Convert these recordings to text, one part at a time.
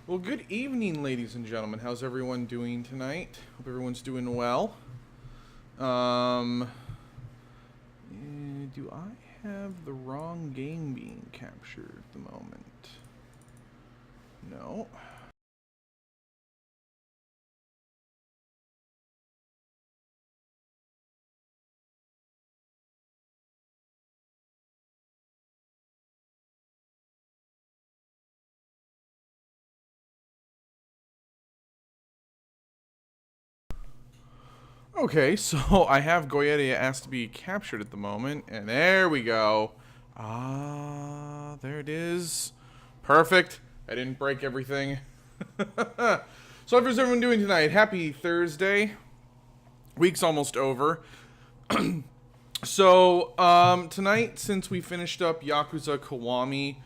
Well, good evening, ladies and gentlemen. How's everyone doing tonight? Hope everyone's doing well. Do I have the wrong game being captured at the moment? No. Okay, so I have Goetia asked to be captured at the moment, and there we go. There it is. Perfect. I didn't break everything. So how's everyone doing tonight? Happy Thursday. Week's almost over. So, tonight, since we finished up Yakuza Kiwami,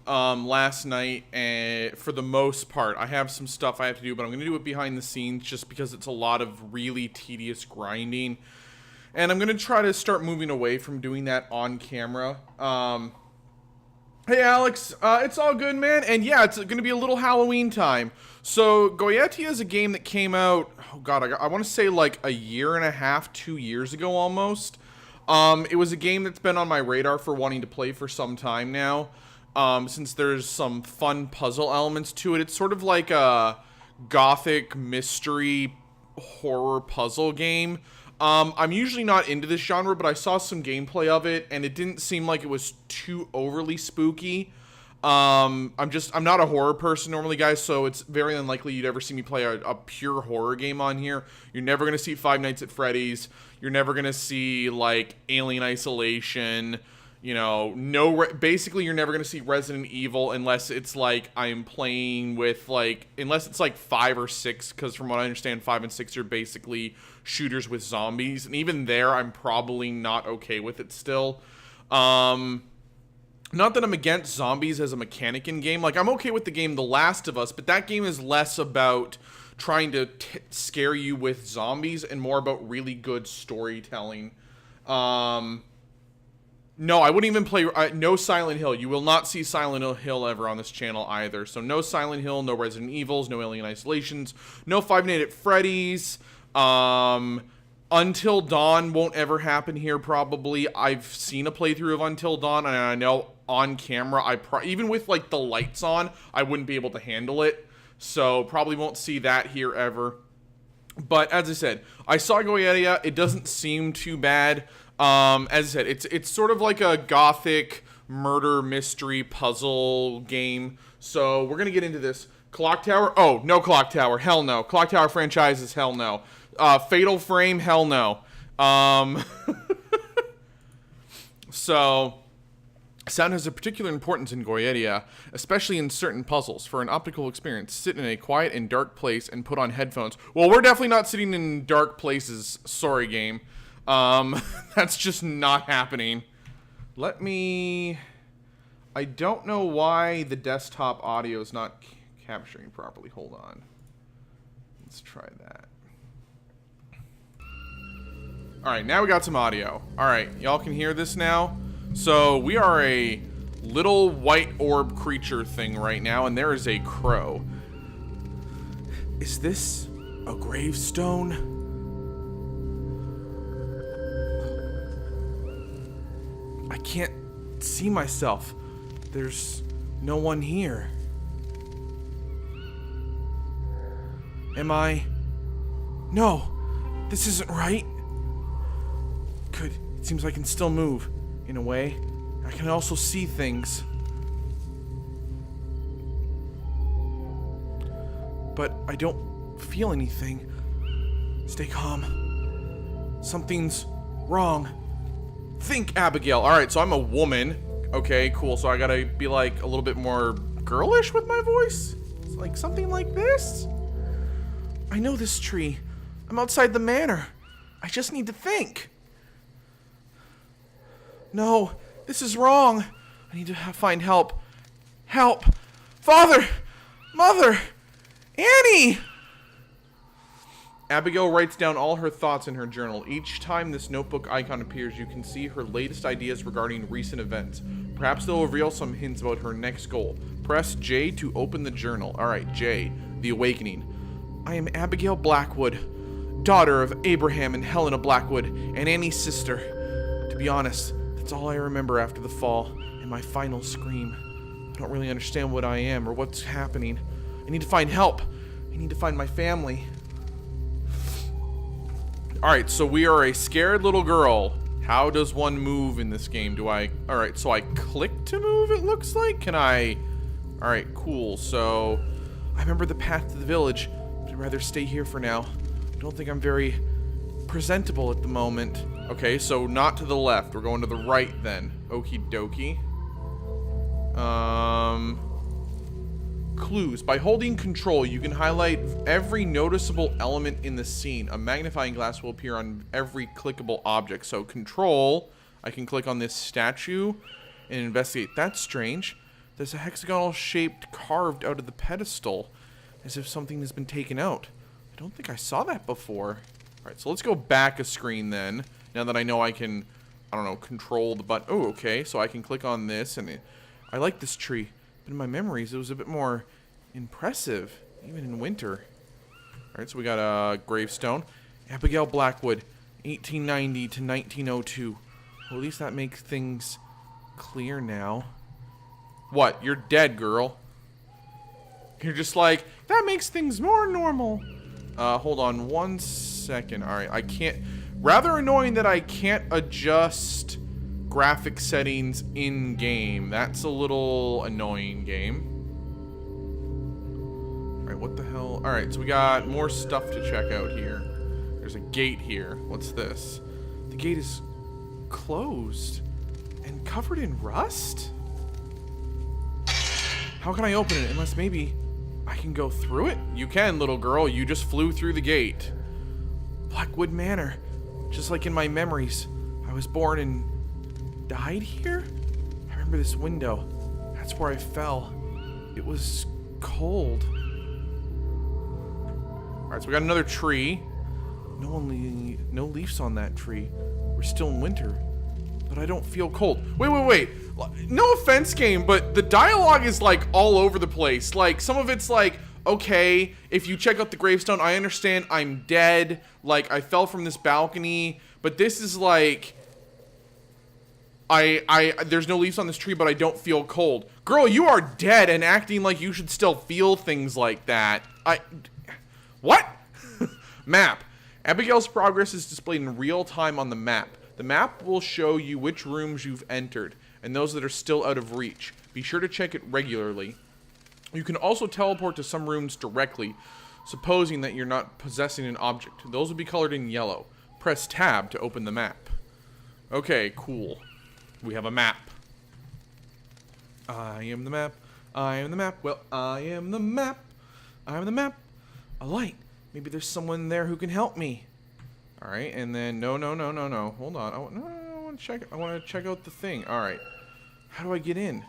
last night, and for the most part, I have some stuff I have to do, but I'm going to do it behind the scenes just because it's a lot of really tedious grinding. And I'm going to try to start moving away from doing that on camera. Hey Alex, it's all good, man. And yeah, it's going to be a little Halloween time. So, Goetia is a game that came out, oh god, I want to say like a year and a half, 2 years ago almost. It was a game that's been on my radar for wanting to play for some time now. Since there's some fun puzzle elements to it. It's sort of like a gothic mystery horror puzzle game. I'm usually not into this genre, but I saw some gameplay of it, and it didn't seem like it was too overly spooky. I'm not a horror person normally, guys, so it's very unlikely you'd ever see me play a pure horror game on here. You're never going to see Five Nights at Freddy's. You're never going to see, like, Alien Isolation. You know, basically you're never going to see Resident Evil unless it's like I'm playing with, like, unless it's like 5 or 6, because from what I understand, 5 and 6 are basically shooters with zombies, and even there I'm probably not okay with it still. Not that I'm against zombies as a mechanic in game. Like, I'm okay with the game The Last of Us, but that game is less about trying to scare you with zombies and more about really good storytelling. No, I wouldn't even play... no Silent Hill. You will not see Silent Hill ever on this channel either. So no Silent Hill, no Resident Evils, no Alien Isolations, no Five Nights at Freddy's. Until Dawn won't ever happen here, probably. I've seen a playthrough of Until Dawn, and I know on camera, even with, like, the lights on, I wouldn't be able to handle it. So probably won't see that here ever. But as I said, I saw Goetia. It doesn't seem too bad. As I said, it's sort of like a gothic murder mystery puzzle game. So we're gonna get into this. Clock Tower? Oh, no Clock Tower. Hell no. Clock Tower franchises? Hell no. Fatal Frame? Hell no. So, sound has a particular importance in Goetia, especially in certain puzzles. For an optical experience, sit in a quiet and dark place and put on headphones. Well, we're definitely not sitting in dark places. Sorry, game. That's just not happening. I don't know why the desktop audio is not capturing properly. Hold on. Let's try that. Alright, now we got some audio. Alright, y'all can hear this now? So, we are a little white orb creature thing right now, and there is a crow. Is this a gravestone? I can't see myself. There's no one here. Am I? No, this isn't right. Good. It seems I can still move, in a way. I can also see things. But I don't feel anything. Stay calm. Something's wrong. Think, Abigail. Alright, so I'm a woman. Okay, cool. So I gotta be, like, a little bit more girlish with my voice? It's like something like this? I know this tree. I'm outside the manor. I just need to think. No, this is wrong. I need to find help. Help! Father! Mother! Annie! Abigail writes down all her thoughts in her journal. Each time this notebook icon appears, you can see her latest ideas regarding recent events. Perhaps they'll reveal some hints about her next goal. Press J to open the journal. Alright, J. The Awakening. I am Abigail Blackwood, daughter of Abraham and Helena Blackwood, and Annie's sister. To be honest, that's all I remember after the fall and my final scream. I don't really understand what I am or what's happening. I need to find help. I need to find my family. Alright, so we are a scared little girl. How does one move in this game? Alright, so I click to move, it looks like? Can I? Alright, cool. So, I remember the path to the village, but I'd rather stay here for now. I don't think I'm very presentable at the moment. Okay, so not to the left. We're going to the right then. Okie dokie. Clues. By holding control, you can highlight every noticeable element in the scene. A magnifying glass will appear on every clickable object. So control, I can click on this statue and investigate. That's strange. There's a hexagonal shaped carved out of the pedestal, as if something has been taken out. I don't think I saw that before. Alright, so let's go back a screen then. Now that I know I can, I don't know, control the button. Oh, okay, so I can click on this, and I like this tree. But in my memories, it was a bit more impressive, even in winter. Alright, so we got a gravestone. Abigail Blackwood, 1890 to 1902. Well, at least that makes things clear now. What? You're dead, girl. You're just like, that makes things more normal. Hold on one second. Alright, I can't... Rather annoying that I can't adjust graphic settings in-game. That's a little annoying, game. Alright, what the hell? Alright, so we got more stuff to check out here. There's a gate here. What's this? The gate is closed and covered in rust? How can I open it unless maybe I can go through it? You can, little girl. You just flew through the gate. Blackwood Manor. Just like in my memories. I was born and died here? I remember this window. That's where I fell. It was cold. Alright, so we got another tree. No leaves on that tree. We're still in winter. But I don't feel cold. Wait. No offense, game, but the dialogue is like all over the place. Like, some of it's like, okay, if you check out the gravestone, I understand I'm dead. Like, I fell from this balcony. But this is like... there's no leaves on this tree, but I don't feel cold. Girl, you are dead and acting like you should still feel things like that. What? Map. Abigail's progress is displayed in real time on the map. The map will show you which rooms you've entered, and those that are still out of reach. Be sure to check it regularly. You can also teleport to some rooms directly, supposing that you're not possessing an object. Those will be colored in yellow. Press tab to open the map. Okay, cool. We have a map. I am the map. I am the map. Well, I am the map. I am the map. A light. Maybe there's someone there who can help me. All right, and then no. Hold on. I want to check out the thing. All right. How do I get in?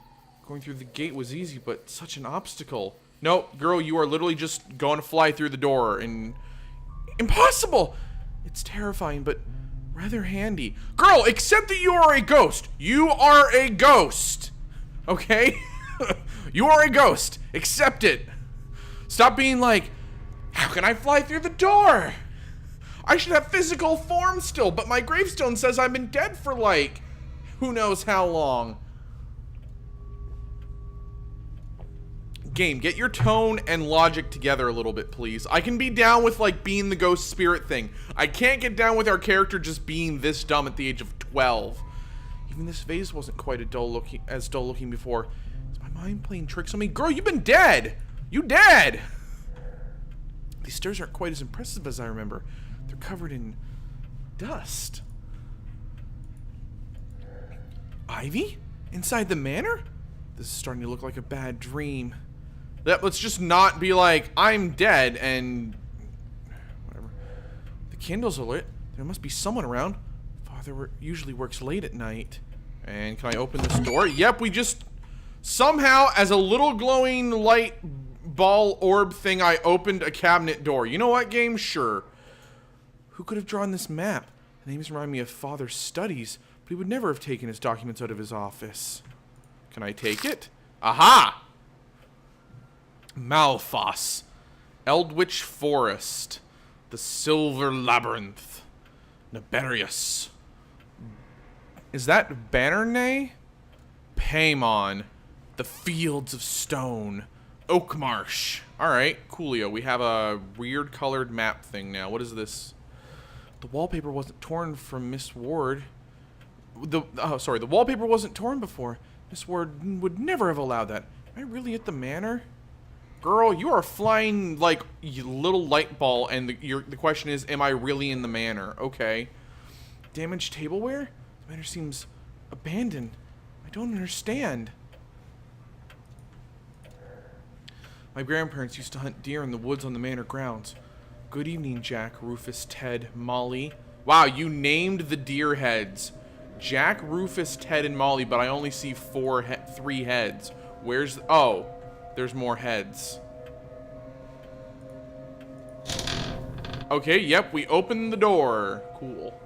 Going through the gate was easy, but such an obstacle. No, girl, you are literally just going to fly through the door and impossible. It's terrifying, but rather handy. Girl, accept that you are a ghost. You are a ghost. Okay? You are a ghost. Accept it. Stop being like, how can I fly through the door? I should have physical form still, but my gravestone says I've been dead for like, who knows how long. Game, get your tone and logic together a little bit, please. I can be down with like being the ghost spirit thing. I can't get down with our character just being this dumb at the age of 12. Even this vase wasn't quite as dull looking before. Is my mind playing tricks on me? Girl, you've been dead. You dead. These stairs aren't quite as impressive as I remember. They're covered in dust. Ivy? Inside the manor? This is starting to look like a bad dream. Let's just not be like, I'm dead and whatever. The candles are lit. There must be someone around. Father usually works late at night. And can I open this door? Yep, we just somehow, as a little glowing light ball orb thing, I opened a cabinet door. You know what, game? Sure. Who could have drawn this map? The names remind me of Father's studies, but he would never have taken his documents out of his office. Can I take it? Aha! Malphas. Eldritch Forest. The Silver Labyrinth. Naberius. Is that Bannernay? Paimon. The Fields of Stone. Oakmarsh. Alright, coolio. We have a weird colored map thing now. What is this? The wallpaper wasn't torn from Miss Ward. The wallpaper wasn't torn before. Miss Ward would never have allowed that. Am I really at the manor? Girl, you are flying like a little light ball, and the question is, am I really in the manor? Okay. Damaged tableware? The manor seems abandoned. I don't understand. My grandparents used to hunt deer in the woods on the manor grounds. Good evening, Jack, Rufus, Ted, Molly. Wow, you named the deer heads. Jack, Rufus, Ted, and Molly, but I only see 3 heads. Where's... Oh, there's more heads. Okay, yep, we opened the door. Cool.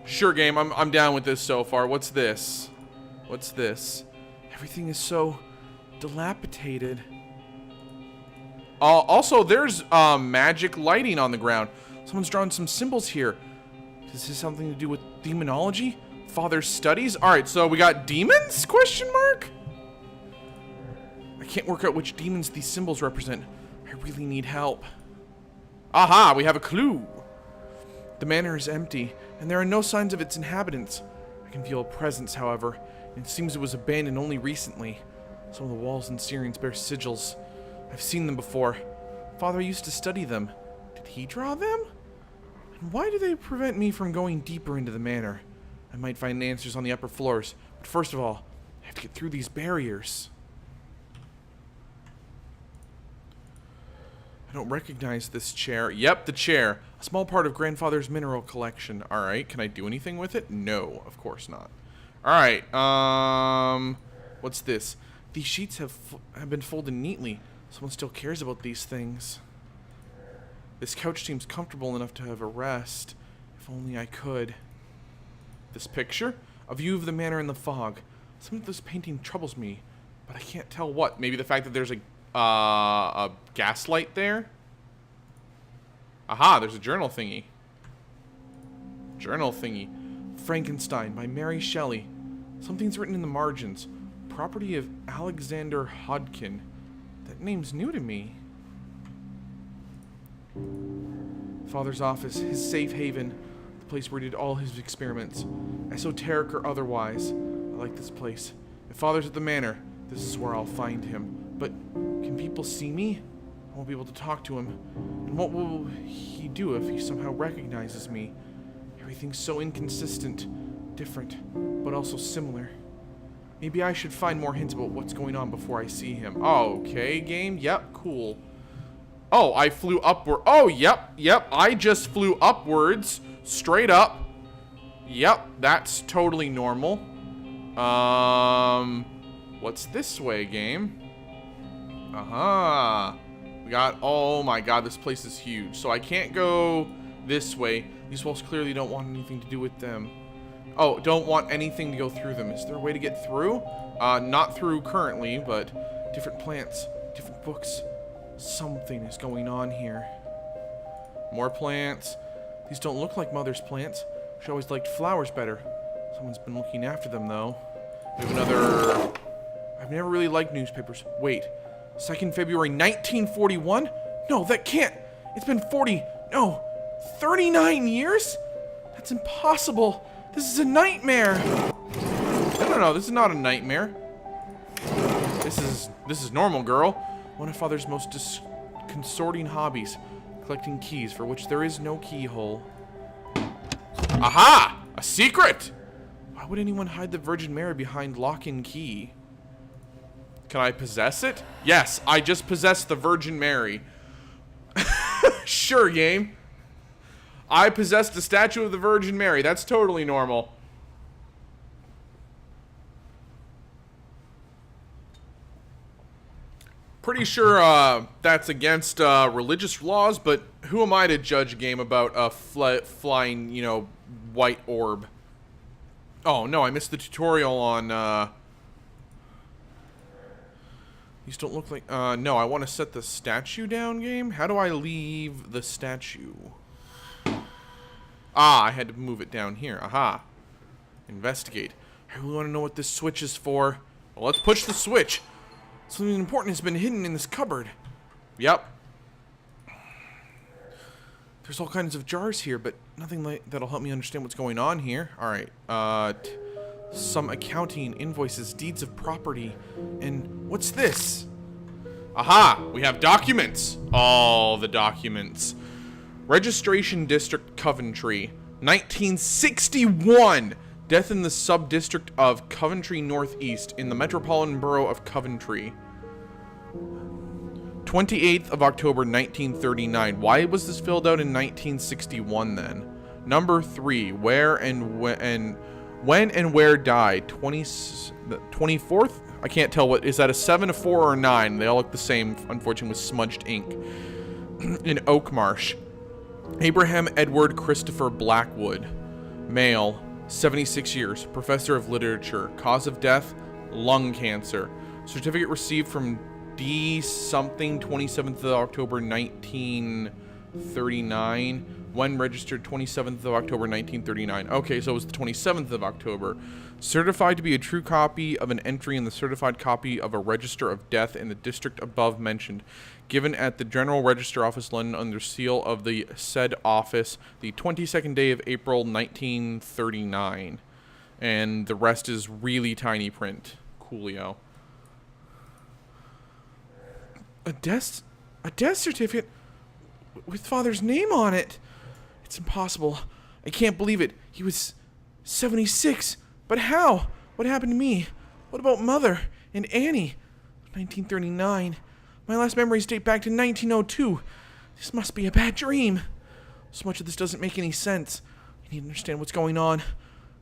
Sure, game, I'm down with this so far. What's this? What's this? Everything is so dilapidated. Also, there's magic lighting on the ground. Someone's drawn some symbols here. Does this have something to do with demonology? Father's studies? Alright, so we got demons? Question mark? I can't work out which demons these symbols represent. I really need help. Aha, we have a clue. The manor is empty, and there are no signs of its inhabitants. I can feel a presence, however, and it seems it was abandoned only recently. Some of the walls and ceilings bear sigils. I've seen them before. Father used to study them. Did he draw them? And why do they prevent me from going deeper into the manor? I might find answers on the upper floors, but first of all, I have to get through these barriers. I don't recognize this chair. Yep, the chair. A small part of grandfather's mineral collection. Alright, can I do anything with it? No, of course not. Alright, what's this? These sheets have been folded neatly. Someone still cares about these things. This couch seems comfortable enough to have a rest. If only I could. This picture? A view of the manor in the fog. Some of this painting troubles me, but I can't tell what. Maybe the fact that there's a gaslight there? Aha, there's a journal thingy. Journal thingy. Frankenstein by Mary Shelley. Something's written in the margins. Property of Alexander Hodkin. That name's new to me. Father's office, his safe haven, the place where he did all his experiments. Esoteric or otherwise, I like this place. If Father's at the manor, this is where I'll find him. But can people see me? I won't be able to talk to him. And what will he do if he somehow recognizes me? Everything's so inconsistent, different, but also similar. Maybe I should find more hints about what's going on before I see him. Okay, game. Yep, cool. Oh, I flew upward. Oh, yep. I just flew upwards. Straight up. Yep, that's totally normal. What's this way, game? Aha. We got... Oh, my God. This place is huge. So I can't go this way. These walls clearly don't want anything to do with them. Oh, don't want anything to go through them. Is there a way to get through? Not through currently, but different plants, different books. Something is going on here. More plants. These don't look like Mother's plants. She always liked flowers better. Someone's been looking after them, though. We have another... I've never really liked newspapers. Wait. 2nd February 1941? No, that can't. It's been 39 years? That's impossible. This is a nightmare. No, this is not a nightmare. This is normal, girl. One of Father's most disconcerting hobbies, collecting keys for which there is no keyhole. Aha! A secret! Why would anyone hide the Virgin Mary behind lock and key? Can I possess it? Yes, I just possessed the Virgin Mary. Sure, game. I possessed the statue of the Virgin Mary. That's totally normal. Pretty sure that's against religious laws, but who am I to judge a game about a flying, you know, white orb? Oh, no, I missed the tutorial on These don't look like... no, I want to set the statue down, game. How do I leave the statue? Ah, I had to move it down here. Aha. Investigate. I really want to know what this switch is for. Well, let's push the switch. Something important has been hidden in this cupboard. Yep. There's all kinds of jars here, but nothing that'll help me understand what's going on here. Alright. Some accounting, invoices, deeds of property, and what's this? Aha! We have documents. All the documents. Registration District, Coventry. 1961! Death in the sub-district of Coventry Northeast in the Metropolitan Borough of Coventry. 28th of October, 1939. Why was this filled out in 1961 then? Number 3. Where and when and where died? 24th? I can't tell what. Is that a 7, a 4, or a 9? They all look the same, unfortunately, with smudged ink. In Oakmarsh. Abraham Edward Christopher Blackwood. Male. 76 years. Professor of literature. Cause of death? Lung cancer. Certificate received from D something, 27th of October 1939. When registered, 27th of October 1939. Okay, so it was the 27th of October. Certified to be a true copy of an entry in the certified copy of a register of death in the district above mentioned, given at the General Register Office, London, under seal of the said office, the 22nd day of April 1939. And the rest is really tiny print. Coolio. A death certificate with father's name on it. It's impossible. I can't believe it. He was 76. But how? What happened to me? What about mother and Annie? 1939. My last memories date back to 1902. This must be a bad dream. So much of this doesn't make any sense. I need to understand what's going on.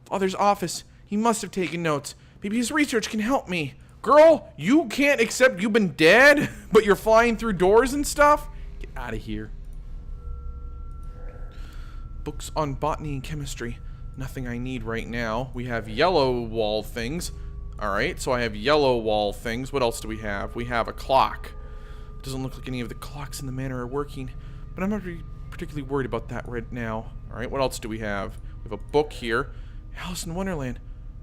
Father's office. He must have taken notes. Maybe his research can help me. Girl, you can't accept you've been dead, but you're flying through doors and stuff? Get out of here. Books on botany and chemistry. Nothing I need right now. We have yellow wall things. Alright, so I have yellow wall things. What else do we have? We have a clock. It doesn't look like any of the clocks in the manor are working, but I'm not particularly worried about that right now. Alright, what else do we have? We have a book here. Alice in Wonderland.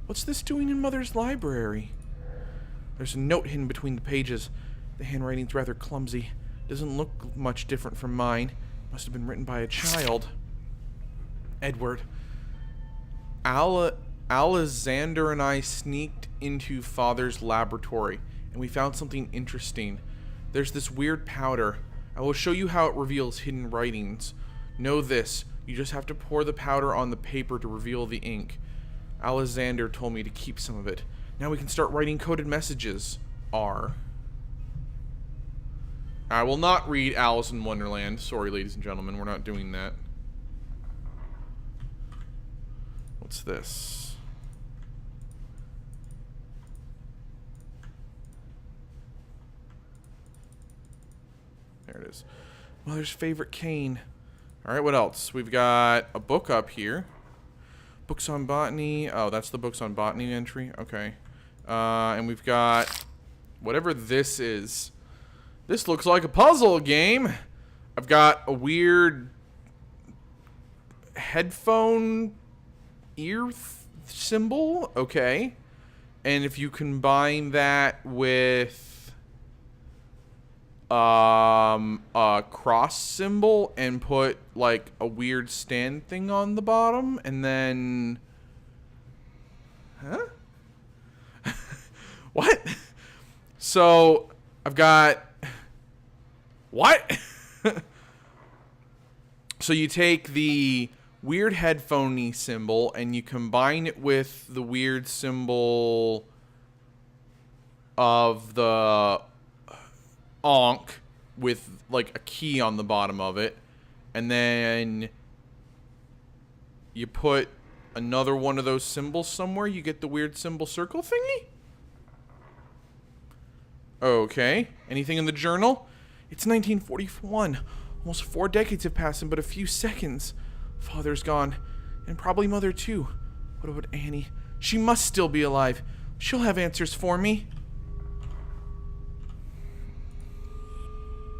What's this doing in Mother's library? There's a note hidden between the pages. The handwriting's rather clumsy. Doesn't look much different from mine. Must have been written by a child. Edward. Alexander and I sneaked into Father's laboratory, and we found something interesting. There's this weird powder. I will show you how it reveals hidden writings. Know this. You just have to pour the powder on the paper to reveal the ink. Alexander told me to keep some of it. Now we can start writing coded messages. R. I will not read Alice in Wonderland. Sorry, ladies and gentlemen, we're not doing that. What's this? There it is. Mother's favorite cane. Alright, what else? We've got a book up here. Books on botany. Oh, that's the books on botany entry. Okay. And we've got whatever this is. This looks like a puzzle game. I've got a weird headphone ear symbol. Okay. And if you combine that with a cross symbol and put like a weird stand thing on the bottom, and then what? So I've got what? So you take the weird headphone-y symbol and you combine it with the weird symbol of the onk with like a key on the bottom of it, and then you put another one of those symbols somewhere, you get the weird symbol circle thingy? Okay. Anything in the journal? It's 1941. Almost 4 decades have passed in but a few seconds. Father's gone. And probably Mother too. What about Annie? She must still be alive. She'll have answers for me.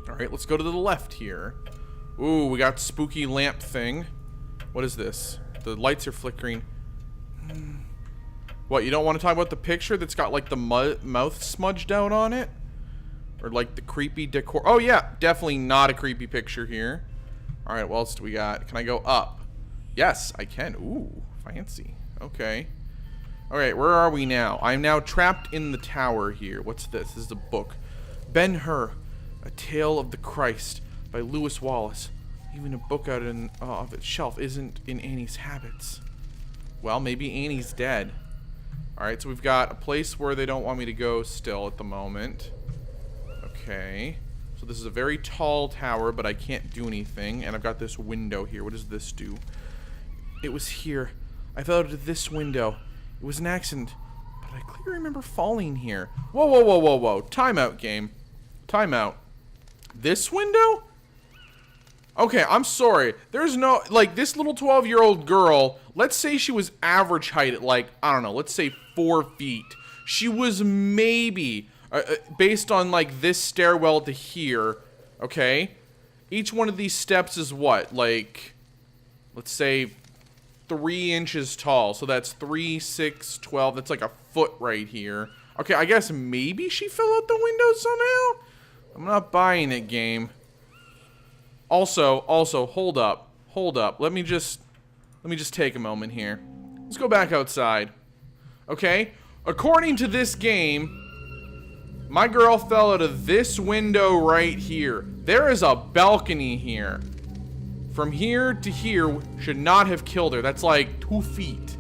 Alright, let's go to the left here. Ooh, we got spooky lamp thing. What is this? The lights are flickering. What, you don't want to talk about the picture that's got like the mouth smudged out on it? Or like the creepy decor? Oh yeah, definitely not a creepy picture here. Alright, what else do we got? Can I go up? Yes, I can. Ooh, fancy. Okay. Alright, where are we now? I'm now trapped in the tower here. What's this? This is a book. Ben-Hur, A Tale of the Christ by Lewis Wallace. Even a book out of its shelf isn't in Annie's habits. Well, maybe Annie's dead. Alright, so we've got a place where they don't want me to go still at the moment. Okay. So this is a very tall tower, but I can't do anything. And I've got this window here. What does this do? It was here. I fell out of this window. It was an accident, but I clearly remember falling here. Whoa, whoa, whoa, whoa, whoa. Time out, game. Time out. This window? Okay, I'm sorry. There's no, like, this little 12-year-old girl, let's say she was average height at, like, I don't know, let's say 4 feet. She was maybe, based on, like, this stairwell to here, okay? Each one of these steps is what? Like, let's say 3 inches tall. So that's 3, 6, 12. That's like a foot right here. Okay, I guess maybe she fell out the window somehow? I'm not buying it, game. Also, hold up. Hold up. Let me just take a moment here. Let's go back outside. Okay? According to this game, my girl fell out of this window right here. There is a balcony here. From here to here should not have killed her. That's like 2 feet.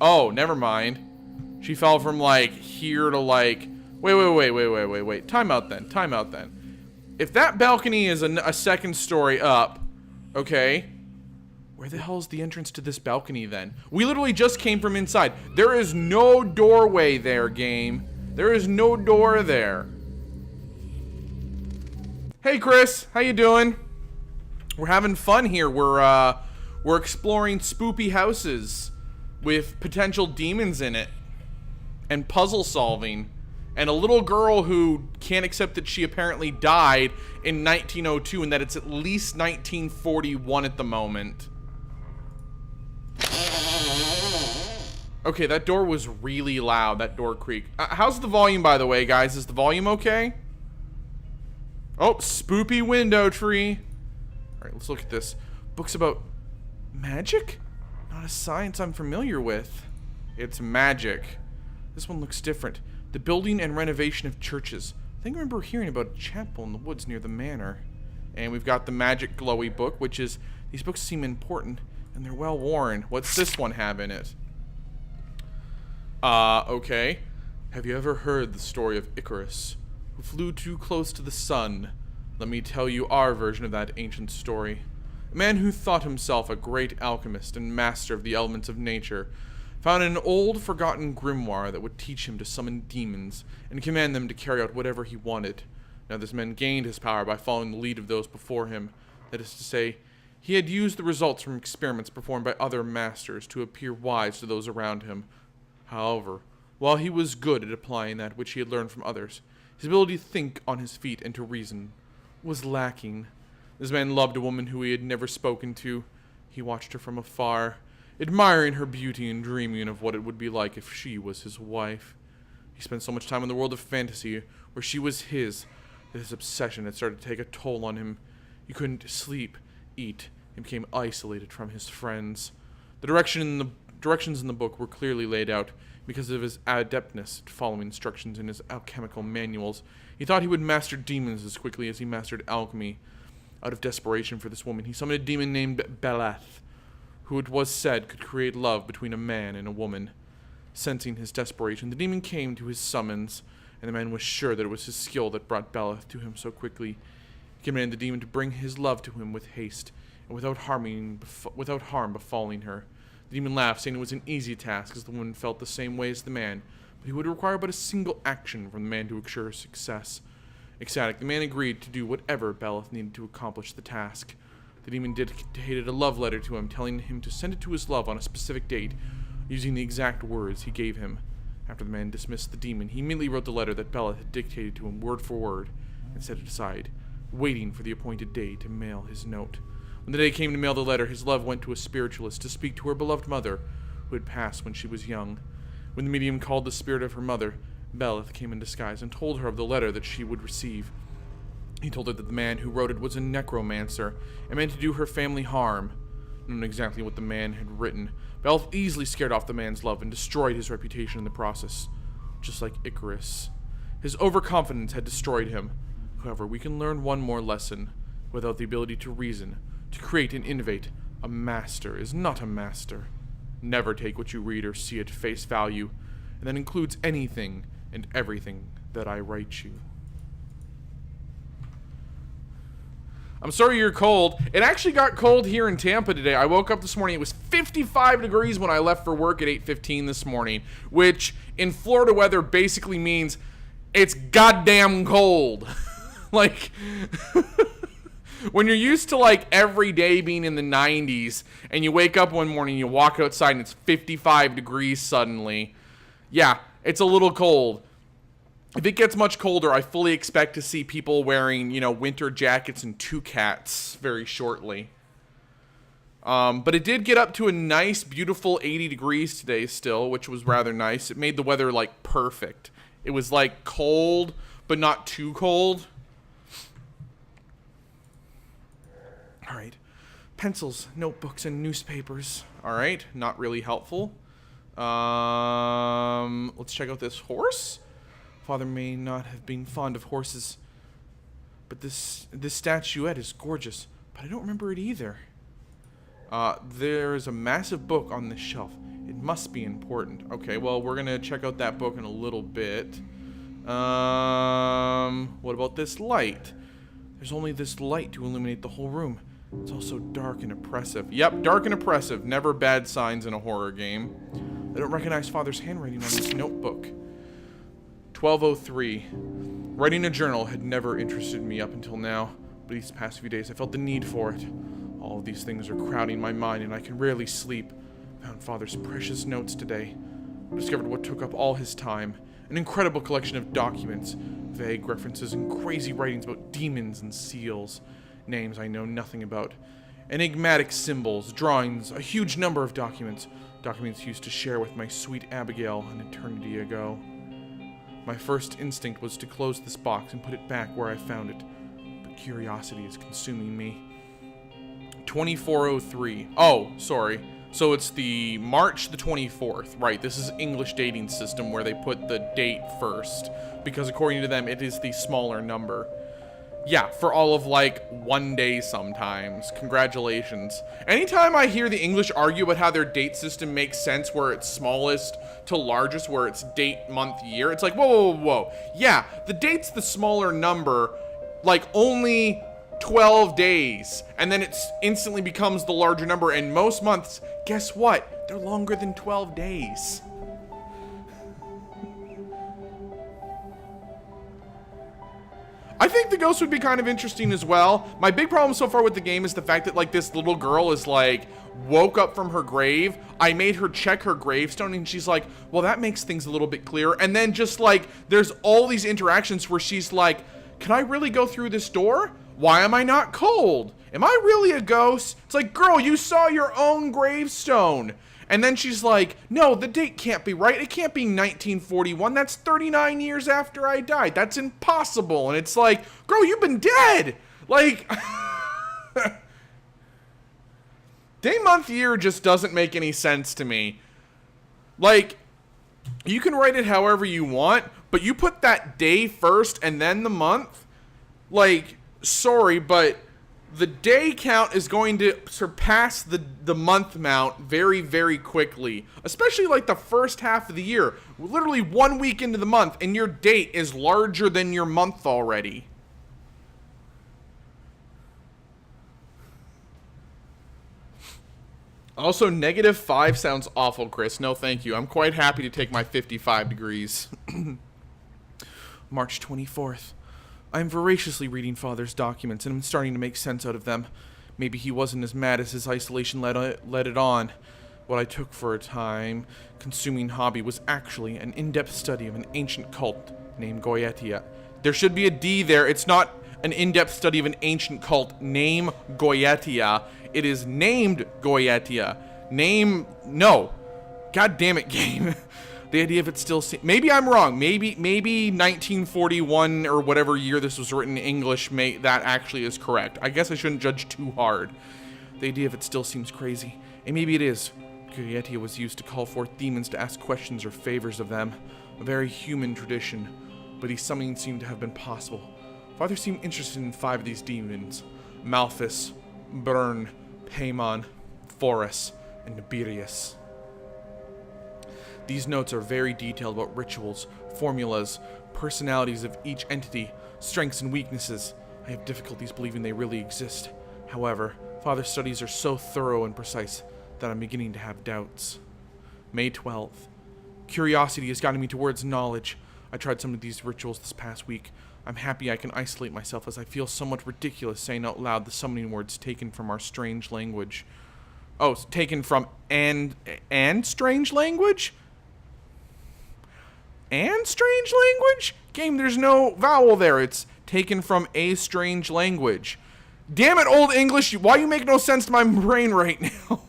Oh, never mind. She fell from like here to like... Wait. Time out then. If that balcony is a second story up, okay, where the hell is the entrance to this balcony then? We literally just came from inside. There is no doorway there, game. There is no door there. Hey, Chris, how you doing? We're having fun here. We're exploring spoopy houses with potential demons in it and puzzle solving. And a little girl who can't accept that she apparently died in 1902 and that it's at least 1941 at the moment. Okay, that door was really loud, that door creak. How's the volume, by the way, guys? Is the volume okay? Oh, spoopy window tree. Alright, let's look at this. Books about magic? Not a science I'm familiar with. It's magic. This one looks different. The building and renovation of churches. I think I remember hearing about a chapel in the woods near the manor. And we've got the magic glowy book, which is, these books seem important, and they're well worn. What's this one have in it? Okay. Have you ever heard the story of Icarus, who flew too close to the sun? Let me tell you our version of that ancient story. A man who thought himself a great alchemist and master of the elements of nature found an old, forgotten grimoire that would teach him to summon demons and command them to carry out whatever he wanted. Now this man gained his power by following the lead of those before him. That is to say, he had used the results from experiments performed by other masters to appear wise to those around him. However, while he was good at applying that which he had learned from others, his ability to think on his feet and to reason was lacking. This man loved a woman who he had never spoken to. He watched her from afar, admiring her beauty and dreaming of what it would be like if she was his wife. He spent so much time in the world of fantasy, where she was his, that his obsession had started to take a toll on him. He couldn't sleep, eat, and became isolated from his friends. The directions in the book were clearly laid out because of his adeptness at following instructions in his alchemical manuals. He thought he would master demons as quickly as he mastered alchemy. Out of desperation for this woman, he summoned a demon named Beleth, who it was said could create love between a man and a woman. Sensing his desperation, the demon came to his summons, and the man was sure that it was his skill that brought Beleth to him so quickly. He commanded the demon to bring his love to him with haste, and without harm befalling her. The demon laughed, saying it was an easy task, as the woman felt the same way as the man, but he would require but a single action from the man to ensure her success. Ecstatic, the man agreed to do whatever Beleth needed to accomplish the task. The demon dictated a love letter to him, telling him to send it to his love on a specific date, using the exact words he gave him. After the man dismissed the demon, he immediately wrote the letter that Beleth had dictated to him word for word. and set it aside, waiting for the appointed day to mail his note. When the day came to mail the letter, his love went to a spiritualist to speak to her beloved mother, who had passed when she was young. When the medium called the spirit of her mother, Belith came in disguise and told her of the letter that she would receive. He told her that the man who wrote it was a necromancer and meant to do her family harm. Knowing exactly what the man had written, Belith easily scared off the man's love and destroyed his reputation in the process, just like Icarus. His overconfidence had destroyed him. However, we can learn one more lesson. Without the ability to reason, to create and innovate, a master is not a master. Never take what you read or see at face value, and that includes anything and everything that I write you. I'm sorry you're cold. It actually got cold here in Tampa today. I woke up this morning, it was 55 degrees when I left for work at 8:15 this morning, which in Florida weather basically means it's goddamn cold. Like, when you're used to like every day being in the 90s and you wake up one morning, you walk outside and it's 55 degrees suddenly. Yeah, it's a little cold. If it gets much colder, I fully expect to see people wearing, winter jackets and two cats very shortly. But it did get up to a nice, beautiful 80 degrees today still, which was rather nice. It made the weather, like, perfect. It was, like, cold, but not too cold. All right. Pencils, notebooks, and newspapers. All right. Not really helpful. Let's check out this horse. Father may not have been fond of horses, but this statuette is gorgeous, but I don't remember it either. There's a massive book on this shelf. It must be important. Okay, well, we're gonna check out that book in a little bit. What about this light? There's only this light to illuminate the whole room. It's also dark and oppressive. Yep, dark and oppressive. Never bad signs in a horror game. I don't recognize Father's handwriting on this notebook. 12:03. Writing a journal had never interested me up until now, but these past few days I felt the need for it. All of these things are crowding my mind and I can rarely sleep. I found Father's precious notes today. I discovered what took up all his time. An incredible collection of documents, vague references and crazy writings about demons and seals. Names I know nothing about. Enigmatic symbols, drawings, a huge number of documents. Documents used to share with my sweet Abigail an eternity ago. My first instinct was to close this box and put it back where I found it, but curiosity is consuming me. 24:03. Oh, sorry. So it's the March the 24th. Right, this is English dating system where they put the date first, because according to them, it is the smaller number. Yeah, for all of like 1 day sometimes. Congratulations. Anytime I hear the English argue about how their date system makes sense where it's smallest to largest, where it's date, month, year, it's like, whoa, whoa, whoa, whoa. Yeah, the date's the smaller number, like only 12 days, and then it instantly becomes the larger number, and most months, guess what? They're longer than 12 days. I think the ghost would be kind of interesting as well. My big problem so far with the game is the fact that, like, this little girl is, like, woke up from her grave. I made her check her gravestone, and she's like, well, that makes things a little bit clearer. And then just, like, there's all these interactions where she's like, can I really go through this door? Why am I not cold? Am I really a ghost? It's like, girl, you saw your own gravestone. And then she's like, no, the date can't be right. It can't be 1941. That's 39 years after I died. That's impossible. And it's like, girl, you've been dead. Like, day, month, year just doesn't make any sense to me. Like, you can write it however you want, but you put that day first and then the month. Like, sorry, but the day count is going to surpass the month count very, very quickly. Especially like the first half of the year. We're literally 1 week into the month and your date is larger than your month already. Also, -5 sounds awful, Chris. No, thank you. I'm quite happy to take my 55 degrees. March 24th. I'm voraciously reading Father's documents, and I'm starting to make sense out of them. Maybe he wasn't as mad as his isolation led it on. What I took for a time-consuming hobby was actually an in-depth study of an ancient cult named Goetia. There should be a D there. It's not an in-depth study of an ancient cult. Name Goetia. It is named Goetia. No. God damn it, game. The idea of it still maybe I'm wrong. Maybe 1941 or whatever year this was written in English, that actually is correct. I guess I shouldn't judge too hard. The idea of it still seems crazy. And maybe it is. Goetia was used to call forth demons to ask questions or favors of them. A very human tradition. But these summonings seem to have been possible. Father seemed interested in 5 of these demons. Malthus, Byrne, Paimon, Forus, and Nibirius. These notes are very detailed about rituals, formulas, personalities of each entity, strengths and weaknesses. I have difficulties believing they really exist. However, Father's studies are so thorough and precise that I'm beginning to have doubts. May 12th. Curiosity has gotten me towards knowledge. I tried some of these rituals this past week. I'm happy I can isolate myself as I feel somewhat ridiculous saying out loud the summoning words taken from our strange language. Oh, taken from and strange language? And strange language? Game, there's no vowel there. It's taken from a strange language. Damn it, Old English. Why you make no sense to my brain right now?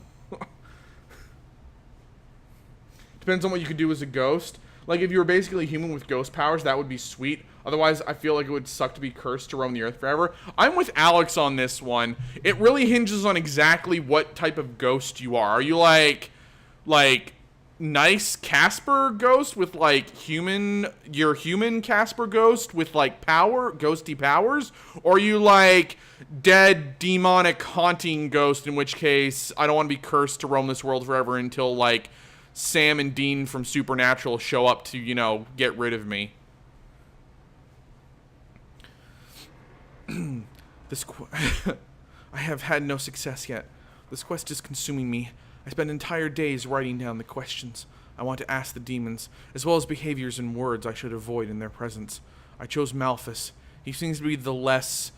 Depends on what you could do as a ghost. Like, if you were basically human with ghost powers, that would be sweet. Otherwise, I feel like it would suck to be cursed to roam the earth forever. I'm with Alex on this one. It really hinges on exactly what type of ghost you are. Are you like nice Casper ghost with like your human Casper ghost with like ghosty powers? Or are you like dead demonic haunting ghost, in which case I don't want to be cursed to roam this world forever until like Sam and Dean from Supernatural show up to, you know, get rid of me. I have had no success yet. This quest is consuming me. I spend entire days writing down the questions I want to ask the demons, as well as behaviors and words I should avoid in their presence. I chose Malthus. He seems to be the less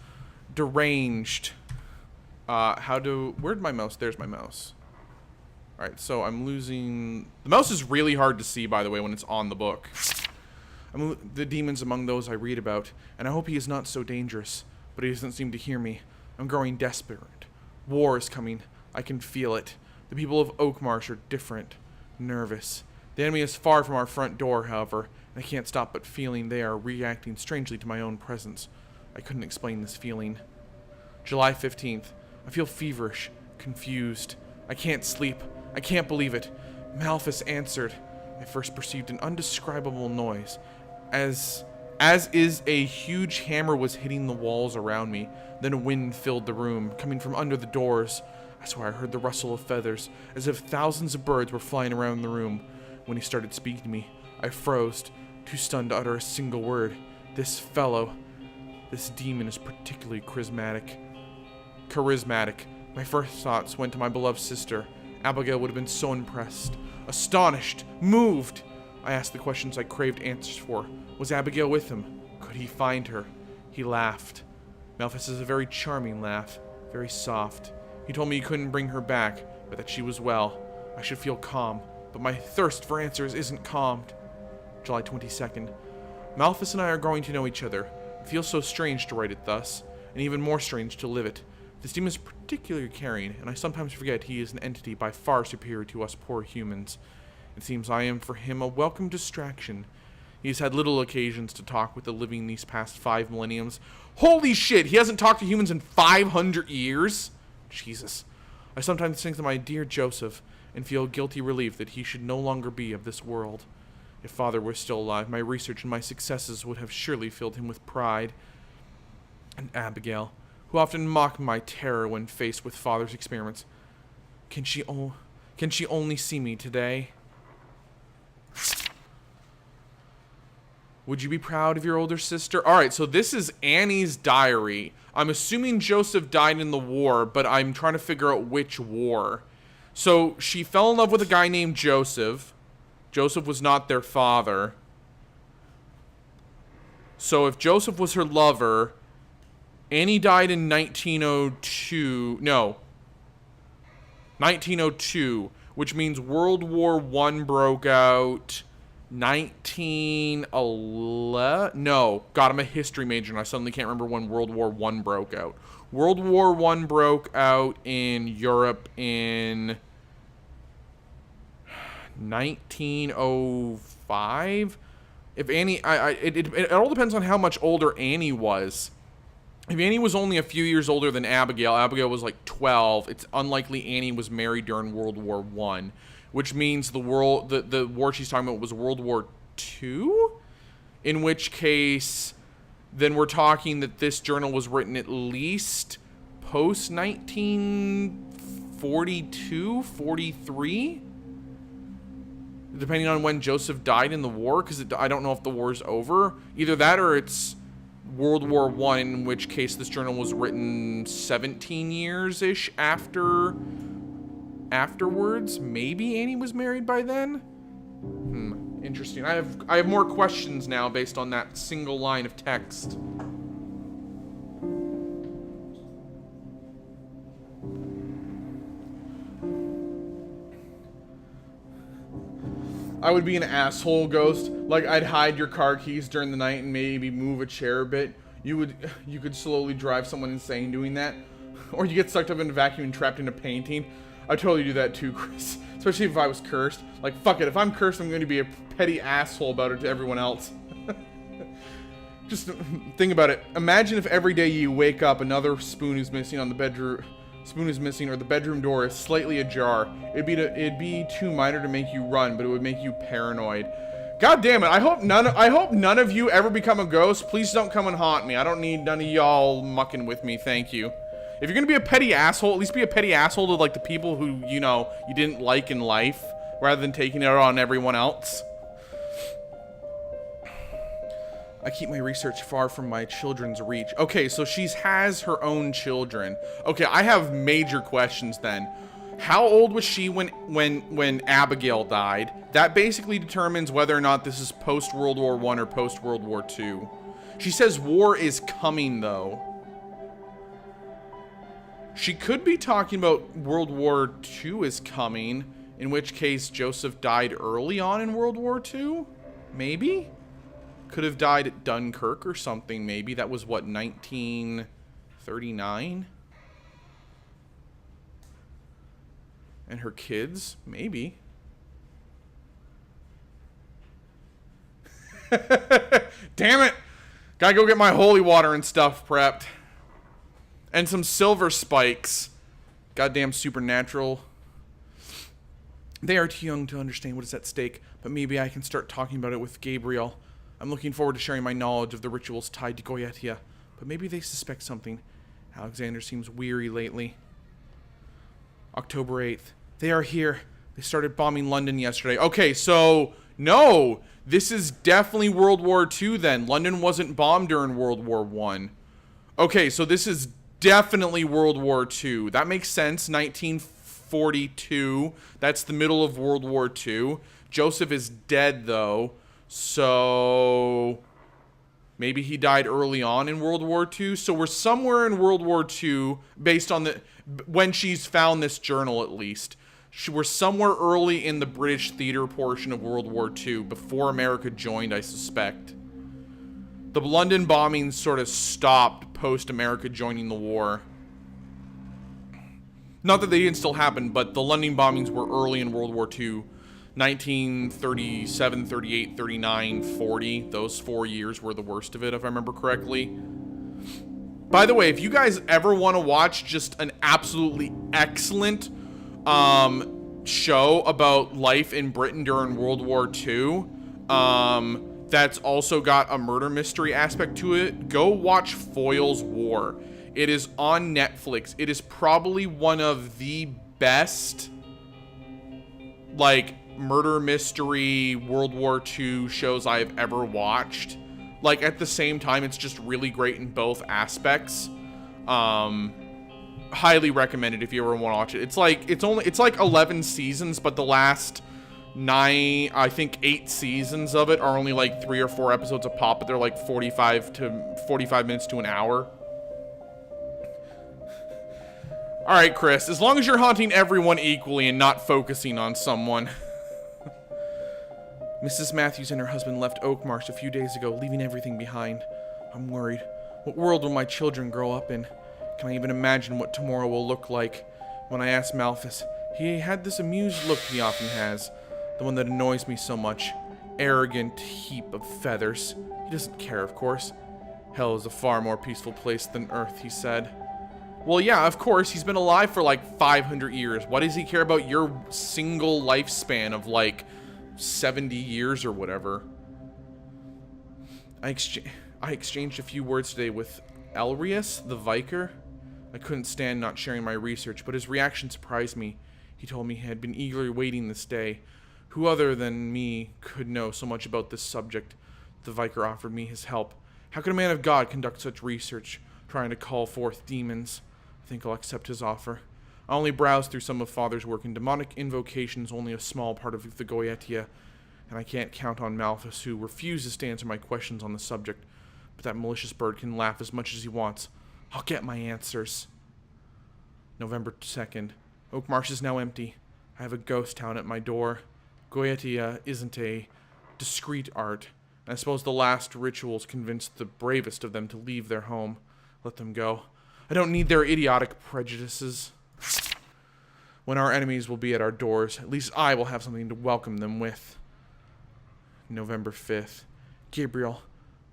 deranged. Where'd my mouse? There's my mouse. Alright, so I'm losing... The mouse is really hard to see, by the way, when it's on the book. The demons among those I read about, and I hope he is not so dangerous, but he doesn't seem to hear me. I'm growing desperate. War is coming. I can feel it. The people of Oakmarsh are different, nervous. The enemy is far from our front door, however, and I can't stop but feeling they are reacting strangely to my own presence. I couldn't explain this feeling. July 15th. I feel feverish, confused. I can't sleep. I can't believe it. Malthus answered. I first perceived an undescribable noise, as is a huge hammer was hitting the walls around me. Then a wind filled the room, coming from under the doors. I swear I heard the rustle of feathers, as if thousands of birds were flying around the room. When he started speaking to me, I froze, too stunned to utter a single word. This demon is particularly charismatic. My first thoughts went to my beloved sister. Abigail would have been so impressed, astonished, moved. I asked the questions I craved answers for. Was Abigail with him? Could he find her? He laughed. Malthus is a very charming laugh, very soft. He told me he couldn't bring her back, but that she was well. I should feel calm, but my thirst for answers isn't calmed. July 22nd. Malthus and I are growing to know each other. It feels so strange to write it thus, and even more strange to live it. This demon is particularly caring, and I sometimes forget he is an entity by far superior to us poor humans. It seems I am for him a welcome distraction. He has had little occasions to talk with the living these past 5 millenniums. Holy shit, he hasn't talked to humans in 500 years? Jesus. I sometimes think of my dear Joseph and feel guilty relief that he should no longer be of this world. If Father were still alive, my research and my successes would have surely filled him with pride. And Abigail, who often mocked my terror when faced with Father's experiments. Can she only see me today? Would you be proud of your older sister? Alright, so this is Annie's diary. I'm assuming Joseph died in the war, but I'm trying to figure out which war. So she fell in love with a guy named Joseph. Joseph was not their father. So if Joseph was her lover, Annie died in 1902. No. 1902, which means World War I broke out 1911. No, God, I'm a history major and I suddenly can't remember when World War One broke out. World War One broke out in Europe in 1905. If Annie, it all depends on how much older Annie was. If Annie was only a few years older than Abigail, Abigail was like 12. It's unlikely Annie was married during World War One, which means the war she's talking about was World War II. In which case, then we're talking that this journal was written at least post 1942, 43. Depending on when Joseph died in the war, because I don't know if the war's over. Either that or it's World War One, in which case this journal was written 17 years-ish afterwards. Maybe Annie was married by then? Interesting. I have more questions now based on that single line of text. I would be an asshole, Ghost. Like, I'd hide your car keys during the night and maybe move a chair a bit. You could slowly drive someone insane doing that. Or you get sucked up in a vacuum and trapped in a painting. I'd totally do that too, Chris. Especially if I was cursed. Like, fuck it. If I'm cursed, I'm going to be a petty asshole about it to everyone else. Just think about it. Imagine if every day you wake up, another spoon is missing on the bedroom. Spoon is missing, or the bedroom door is slightly ajar. It'd be too minor to make you run, but it would make you paranoid. God damn it! I hope none of you ever become a ghost. Please don't come and haunt me. I don't need none of y'all mucking with me. Thank you. If you're gonna be a petty asshole, at least be a petty asshole to like the people who you didn't like in life, rather than taking it out on everyone else. I keep my research far from my children's reach. Okay, so she has her own children. Okay, I have major questions then. How old was she when Abigail died? That basically determines whether or not this is post World War I or post World War II. She says war is coming though. She could be talking about World War II is coming, in which case Joseph died early on in World War II? Maybe? Could have died at Dunkirk or something, maybe. That was, what, 1939? And her kids? Maybe. Damn it! Gotta go get my holy water and stuff prepped. And some silver spikes. Goddamn supernatural. They are too young to understand what is at stake, but maybe I can start talking about it with Gabriel. I'm looking forward to sharing my knowledge of the rituals tied to Goetia, but maybe they suspect something. Alexander seems weary lately. October 8th. They are here. They started bombing London yesterday. Okay, so, no! This is definitely World War II then. London wasn't bombed during World War I. Okay, so this is definitely World War II. That makes sense. 1942. That's the middle of World War II. Joseph is dead, though. So maybe he died early on in World War II. So we're somewhere in World War II based on when she's found this journal, at least. We're somewhere early in the British theater portion of World War II before America joined, I suspect. The London bombings sort of stopped post America joining the war. Not that they didn't still happen, but the London bombings were early in World War II. 1937, 38, 39, 40. Those 4 years were the worst of it, if I remember correctly. By the way, if you guys ever want to watch just an absolutely excellent show about life in Britain during World War II, that's also got a murder mystery aspect to it, go watch Foyle's War. It is on Netflix. It is probably one of the best, like, murder mystery World War II shows I've ever watched. Like, at the same time, it's just really great in both aspects. Highly recommended if you ever want to watch it. It's like 11 seasons, but the last 9, I think 8 seasons of it are only like 3 or 4 episodes a pop, but they're like 45 minutes to an hour. All right, Chris, as long as you're haunting everyone equally and not focusing on someone. Mrs. Matthews and her husband left Oakmarsh a few days ago, leaving everything behind. I'm worried. What world will my children grow up in? Can I even imagine what tomorrow will look like? When I asked Malthus, he had this amused look he often has, the one that annoys me so much. Arrogant heap of feathers. He doesn't care, of course. Hell is a far more peaceful place than Earth, he said. Well, yeah, of course, he's been alive for like 500 years. Why does he care about your single lifespan of like 70 years or whatever? I exchanged a few words today with Elrius, the Vicar. I couldn't stand not sharing my research, but his reaction surprised me. He told me he had been eagerly waiting this day. Who other than me could know so much about this subject? The Vicar offered me his help. How could a man of God conduct such research, trying to call forth demons? I think I'll accept his offer. I only browsed through some of Father's work, and demonic invocation is only a small part of the Goetia, and I can't count on Malthus, who refuses to answer my questions on the subject. But that malicious bird can laugh as much as he wants. I'll get my answers. November 2nd. Oakmarsh is now empty. I have a ghost town at my door. Goetia isn't a discreet art. I suppose the last rituals convinced the bravest of them to leave their home. Let them go. I don't need their idiotic prejudices. When our enemies will be at our doors, at least I will have something to welcome them with. November 5th. Gabriel.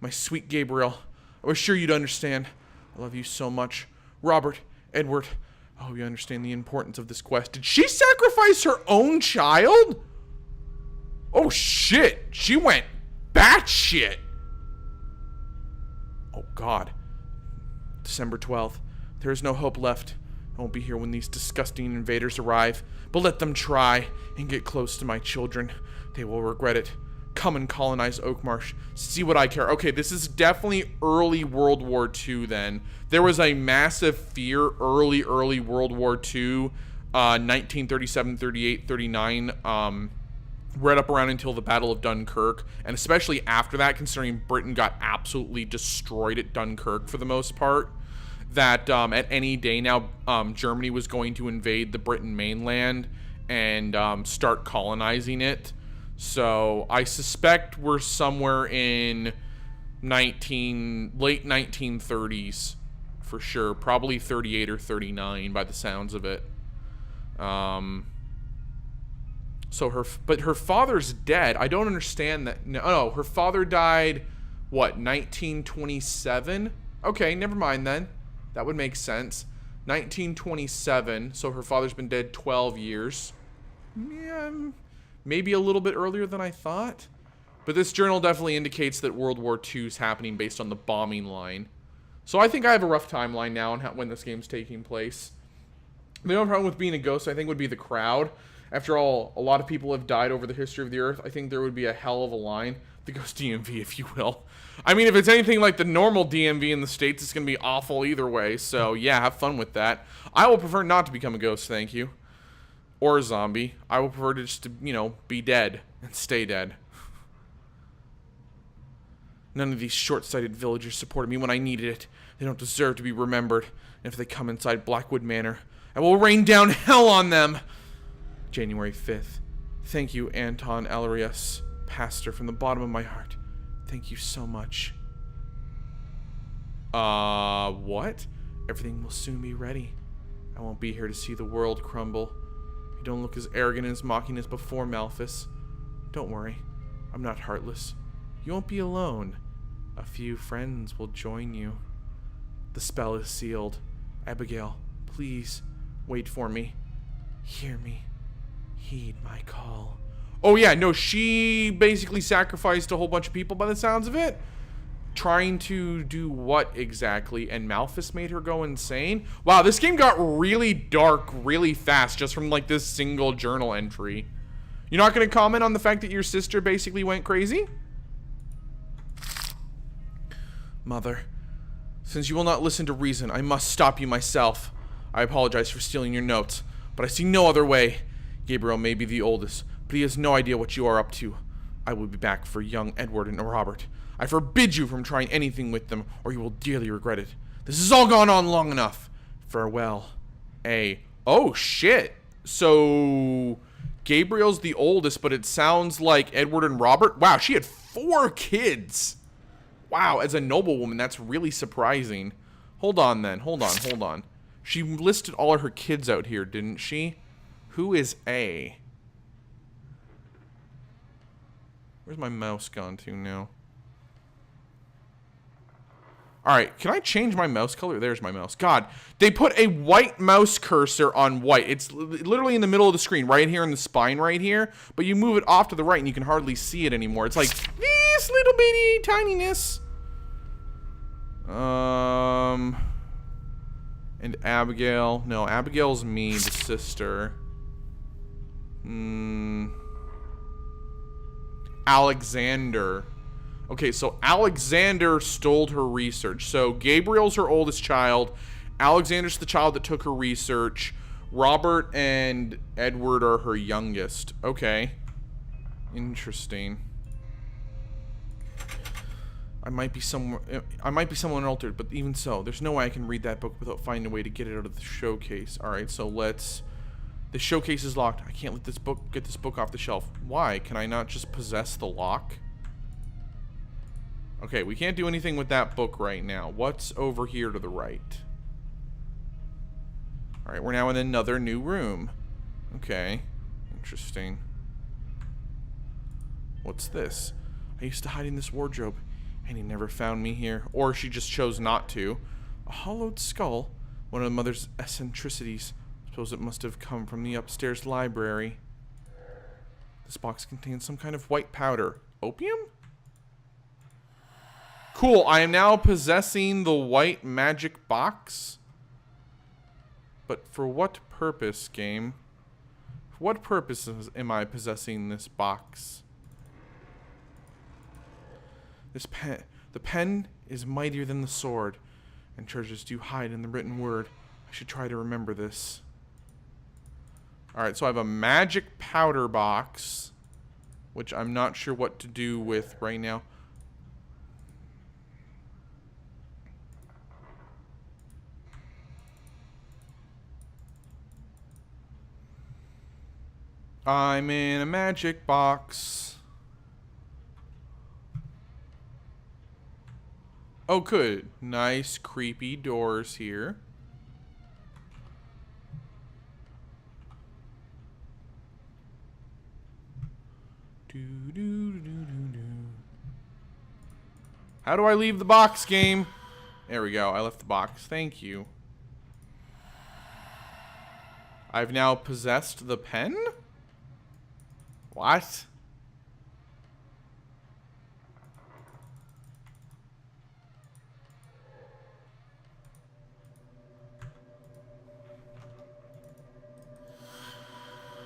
My sweet Gabriel. I was sure you'd understand. I love you so much. Robert. Edward. I hope you understand the importance of this quest. Did she sacrifice her own child? Oh shit. She went batshit. Oh God. December 12th. There is no hope left. I won't be here when these disgusting invaders arrive, but let them try and get close to my children. They will regret it. Come and colonize Oakmarsh. See what I care. Okay, this is definitely early World War II then. There was a massive fear early World War II, 1937, 38, 39, right up around until the Battle of Dunkirk, and especially after that, considering Britain got absolutely destroyed at Dunkirk for the most part, that at any day now, Germany was going to invade the Britain mainland and start colonizing it. So I suspect we're somewhere in late 1930s for sure, probably 38 or 39 by the sounds of it. So her father's dead. I don't understand that. No, her father died, what, 1927? Okay, never mind then. That would make sense. 1927, so her father's been dead 12 years. Yeah, maybe a little bit earlier than I thought. But this journal definitely indicates that World War II is happening based on the bombing line. So I think I have a rough timeline now on when this game's taking place. The only problem with being a ghost, I think, would be the crowd. After all, a lot of people have died over the history of the Earth. I think there would be a hell of a line. The Ghost DMV, if you will. I mean, if it's anything like the normal DMV in the States, it's going to be awful either way. So, yeah, have fun with that. I will prefer not to become a ghost, thank you. Or a zombie. I will prefer to just, be dead and stay dead. None of these short-sighted villagers supported me when I needed it. They don't deserve to be remembered. And if they come inside Blackwood Manor, I will rain down hell on them. January 5th. Thank you, Anton Alarius, pastor, from the bottom of my heart. Thank you so much. What? Everything will soon be ready. I won't be here to see the world crumble. You don't look as arrogant and as mocking as before, Malthus. Don't worry. I'm not heartless. You won't be alone. A few friends will join you. The spell is sealed. Abigail, please, wait for me. Hear me. Heed my call. Oh yeah, no, she basically sacrificed a whole bunch of people by the sounds of it. Trying to do what exactly? And Malthus made her go insane? Wow, this game got really dark really fast just from like this single journal entry. You're not going to comment on the fact that your sister basically went crazy? Mother, since you will not listen to reason, I must stop you myself. I apologize for stealing your notes, but I see no other way. Gabriel may be the oldest, but he has no idea what you are up to. I will be back for young Edward and Robert. I forbid you from trying anything with them, or you will dearly regret it. This has all gone on long enough. Farewell. Oh shit. So Gabriel's the oldest, but it sounds like Edward and Robert. Wow, she had 4 kids. Wow, as a noblewoman, that's really surprising. Hold on then. Hold on. She listed all of her kids out here, didn't she? Who is A? Where's my mouse gone to now? Alright, can I change my mouse color? There's my mouse. God, they put a white mouse cursor on white. It's literally in the middle of the screen, right here in the spine right here. But you move it off to the right and you can hardly see it anymore. It's like this little bitty tininess. And Abigail. No, Abigail's me, the sister. Alexander. Okay, so Alexander stole her research. So Gabriel's her oldest child. Alexander's the child that took her research. Robert and Edward are her youngest. Okay. Interesting. I might be someone altered, but even so, there's no way I can read that book without finding a way to get it out of the showcase. Alright, so let's... The showcase is locked. I can't let this book get this book off the shelf. Why? Can I not just possess the lock? Okay, we can't do anything with that book right now. What's over here to the right? Alright, we're now in another new room. Okay. Interesting. What's this? I used to hide in this wardrobe, and he never found me here. Or she just chose not to. A hollowed skull. One of the mother's eccentricities. Suppose it must have come from the upstairs library. This box contains some kind of white powder. Opium? Cool, I am now possessing the white magic box. But for what purpose, game? For what purposes am I possessing this box? The pen is mightier than the sword, and treasures do hide in the written word. I should try to remember this. Alright, so I have a magic powder box, which I'm not sure what to do with right now. I'm in a magic box. Oh, good. Nice, creepy doors here. How do I leave the box, game? There we go. I left the box. Thank you. I've now possessed the pen? What?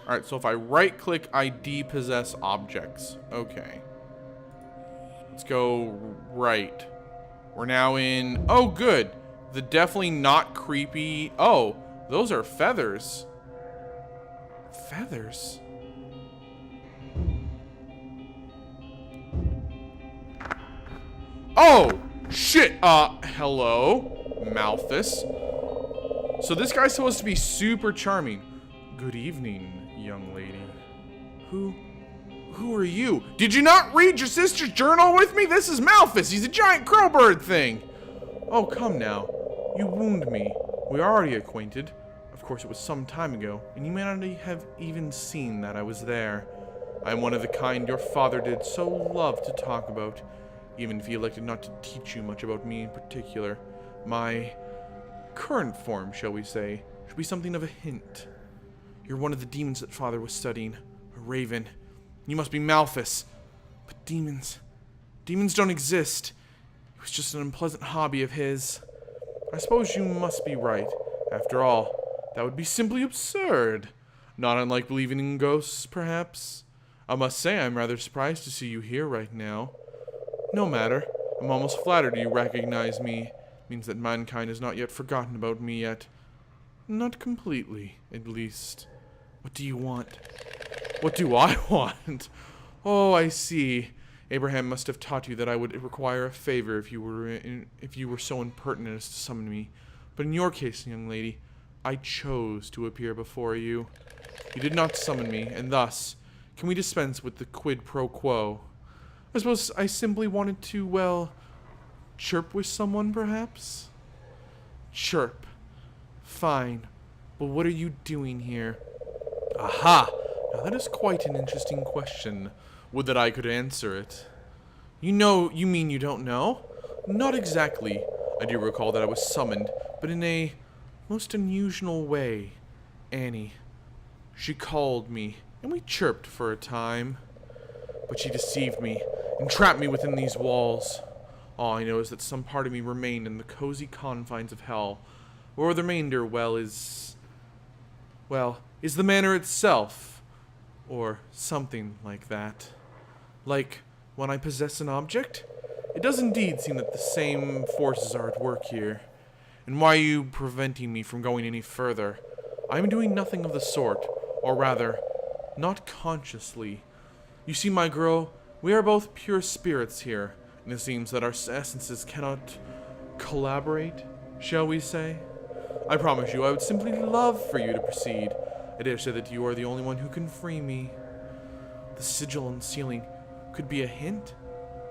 Alright, so if I right-click, I depossess objects. Okay. Let's go right. We're now in... Oh, good. The definitely not creepy... Oh, those are feathers. Feathers? Oh! Shit! Hello? Malthus. So this guy's supposed to be super charming. Good evening, young lady. Who are you? Did you not read your sister's journal with me? This is Malthus. He's a giant crowbird thing. Oh, come now. You wound me. We are already acquainted. Of course, it was some time ago, and you may not have even seen that I was there. I am one of the kind your father did so love to talk about, even if he elected not to teach you much about me in particular. My current form, shall we say, should be something of a hint. You're one of the demons that father was studying, a raven. You must be Malthus. But demons don't exist. It was just an unpleasant hobby of his. I suppose you must be right. After all, that would be simply absurd. Not unlike believing in ghosts, perhaps. I must say I'm rather surprised to see you here right now. No matter. I'm almost flattered you recognize me. It means that mankind has not yet forgotten about me yet. Not completely, at least. What do you want? What do I want? Oh, I see. Abraham must have taught you that I would require a favor if you were so impertinent as to summon me. But in your case, young lady, I chose to appear before you. You did not summon me, and thus, can we dispense with the quid pro quo? I suppose I simply wanted to, well, chirp with someone, perhaps? Chirp. Fine. But what are you doing here? Aha! Now that is quite an interesting question. Would that I could answer it. You mean you don't know? Not exactly. I do recall that I was summoned, but in a most unusual way. Annie. She called me, and we chirped for a time. But she deceived me, and trapped me within these walls. All I know is that some part of me remained in the cozy confines of hell, or the remainder, is the manor itself, or something like that. Like, when I possess an object? It does indeed seem that the same forces are at work here. And why are you preventing me from going any further? I am doing nothing of the sort, or rather, not consciously. You see, my girl, we are both pure spirits here, and it seems that our essences cannot collaborate, shall we say? I promise you I would simply love for you to proceed. I dare say that you are the only one who can free me. The sigil on the ceiling could be a hint?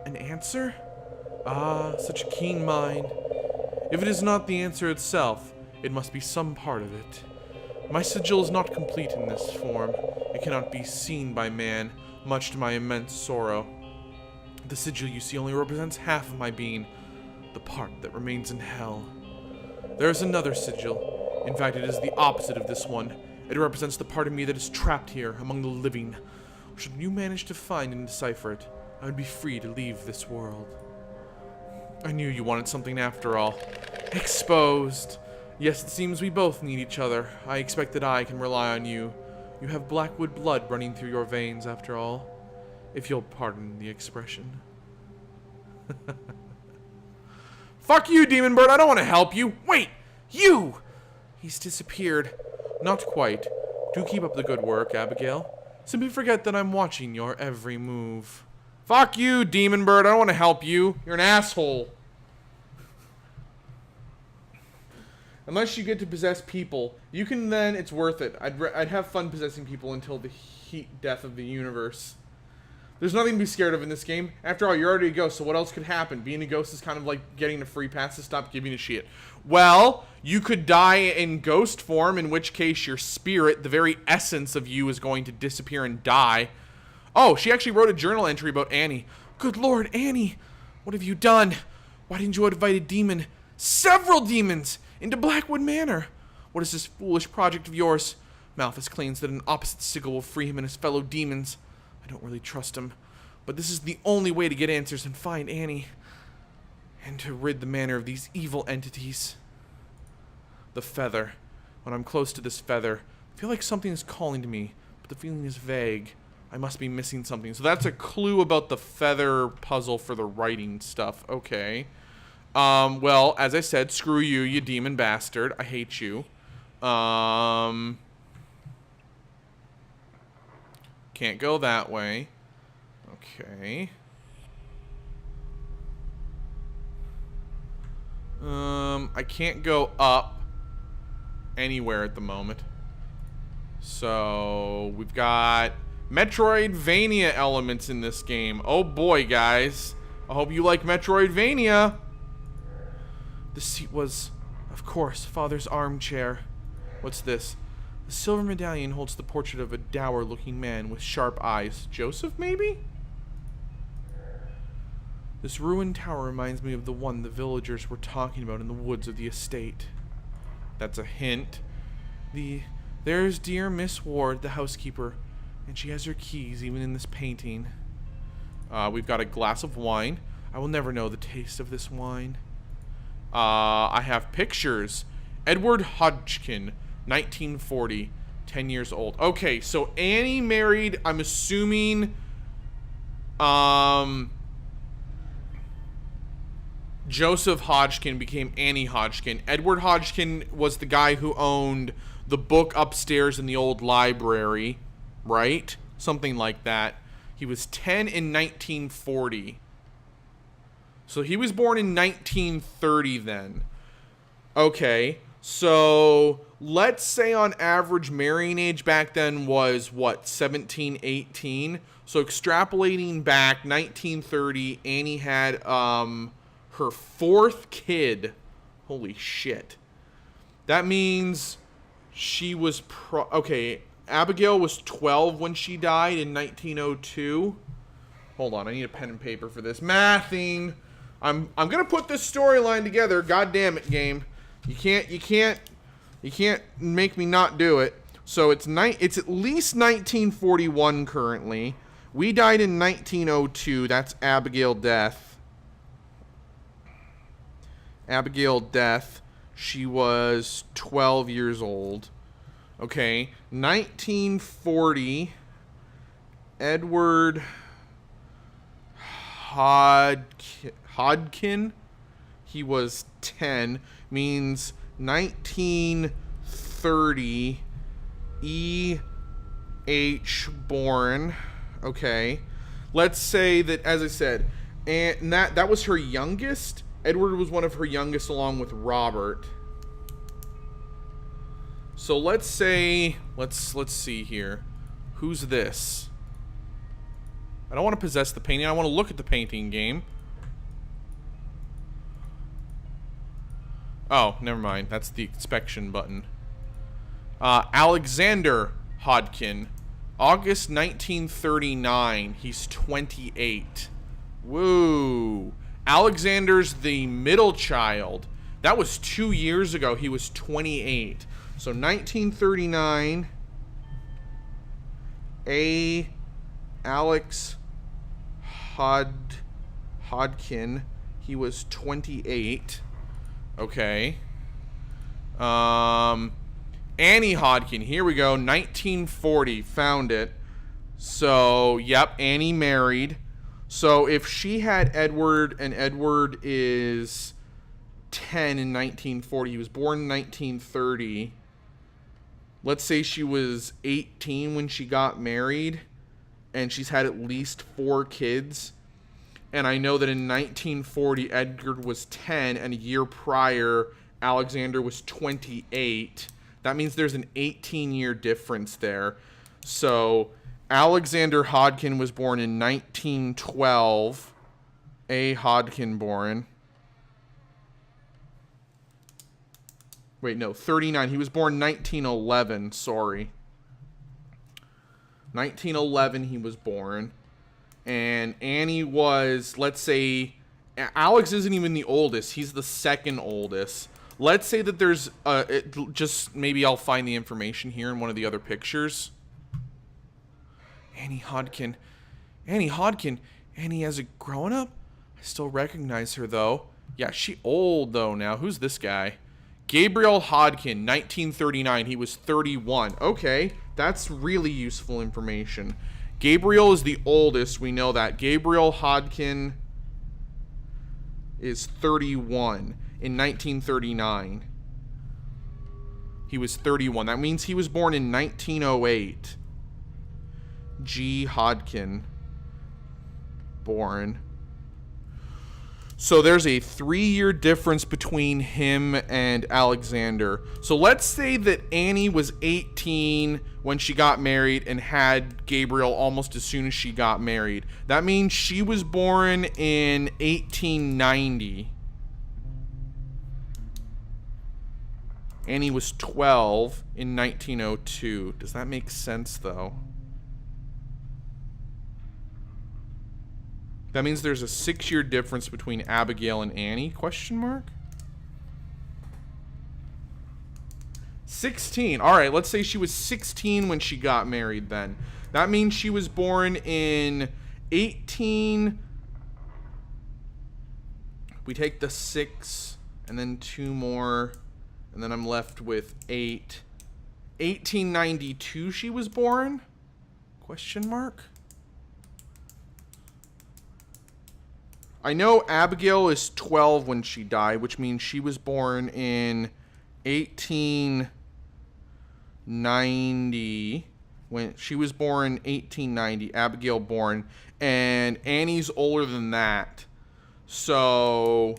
An answer? Ah, such a keen mind. If it is not the answer itself, it must be some part of it. My sigil is not complete in this form. It cannot be seen by man, much to my immense sorrow. The sigil you see only represents half of my being, the part that remains in hell. There is another sigil. In fact, it is the opposite of this one. It represents the part of me that is trapped here among the living. Should you manage to find and decipher it, I would be free to leave this world. I knew you wanted something after all. Exposed. Yes, it seems we both need each other. I expect that I can rely on you. You have Blackwood blood running through your veins, after all. If you'll pardon the expression. Fuck you, Demon Bird. I don't want to help you. Wait! You! He's disappeared. Not quite. Do keep up the good work, Abigail. Simply forget that I'm watching your every move. Fuck you, Demon Bird. I don't want to help you. You're an asshole. Unless you get to possess people, you can then, it's worth it. I'd have fun possessing people until the heat death of the universe. There's nothing to be scared of in this game. After all, you're already a ghost, so what else could happen? Being a ghost is kind of like getting a free pass to stop giving a shit. Well, you could die in ghost form, in which case your spirit, the very essence of you, is going to disappear and die. Oh, she actually wrote a journal entry about Annie. Good Lord, Annie, what have you done? Why didn't you invite a demon, several demons, into Blackwood Manor? What is this foolish project of yours? Malthus claims that an opposite sigil will free him and his fellow demons. I don't really trust him, but this is the only way to get answers and find Annie, and to rid the manor of these evil entities. The feather. When I'm close to this feather, I feel like something is calling to me, but the feeling is vague. I must be missing something. So that's a clue about the feather puzzle for the writing stuff. Okay. Well, as I said, screw you, you demon bastard. I hate you. Can't go that way. Okay. I can't go up anywhere at the moment. So, we've got Metroidvania elements in this game. Oh boy, guys. I hope you like Metroidvania. The seat was, of course, Father's armchair. What's this? The silver medallion holds the portrait of a dour-looking man with sharp eyes. Joseph, maybe? This ruined tower reminds me of the one the villagers were talking about in the woods of the estate. That's a hint. There's dear Miss Ward, the housekeeper, and she has her keys even in this painting. We've got a glass of wine. I will never know the taste of this wine. I have pictures. Edward Hodgkin, 1940, 10 years old. Okay, so Annie married, I'm assuming, Joseph Hodgkin became Annie Hodgkin. Edward Hodgkin was the guy who owned the book upstairs in the old library, right? Something like that. He was 10 in 1940. So he was born in 1930 then. Okay, so let's say on average marrying age back then was what, 17, 18. So extrapolating back 1930, Annie had her fourth kid. Holy shit. That means she was okay, Abigail was 12 when she died in 1902. Hold on, I need a pen and paper for this. Mathing. I'm gonna put this storyline together. God damn it, game. You can't make me not do it. So it's at least 1941 currently. We died in 1902. That's Abigail death. Abigail death. She was 12 years old. Okay, 1940. Edward Hodkin. He was 10. Means 1930. E.H. Bourne. Okay. Let's say that, as I said, and that was her youngest. Edward was one of her youngest along with Robert. So let's say, let's see here. Who's this? I don't want to possess the painting. I want to look at the painting, game. Oh, never mind. That's the inspection button. Alexander Hodkin. August 1939. He's 28. Woo. Alexander's the middle child. That was 2 years ago. He was 28. So 1939. Alex Hodkin. He was 28. Okay. Annie Hodkin. Here we go. 1940. Found it. So, yep, Annie married. So if she had Edward, and Edward is 10 in 1940, he was born in 1930. Let's say she was 18 when she got married, and she's had at least 4 kids. And I know that in 1940, Edward was 10, and a year prior, Alexander was 28. That means there's an 18-year difference there. So Alexander Hodkin was born in 1912. A. Hodkin born. Wait, no, 39. He was born 1911. Sorry. 1911 he was born. And Annie was, let's say, Alex isn't even the oldest. He's the second oldest. Let's say that there's, just maybe I'll find the information here in one of the other pictures. Annie Hodkin. Annie Hodkin. Annie as a grown-up? I still recognize her, though. Yeah, she old, though, now. Who's this guy? Gabriel Hodkin, 1939. He was 31. Okay, that's really useful information. Gabriel is the oldest. We know that. Gabriel Hodkin is 31 in 1939. He was 31. That means he was born in 1908. G. Hodkin. Born. So there's a 3-year difference between him and Alexander. So let's say that Annie was 18 when she got married and had Gabriel almost as soon as she got married. That means she was born in 1890. Annie was 12 in 1902. Does that make sense, though? That means there's a 6-year difference between Abigail and Annie? Question mark? 16. All right, let's say she was 16 when she got married then. That means she was born in 18... We take the 6 and then 2 more, and then I'm left with 8. 1892 she was born? Question mark? I know Abigail is 12 when she died, which means she was born in 1890. When she was born 1890, Abigail born, and Annie's older than that. So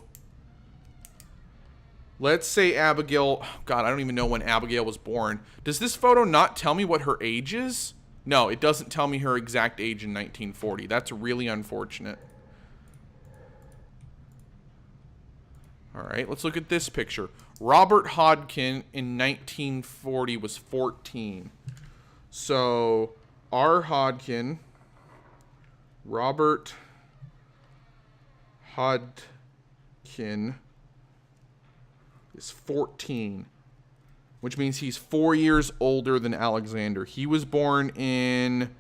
Let's say Abigail... God, I don't even know when Abigail was born. Does this photo not tell me what her age is? No, it doesn't tell me her exact age in 1940. That's really unfortunate. Alright, let's look at this picture. Robert Hodkin in 1940 was 14. So, Hodkin... Robert Hodkin is 14, which means he's 4 years older than Alexander. He was born in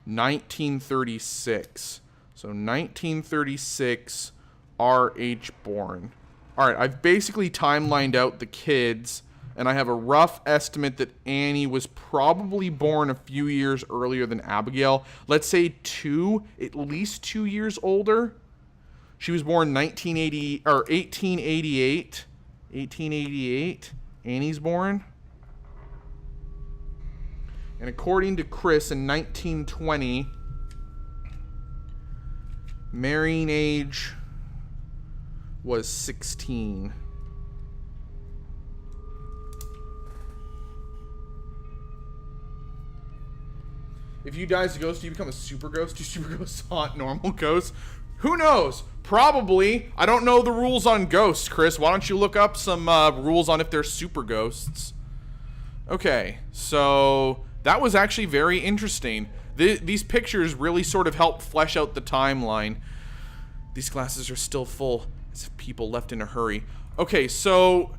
1936. So 1936, R.H. born. All right, I've basically timelined out the kids, and I have a rough estimate that Annie was probably born a few years earlier than Abigail. Let's say at least 2 years older. She was born 1888. 1888. Annie's born. And according to Chris, in 1920, marrying age was 16. If you die as a ghost, do you become a super ghost? Do super ghosts haunt normal ghosts? Who knows? Probably. I don't know the rules on ghosts, Chris. Why don't you look up some rules on if they're super ghosts? Okay, so that was actually very interesting. These pictures really sort of help flesh out the timeline. These glasses are still full, as if people left in a hurry. Okay, so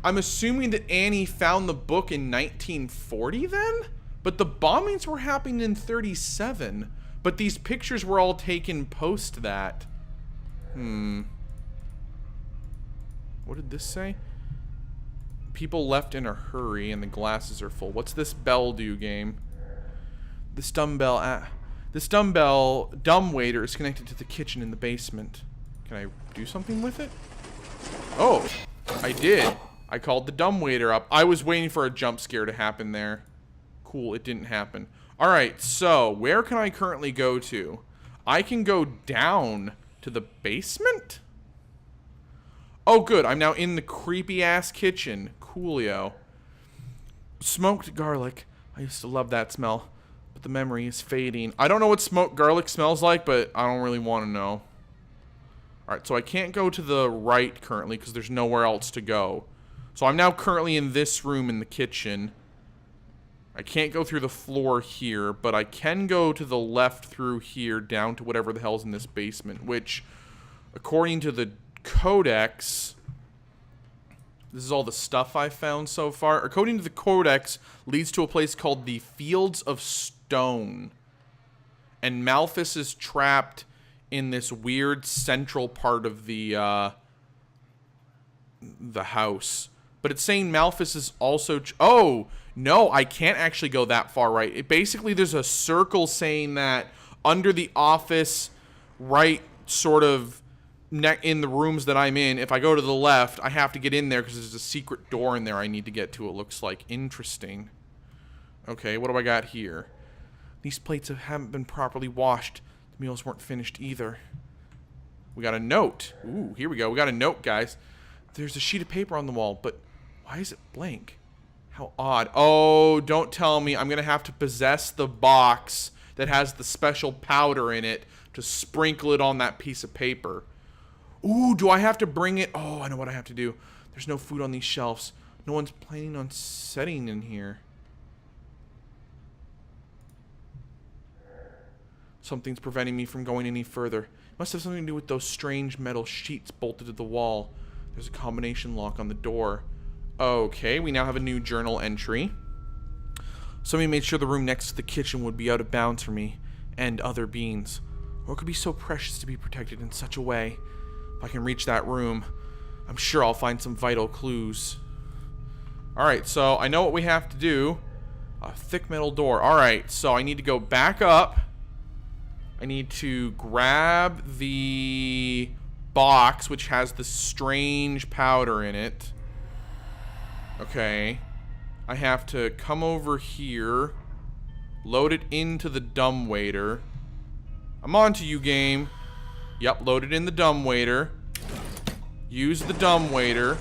I'm assuming that Annie found the book in 1940 then? But the bombings were happening in 37. But these pictures were all taken post that. What did this say? People left in a hurry and the glasses are full. What's this bell do, game? This dumbbell dumbwaiter is connected to the kitchen in the basement. Can I do something with it? Oh, I did. I called the dumbwaiter up. I was waiting for a jump scare to happen there. Cool, it didn't happen. Alright, so where can I currently go to? I can go down to the basement? Oh, good. I'm now in the creepy-ass kitchen. Coolio. Smoked garlic. I used to love that smell, but the memory is fading. I don't know what smoked garlic smells like, but I don't really want to know. Alright, so I can't go to the right currently because there's nowhere else to go. So I'm now currently in this room in the kitchen. I can't go through the floor here, but I can go to the left through here down to whatever the hell's in this basement, which, according to the codex, this is all the stuff I found so far. According to the codex, leads to a place called the Fields of Stone. And Malthus is trapped in this weird central part of the house. But it's saying Malthus is also... Oh! No, I can't actually go that far right. Basically, there's a circle saying that under the office, right sort of in the rooms that I'm in, if I go to the left, I have to get in there because there's a secret door in there I need to get to, it looks like. Interesting. Okay, what do I got here? These plates haven't been properly washed. The meals weren't finished either. We got a note. Ooh, here we go. We got a note, guys. There's a sheet of paper on the wall, but why is it blank? How odd. Oh, don't tell me I'm going to have to possess the box that has the special powder in it to sprinkle it on that piece of paper. Ooh, do I have to bring it? Oh, I know what I have to do. There's no food on these shelves. No one's planning on setting in here. Something's preventing me from going any further. It must have something to do with those strange metal sheets bolted to the wall. There's a combination lock on the door. Okay, we now have a new journal entry. Somebody made sure the room next to the kitchen would be out of bounds for me and other beings. Or it could be so precious to be protected in such a way. If I can reach that room, I'm sure I'll find some vital clues. Alright, so I know what we have to do. A thick metal door. Alright, so I need to go back up. I need to grab the box, which has the strange powder in it. Okay. I have to come over here, load it into the dumbwaiter. I'm on to you, game. Yep, load it in the dumbwaiter. Use the dumbwaiter.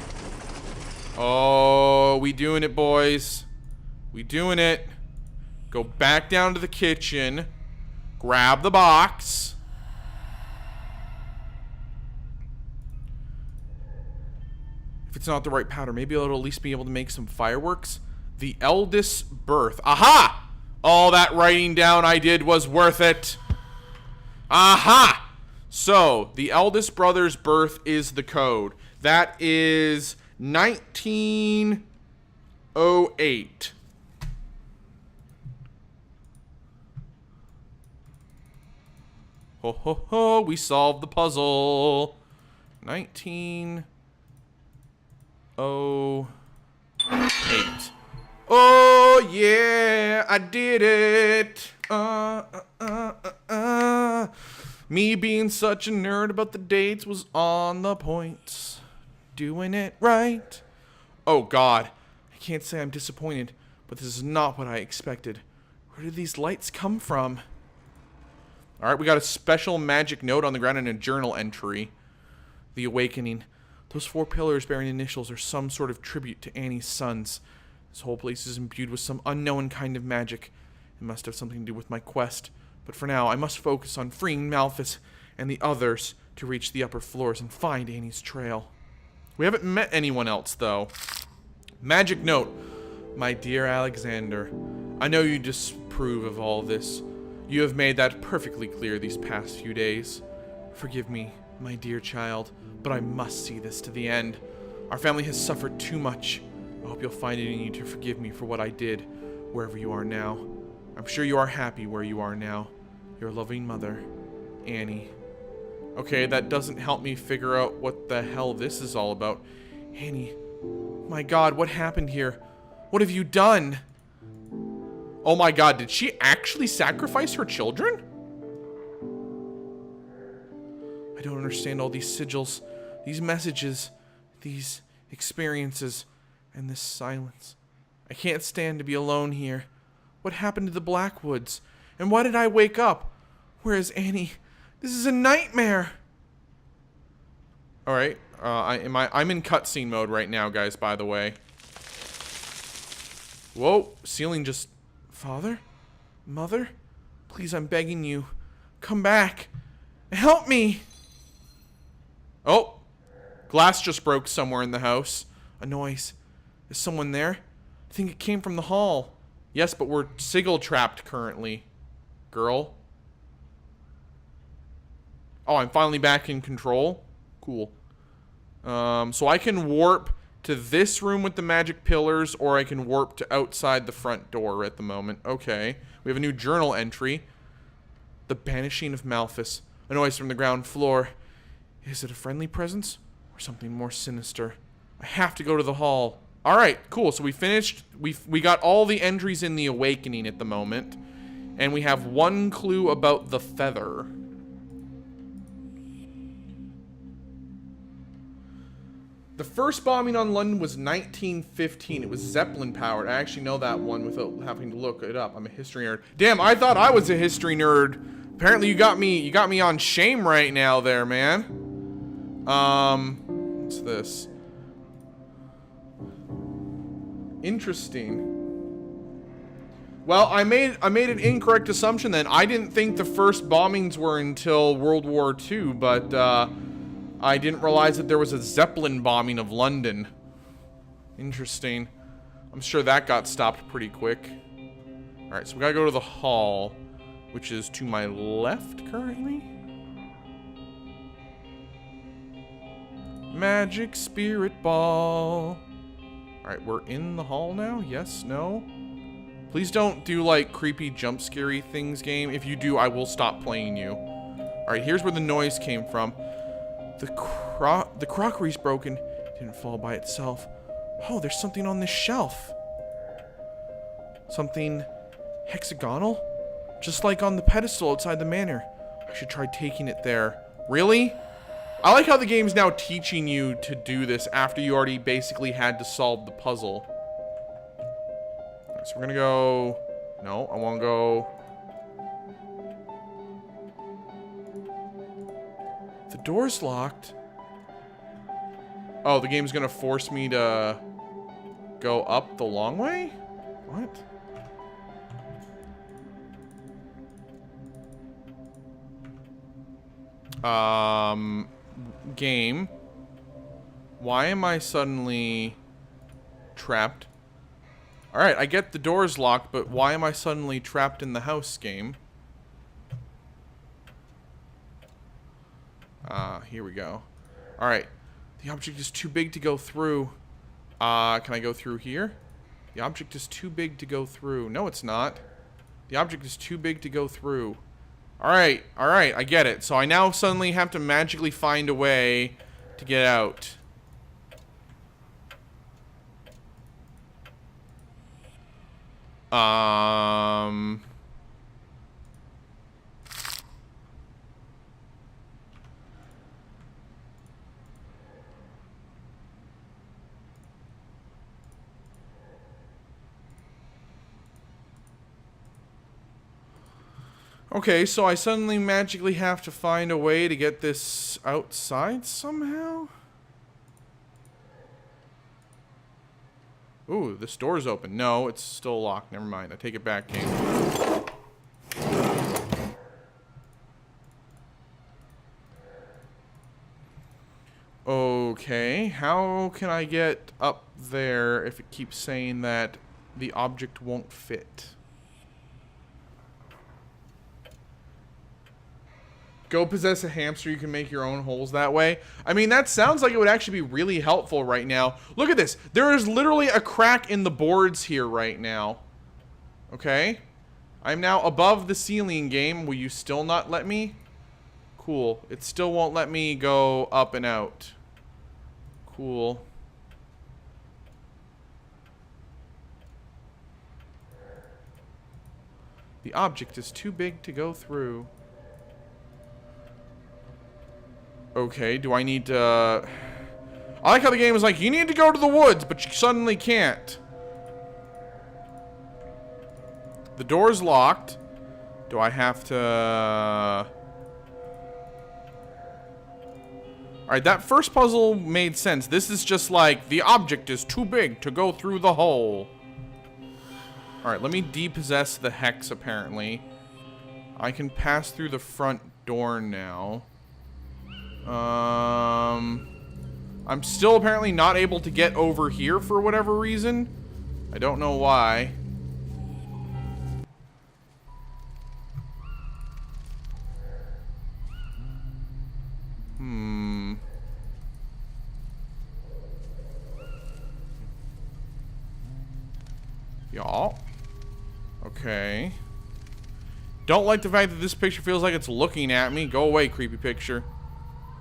Oh, we doing it, boys. We doing it. Go back down to the kitchen. Grab the box. If it's not the right powder, maybe I'll at least be able to make some fireworks. The eldest birth. Aha! All that writing down I did was worth it. Aha! So, the eldest brother's birth is the code. That is 1908. Ho ho ho, we solved the puzzle. 1908. Oh yeah, I did it. Me being such a nerd about the dates was on the points. Doing it right. Oh god, I can't say I'm disappointed, but this is not what I expected. Where did these lights come from? Alright, we got a special magic note on the ground and a journal entry. The Awakening. Those 4 pillars bearing initials are some sort of tribute to Annie's sons. This whole place is imbued with some unknown kind of magic. It must have something to do with my quest. But for now, I must focus on freeing Malphus and the others to reach the upper floors and find Annie's trail. We haven't met anyone else, though. Magic note. My dear Alexander, I know you disapprove of all this. You have made that perfectly clear these past few days. Forgive me, my dear child, but I must see this to the end. Our family has suffered too much. I hope you'll find it in you to forgive me for what I did, wherever you are now. I'm sure you are happy where you are now. Your loving mother, Annie. Okay, that doesn't help me figure out what the hell this is all about. Annie, my god, what happened here? What have you done? Oh my god, did she actually sacrifice her children? I don't understand all these sigils, these messages, these experiences, and this silence. I can't stand to be alone here. What happened to the Blackwoods? And why did I wake up? Where is Annie? This is a nightmare. Alright, I'm in cutscene mode right now, guys, by the way. Whoa, ceiling just... Father? Mother? Please, I'm begging you. Come back. Help me! Oh! Glass just broke somewhere in the house. A noise. Is someone there? I think it came from the hall. Yes, but we're sigil trapped currently. Girl? Oh, I'm finally back in control? Cool. So I can warp to this room with the magic pillars, or I can warp to outside the front door at the moment. Okay. We have a new journal entry. The banishing of Malphus. A noise from the ground floor. Is it a friendly presence? Or something more sinister? I have to go to the hall. Alright, cool. So we finished. We got all the entries in the Awakening at the moment. And we have one clue about the feather. The first bombing on London was 1915. It was Zeppelin powered. I actually know that one without having to look it up. I'm a history nerd. Damn, I thought I was a history nerd. Apparently you got me on shame right now there, man. What's this? Interesting. Well, I made an incorrect assumption then. I didn't think the first bombings were until World War II, but I didn't realize that there was a Zeppelin bombing of London. Interesting. I'm sure that got stopped pretty quick. Alright, so we gotta go to the hall, which is to my left currently. Magic Spirit Ball. Alright, we're in the hall now? Yes? No? Please don't do, like, creepy jump scary things, game. If you do, I will stop playing you. Alright, here's where the noise came from. The crockery's broken. It didn't fall by itself. Oh, there's something on this shelf. Something hexagonal? Just like on the pedestal outside the manor. I should try taking it there. Really? I like how the game's now teaching you to do this after you already basically had to solve the puzzle. Alright, so we're gonna go... No, I wanna go... The door's locked. Oh, the game's gonna force me to go up the long way? What? Game. Why am I suddenly trapped? Alright, I get the door's locked, but why am I suddenly trapped in the house, game? Here we go. Alright. The object is too big to go through. Can I go through here? The object is too big to go through. No, it's not. The object is too big to go through. Alright, alright, I get it. So I now suddenly have to magically find a way to get out. Okay, so I suddenly magically have to find a way to get this outside somehow? Ooh, this door's open. No, it's still locked. Never mind. I take it back, game. Okay, how can I get up there if it keeps saying that the object won't fit? Go possess a hamster, you can make your own holes that way. I mean, that sounds like it would actually be really helpful right now. Look at this. There is literally a crack in the boards here right now. Okay? I'm now above the ceiling, game. Will you still not let me? Cool. It still won't let me go up and out. Cool. The object is too big to go through. Okay, do I need to... I like how the game is like, you need to go to the woods, but you suddenly can't. The door's locked. Do I have to... Alright, that first puzzle made sense. This is just like, the object is too big to go through the hole. Alright, let me depossess the hex, apparently. I can pass through the front door now. I'm still apparently not able to get over here for whatever reason. I don't know why. Y'all. Okay. Don't like the fact that this picture feels like it's looking at me. Go away, creepy picture.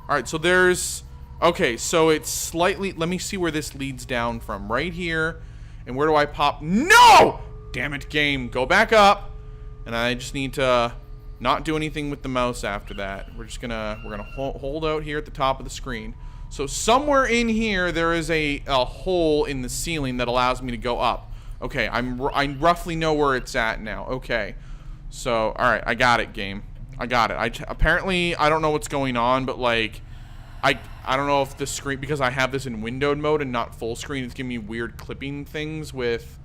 Alright, so there's... Okay, so it's slightly... Let me see where this leads down from. Right here. And where do I pop? No! Damn it, game. Go back up. And I just need to not do anything with the mouse after that. We're just gonna... We're gonna hold out here at the top of the screen. So somewhere in here, there is a hole in the ceiling that allows me to go up. Okay, I roughly know where it's at now. Okay. So, alright, I got it, game. I got it. Apparently, I don't know what's going on, but like, I don't know if the screen, because I have this in windowed mode and not full screen, it's giving me weird clipping things with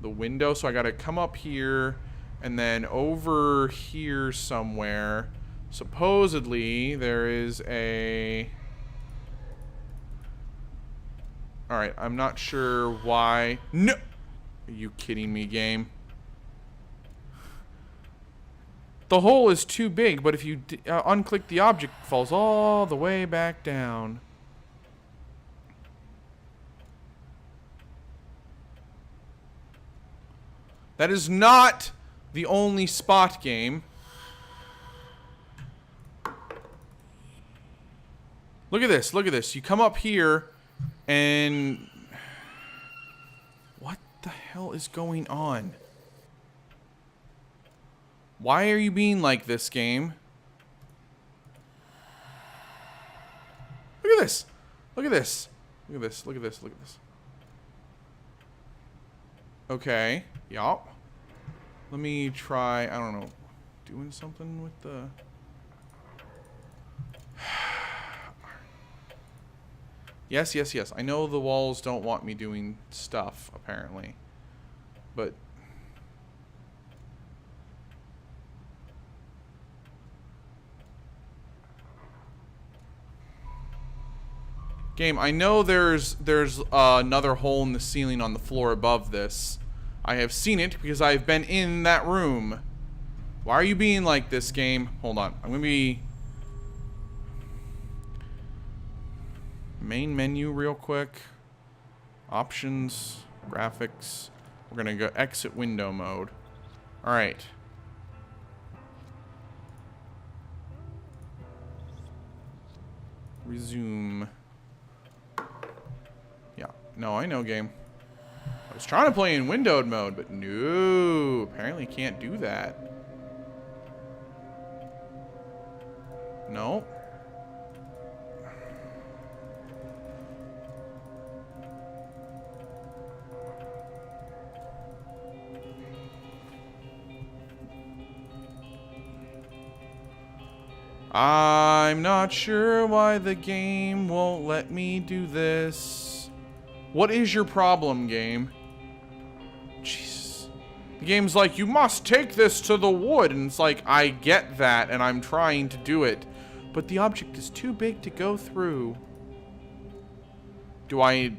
the window. So I gotta come up here and then over here somewhere. Supposedly, there is a... Alright, I'm not sure why. No! Are you kidding me, game? The hole is too big, but if you unclick the object, it falls all the way back down. That is not the only spot, game. Look at this, look at this. You come up here, and... What the hell is going on? Why are you being like this, game? Look at this. Look at this. Look at this. Look at this. Look at this. Okay. Yup. Let me try, I don't know, doing something with the... Yes, yes, yes. I know the walls don't want me doing stuff, apparently. But... Game, I know there's another hole in the ceiling on the floor above this. I have seen it because I've been in that room. Why are you being like this, game? Hold on. I'm gonna be... Main menu real quick. Options. Graphics. We're gonna go exit window mode. Alright. Resume. Yeah. No, I know, game. I was trying to play in windowed mode, but no. Apparently can't do that. No. I'm not sure why the game won't let me do this. What is your problem, game? Jesus. The game's like, you must take this to the wood. And it's like, I get that, and I'm trying to do it. But the object is too big to go through. I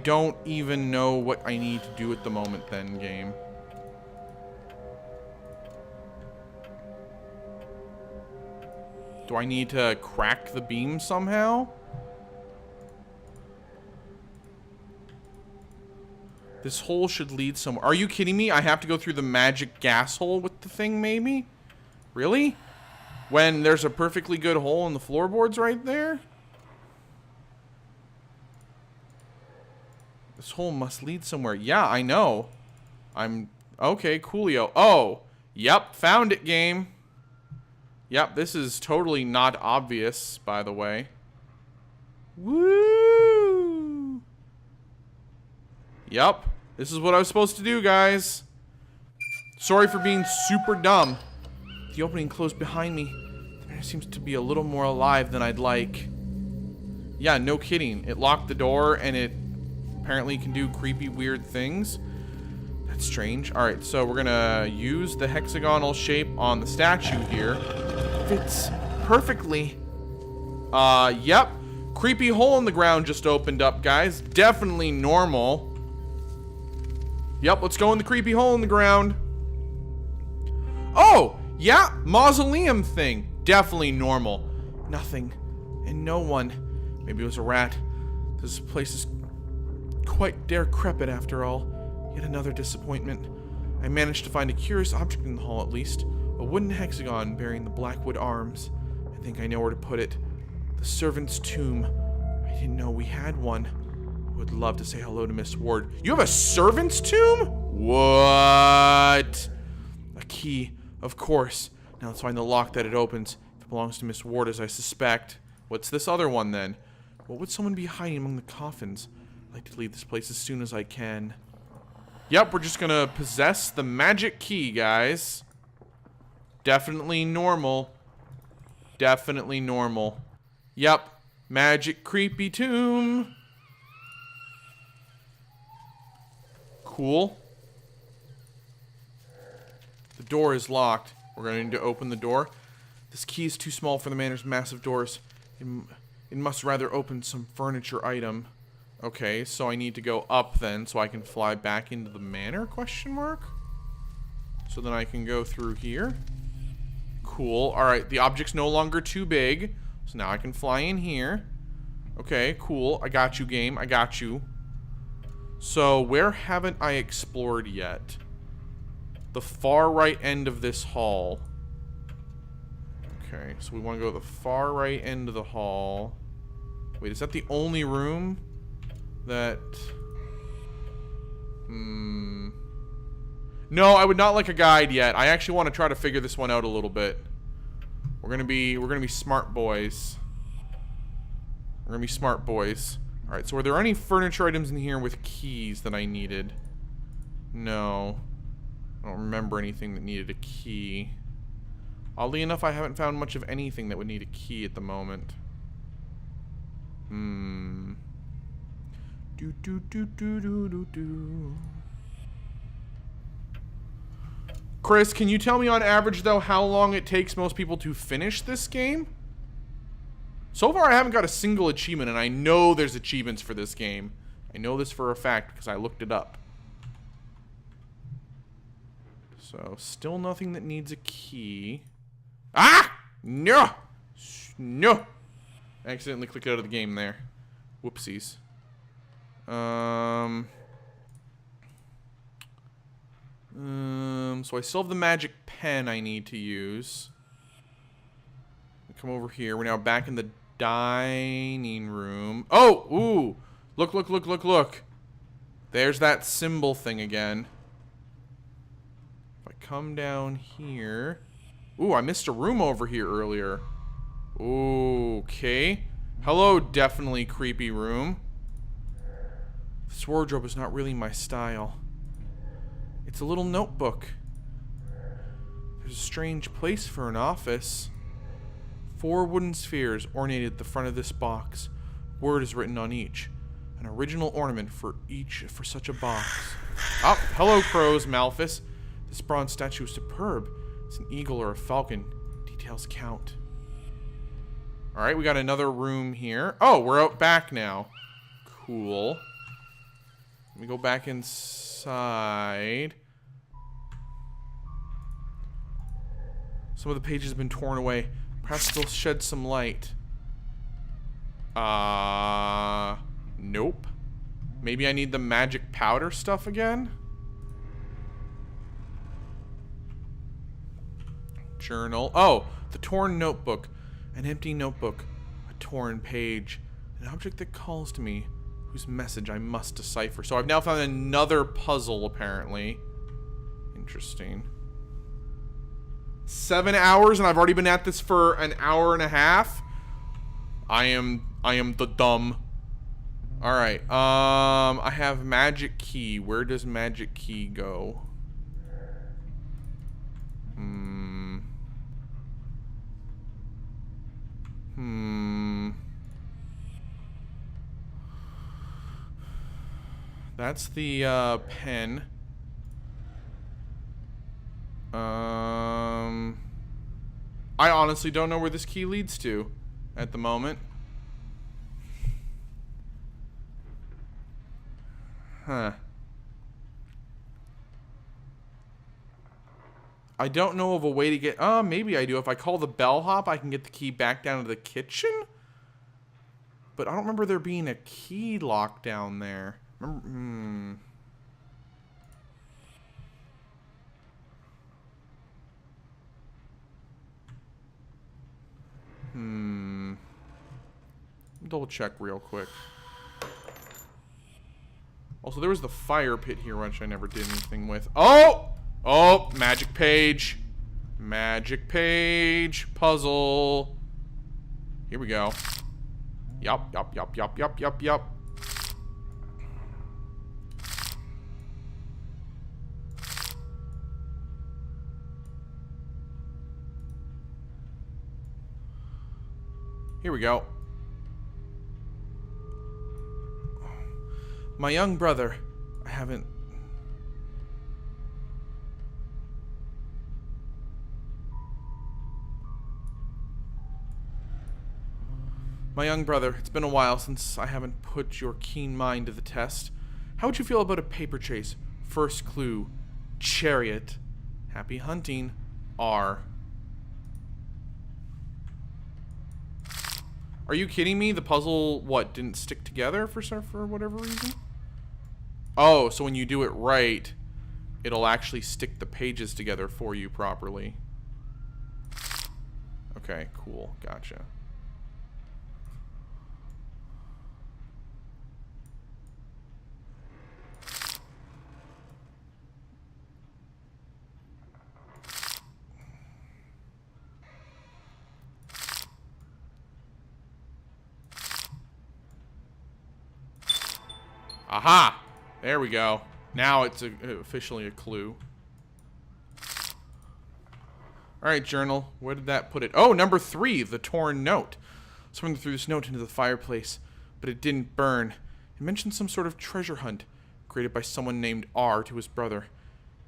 don't even know what I need to do at the moment then, game. Do I need to crack the beam somehow? This hole should lead somewhere. Are you kidding me? I have to go through the magic gas hole with the thing, maybe? Really? When there's a perfectly good hole in the floorboards right there? This hole must lead somewhere. Yeah, I know. Okay, coolio. Oh, yep, found it, game. Yep, this is totally not obvious, by the way. Woo! Yep, this is what I was supposed to do, guys. Sorry for being super dumb. The opening closed behind me. It seems to be a little more alive than I'd like. Yeah, no kidding. It locked the door, and it apparently can do creepy, weird things. That's strange. Alright, so we're gonna use the hexagonal shape on the statue here. Fits perfectly. Yep. Creepy hole in the ground just opened up, guys. Definitely normal. Yep, let's go in the creepy hole in the ground. Oh, yeah, mausoleum thing. Definitely normal. Nothing and no one. Maybe it was a rat. This place is quite decrepit after all. Yet another disappointment. I managed to find a curious object in the hall, at least. A wooden hexagon bearing the Blackwood arms. I think I know where to put it. The servant's tomb. I didn't know we had one. I would love to say hello to Miss Ward. You have a servant's tomb? What? A key, of course. Now let's find the lock that it opens. If it belongs to Miss Ward, as I suspect. What's this other one, then? What would someone be hiding among the coffins? I'd like to leave this place as soon as I can. Yep, we're just gonna possess the magic key, guys. Definitely normal. Definitely normal. Yep. Magic creepy tomb. Cool. The door is locked. We're going to need to open the door. This key is too small for the manor's massive doors. It must rather open some furniture item. Okay, so I need to go up then so I can fly back into the manor, question mark? So then I can go through here. Cool. Alright, the object's no longer too big. So now I can fly in here. Okay, cool. I got you, game. I got you. So where haven't I explored yet? The far right end of this hall. Okay, so we want to go to the far right end of the hall. Wait, is that the only room that... No, I would not like a guide yet. I actually want to try to figure this one out a little bit. We're gonna be smart boys. We're gonna be smart boys. Alright, so are there any furniture items in here with keys that I needed? No. I don't remember anything that needed a key. Oddly enough, I haven't found much of anything that would need a key at the moment. Do do do do do do do. Chris, can you tell me on average though how long it takes most people to finish this game? So far I haven't got a single achievement, and I know there's achievements for this game. I know this for a fact because I looked it up. So, still nothing that needs a key. Ah! No! No! I accidentally clicked out of the game there. Whoopsies. So I still have the magic pen I need to use. Come over here. We're now back in the dining room. Oh! Ooh! Look, look, look, look, look. There's that symbol thing again. If I come down here... Ooh, I missed a room over here earlier. Okay. Hello, definitely creepy room. This wardrobe is not really my style. It's a little notebook. There's a strange place for an office. 4 wooden spheres ornated the front of this box. Word is written on each. An original ornament for such a box. Oh, hello, crows, Malphus. This bronze statue is superb. It's an eagle or a falcon. Details count. Alright, we got another room here. Oh, we're out back now. Cool. Let me go back inside. Some of the pages have been torn away. Perhaps they'll shed some light. Nope. Maybe I need the magic powder stuff again? Journal. Oh, the torn notebook. An empty notebook. A torn page. An object that calls to me, whose message I must decipher. So I've now found another puzzle, apparently. Interesting. 7 hours, and I've already been at this for an hour and a half. I am the dumb. Alright, I have magic key. Where does magic key go? That's the, pen. I honestly don't know where this key leads to at the moment. Huh. I don't know of a way to get... maybe I do. If I call the bellhop, I can get the key back down to the kitchen? But I don't remember there being a key lock down there. Remember... Double check real quick. Also, there was the fire pit here, which I never did anything with. Oh! Oh, magic page. Magic page. Puzzle. Here we go. Yup. Here we go. My young brother. I haven't... My young brother, it's been a while since I haven't put your keen mind to the test. How would you feel about a paper chase? First clue, chariot. Happy hunting, R. Are you kidding me? The puzzle, what, didn't stick together for whatever reason? Oh, so when you do it right, it'll actually stick the pages together for you properly. Okay, cool. Gotcha. Aha! There we go. Now it's officially a clue. Alright, journal. Where did that put it? Oh, number 3, the torn note. Someone threw this note into the fireplace, but it didn't burn. It mentioned some sort of treasure hunt created by someone named R to his brother.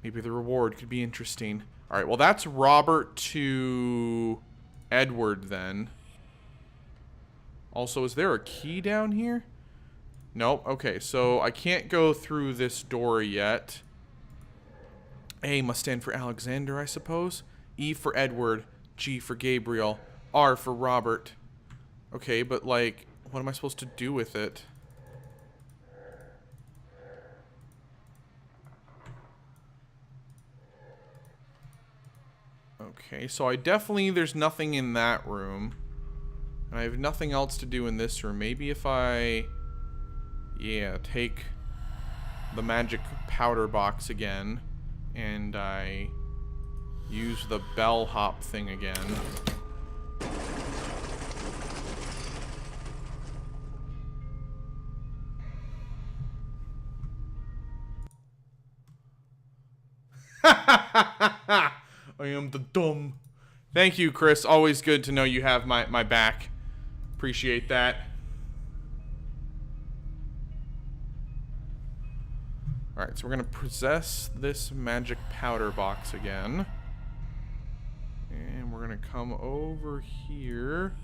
Maybe the reward could be interesting. Alright, well that's Robert to Edward then. Also, is there a key down here? Nope. Okay, so I can't go through this door yet. A must stand for Alexander, I suppose. E for Edward. G for Gabriel. R for Robert. Okay, but like, what am I supposed to do with it? Okay, so I definitely, there's nothing in that room. And I have nothing else to do in this room. Maybe if I, yeah, take the magic powder box again, and I use the bellhop thing again. I am the dumb. Thank you, Chris. Always good to know you have my back. Appreciate that. Alright, so we're going to possess this magic powder box again. And we're going to come over here.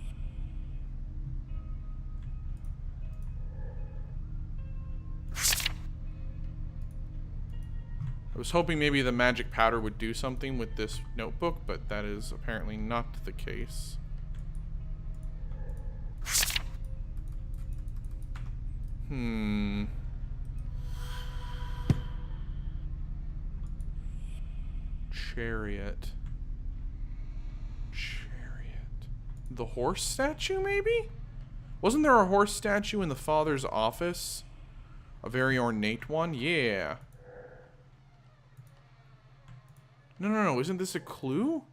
I was hoping maybe the magic powder would do something with this notebook, but that is apparently not the case. Chariot. The horse statue, maybe? Wasn't there a horse statue in the father's office? A very ornate one? Yeah. No. Isn't this a clue?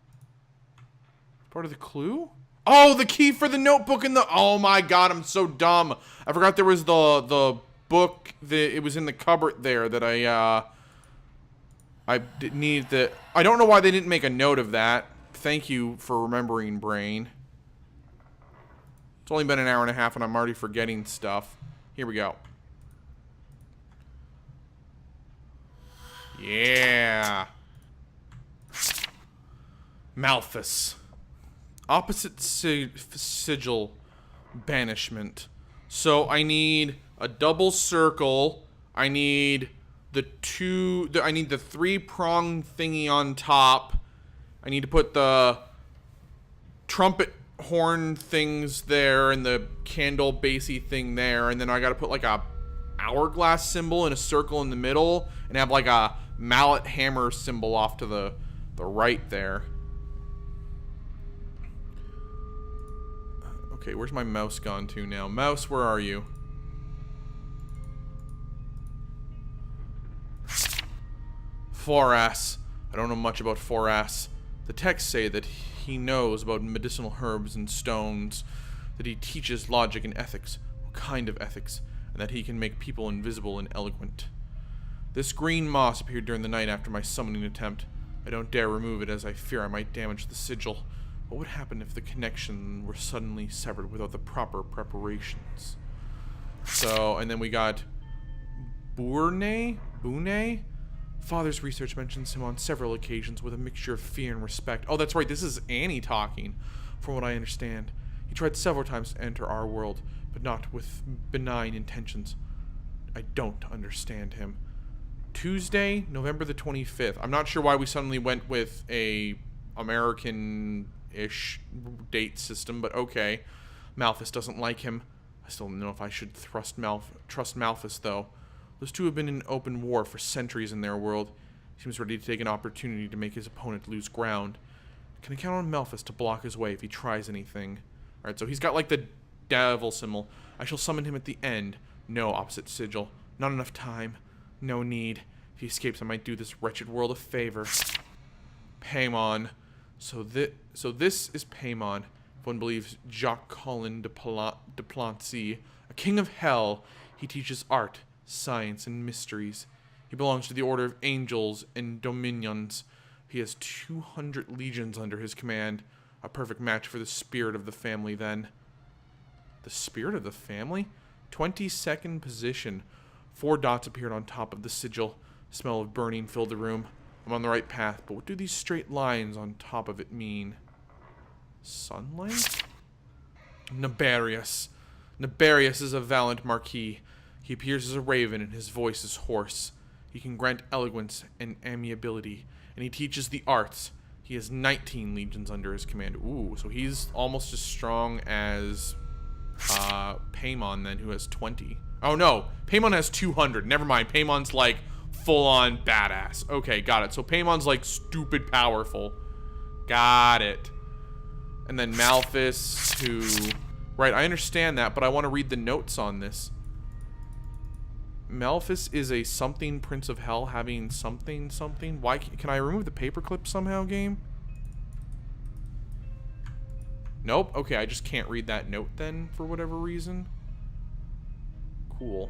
Part of the clue? Oh, the key for the notebook in the... Oh my god, I'm so dumb. I forgot there was the book that it was in the cupboard there that I need the... I don't know why they didn't make a note of that. Thank you for remembering, brain. It's only been an hour and a half and I'm already forgetting stuff. Here we go. Yeah. Malthus. Opposite sigil. Banishment. So I need a double circle. I need the three-prong thingy on top. I need to put the trumpet horn things there and the candle basey thing there, and then I gotta put like a hourglass symbol in a circle in the middle and have like a mallet hammer symbol off to the right there. Okay, where's my mouse gone to now? Mouse, where are you? Foras. I don't know much about Foras. The texts say that he knows about medicinal herbs and stones, that he teaches logic and ethics, what kind of ethics, and that he can make people invisible and eloquent. This green moss appeared during the night after my summoning attempt. I don't dare remove it as I fear I might damage the sigil. What would happen if the connection were suddenly severed without the proper preparations? So, and then we got Bune? Father's research mentions him on several occasions with a mixture of fear and respect. Oh, that's right, this is Annie talking, from what I understand. He tried several times to enter our world, but not with benign intentions. I don't understand him. Tuesday, November the 25th. I'm not sure why we suddenly went with a American-ish date system, but okay. Malthus doesn't like him. I still don't know if I should trust Malthus, though. Those two have been in open war for centuries in their world. He seems ready to take an opportunity to make his opponent lose ground. Can I count on Malthus to block his way if he tries anything? Alright, so he's got like the devil symbol. I shall summon him at the end. No, opposite sigil. Not enough time. No need. If he escapes, I might do this wretched world a favor. Paimon. So this is Paimon. If one believes Jacques Collin de Plancy, a king of hell, he teaches art, science, and mysteries. He belongs to the order of angels and dominions. He has 200 legions under his command. A perfect match for the spirit of the family, then. The spirit of the family? 22nd position. 4 dots appeared on top of the sigil. Smell of burning filled the room. I'm on the right path, but what do these straight lines on top of it mean? Sunlight? Nabarius. Nabarius is a valiant marquis. He appears as a raven and his voice is hoarse. He can grant eloquence and amiability, and he teaches the arts. He has 19 legions under his command. Ooh, so he's almost as strong as Paimon then, who has 20. Oh no, Paimon has 200. Never mind, Paimon's like full-on badass. Okay, got it. So Paimon's like stupid powerful. Got it. And then Malphus, who... Right, I understand that, but I want to read the notes on this. Malphus is a something Prince of Hell having something something. Why can I remove the paperclip somehow, game? Nope. Okay, I just can't read that note then for whatever reason. Cool.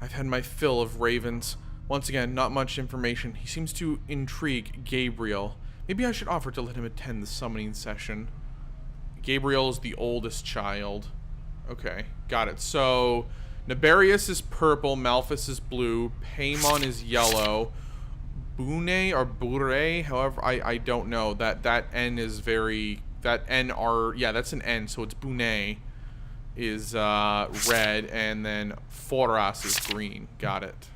I've had my fill of ravens. Once again, not much information. He seems to intrigue Gabriel. Maybe I should offer to let him attend the summoning session. Gabriel is the oldest child. Okay, got it. So, Nabarius is purple, Malphus is blue, Paimon is yellow, Bune or Bure, however, I don't know. That N is very... That N-R... Yeah, that's an N, so it's Bune is red, and then Foras is green. Got it.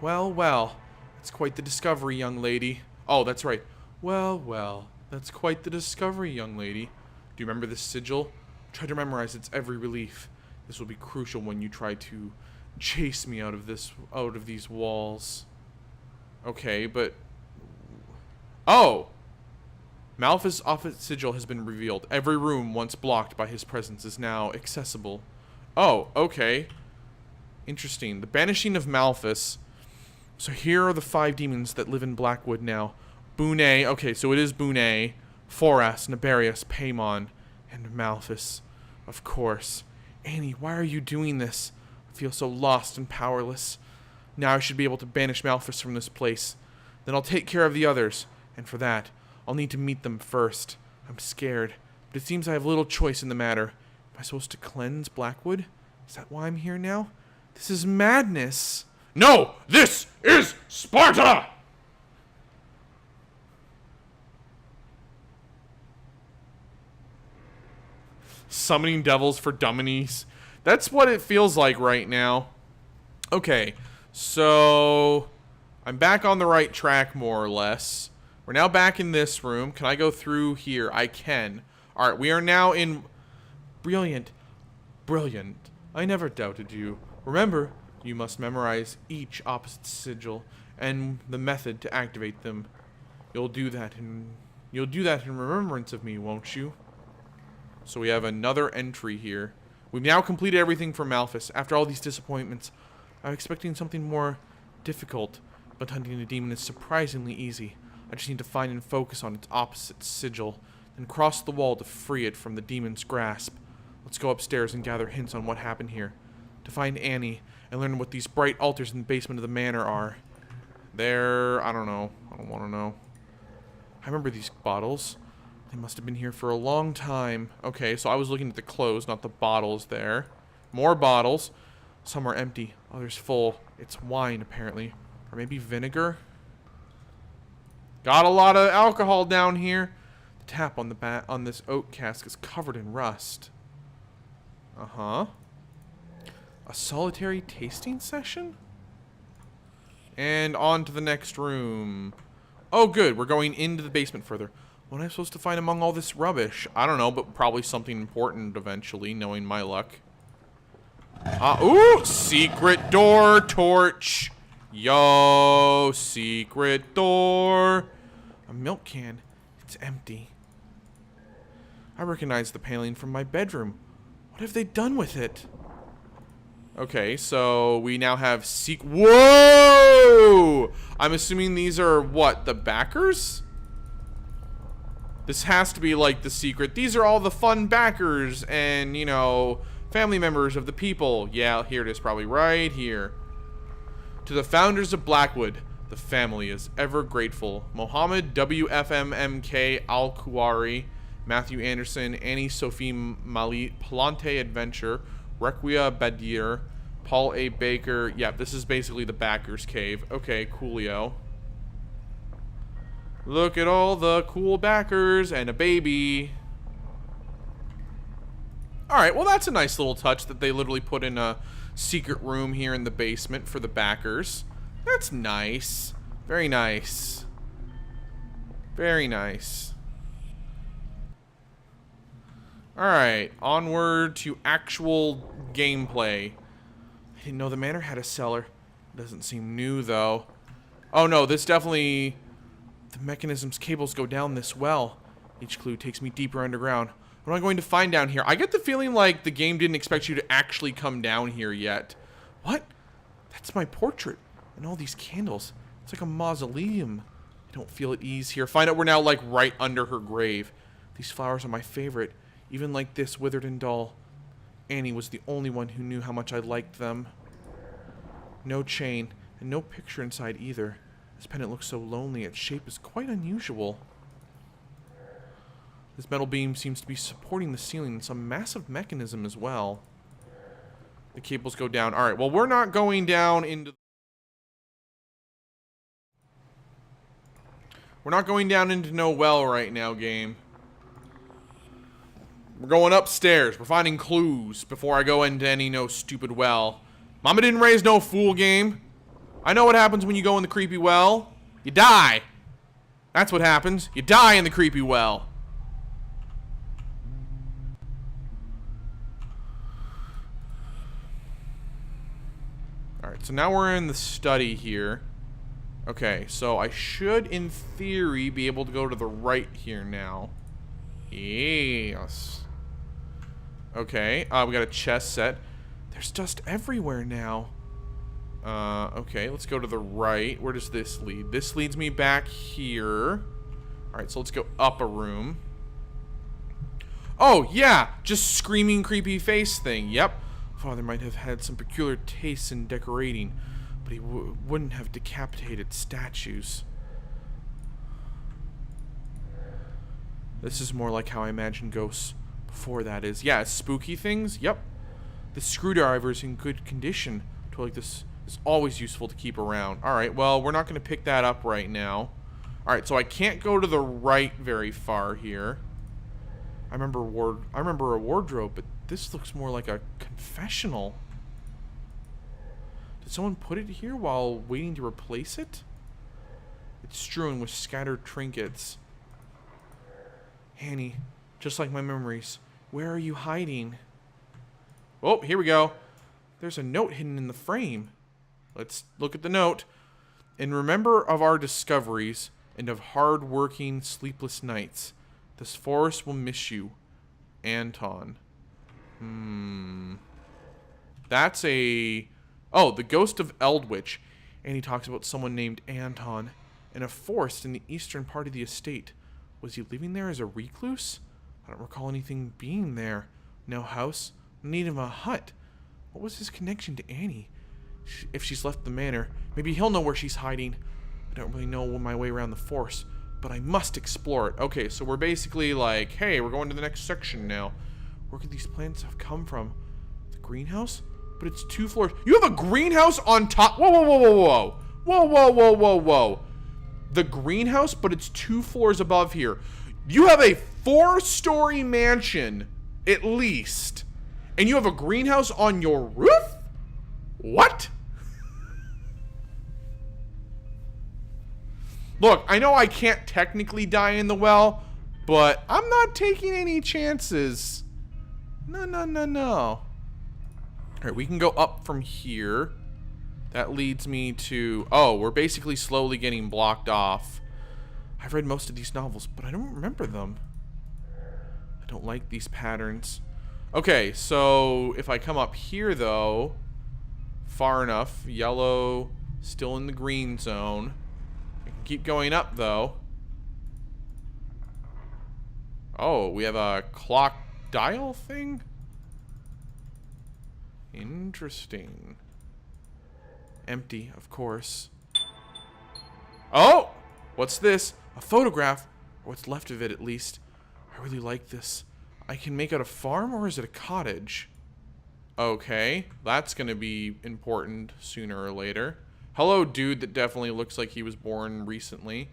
Well, well. That's quite the discovery, young lady. Oh, that's right. Well, well. That's quite the discovery, young lady. Do you remember this sigil? Try to memorize its every relief. This will be crucial when you try to chase me out of these walls. Okay, but... Oh! Malphus' office sigil has been revealed. Every room once blocked by his presence is now accessible. Oh, okay. Interesting. The banishing of Malphus. So here are the 5 demons that live in Blackwood now. Bune, okay, so it is Bune, Foras, Nabarius, Paimon, and Malphus. Of course. Annie, why are you doing this? I feel so lost and powerless. Now I should be able to banish Malphus from this place. Then I'll take care of the others, and for that, I'll need to meet them first. I'm scared, but it seems I have little choice in the matter. Am I supposed to cleanse Blackwood? Is that why I'm here now? This is madness. No! This is Sparta! Summoning devils for dummies. That's what it feels like right now. Okay, so I'm back on the right track, more or less. We're now back in this room. Can I go through here? I can. Alright, we are now in... Brilliant. Brilliant. I never doubted you. Remember, you must memorize each opposite sigil and the method to activate them. You'll do that in remembrance of me, won't you? So we have another entry here. We've now completed everything for Malphus. After all these disappointments, I'm expecting something more difficult, but hunting a demon is surprisingly easy. I just need to find and focus on its opposite sigil, then cross the wall to free it from the demon's grasp. Let's go upstairs and gather hints on what happened here. To find Annie and learn what these bright altars in the basement of the manor are. I don't know. I don't want to know. I remember these bottles. They must have been here for a long time. Okay, so I was looking at the clothes, not the bottles there. More bottles. Some are empty, others full. It's wine, apparently. Or maybe vinegar? Got a lot of alcohol down here. The tap on this oak cask is covered in rust. Uh-huh. A solitary tasting session? And on to the next room. Oh, good. We're going into the basement further. What am I supposed to find among all this rubbish? I don't know, but probably something important eventually, knowing my luck. Ooh! Secret door torch! Yo! Secret door! A milk can. It's empty. I recognize the paneling from my bedroom. What have they done with it? Okay, so we now have Whoa! I'm assuming these are, what, the backers? This has to be, like, the secret. These are all the fun backers and, you know, family members of the people. Yeah, here it is, probably right here. To the founders of Blackwood, The family is ever grateful. Mohammed WFMMK Al-Kuwari, Matthew Anderson, Annie Sophie Mali, Palante Adventure, Requia Badir, Paul A. Baker. Yeah, this is basically the Backers Cave. Okay, coolio. Look at all the cool backers and a baby. Alright, well that's a nice little touch that they literally put in a secret room here in the basement for the backers. That's nice. Very nice. Very nice. Alright, onward to actual gameplay. I didn't know the manor had a cellar. Doesn't seem new though. Oh no, this definitely... The mechanism's cables go down this well. Each clue takes me deeper underground. What am I going to find down here? I get the feeling like the game didn't expect you to actually come down here yet. What? That's my portrait. And all these candles. It's like a mausoleum. I don't feel at ease here. Find out we're now like right under her grave. These flowers are my favorite. Even like this, withered and dull. Annie was the only one who knew how much I liked them. No chain. And no picture inside either. This pendant looks so lonely. Its shape is quite unusual. This metal beam seems to be supporting the ceiling in some massive mechanism as well. The cables go down. Alright, well we're not going down into... We're not going down into no well right now, game. We're going upstairs. We're finding clues before I go into any no stupid well. Mama didn't raise no fool, game. I know what happens when you go in the creepy well. You die. That's what happens. You die in the creepy well. Alright, so now we're in the study here. Okay, so I should, in theory, be able to go to the right here now. Yes. Okay, we got a chest set. There's dust everywhere now. Okay, let's go to the right. Where does this lead? This leads me back here. Alright, so let's go up a room. Oh, yeah! Just screaming creepy face thing. Yep. Father might have had some peculiar tastes in decorating, but he wouldn't have decapitated statues. This is more like how I imagined ghosts before, that is. Yeah, spooky things? Yep. The screwdriver's in good condition. A tool like this is always useful to keep around. Alright, well, we're not going to pick that up right now. Alright, so I can't go to the right very far here. I remember a wardrobe, but this looks more like a confessional. Did someone put it here while waiting to replace it? It's strewn with scattered trinkets. Annie, just like my memories, where are you hiding? Oh, here we go. There's a note hidden in the frame. Let's look at the note. In remember of our discoveries and of hard-working, sleepless nights, this forest will miss you. Anton. That's a... Oh, the ghost of Eldwitch. And he talks about someone named Anton in a forest in the eastern part of the estate. Was he living there as a recluse? I don't recall anything being there. No house. Not even a hut. What was his connection to Annie? If she's left the manor, maybe he'll know where she's hiding. I don't really know my way around the forest, but I must explore it. Okay, so we're basically like, hey, we're going to the next section now. Where could these plants have come from? The greenhouse? But it's 2 floors. You have a greenhouse on top? Whoa, whoa, whoa, whoa, whoa. Whoa, whoa, whoa, whoa, whoa. The greenhouse, but it's 2 floors above here. You have a 4-story mansion, at least. And you have a greenhouse on your roof? What? Look, I know I can't technically die in the well, but I'm not taking any chances. No, no, no, no. Alright, we can go up from here. That leads me to... Oh, we're basically slowly getting blocked off. I've read most of these novels, but I don't remember them. I don't like these patterns. Okay, so if I come up here, though, far enough, yellow, still in the green zone. I can keep going up, though. Oh, we have a clock dial thing? Interesting. Empty, of course. Oh! What's this? A photograph? Or what's left of it, at least. I really like this. I can make out a farm, or is it a cottage? Okay, that's gonna be important sooner or later. Hello, dude that definitely looks like he was born recently.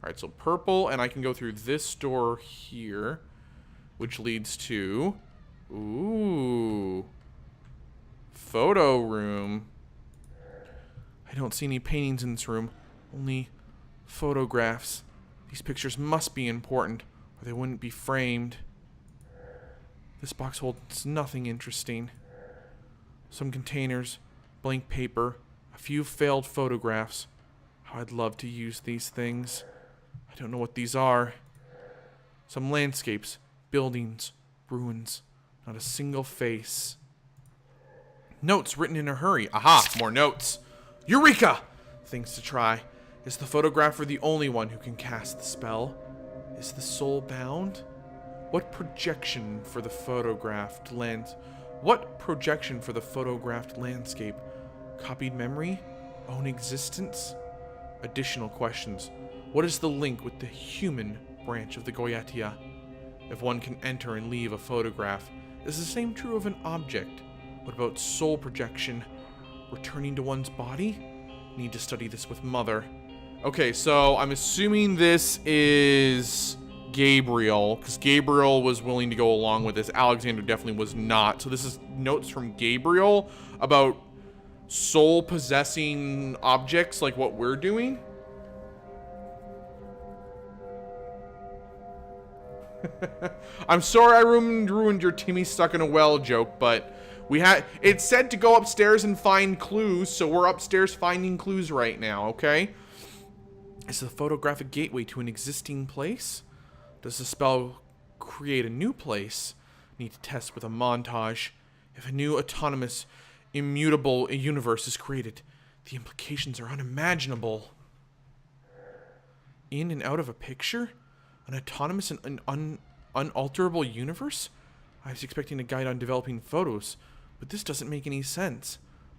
Alright, so purple, and I can go through this door here, which leads to... Ooh. Photo room. I don't see any paintings in this room, only photographs. These pictures must be important, or they wouldn't be framed. This box holds nothing interesting. Some containers, blank paper, a few failed photographs. How I'd love to use these things. I don't know what these are. Some landscapes, buildings, ruins. Not a single face. Notes written in a hurry. Aha, more notes. Eureka! Things to try. Is the photographer the only one who can cast the spell? Is the soul bound? What projection for the photographed landscape? Copied memory? Own existence? Additional questions. What is the link with the human branch of the Goetia? If one can enter and leave a photograph, is the same true of an object? What about soul projection? Returning to one's body? Need to study this with Mother. Okay, so I'm assuming this is Gabriel, because Gabriel was willing to go along with this. Alexander definitely was not. So this is notes from Gabriel about soul possessing objects like what we're doing. I'm sorry I ruined your Timmy stuck in a well joke, but it said to go upstairs and find clues, so we're upstairs finding clues right now, okay? Is the photographic gateway to an existing place? Does the spell create a new place? Need to test with a montage. If a new autonomous, immutable universe is created, the implications are unimaginable. In and out of a picture? An autonomous and unalterable universe? I was expecting a guide on developing photos, but this doesn't make any sense.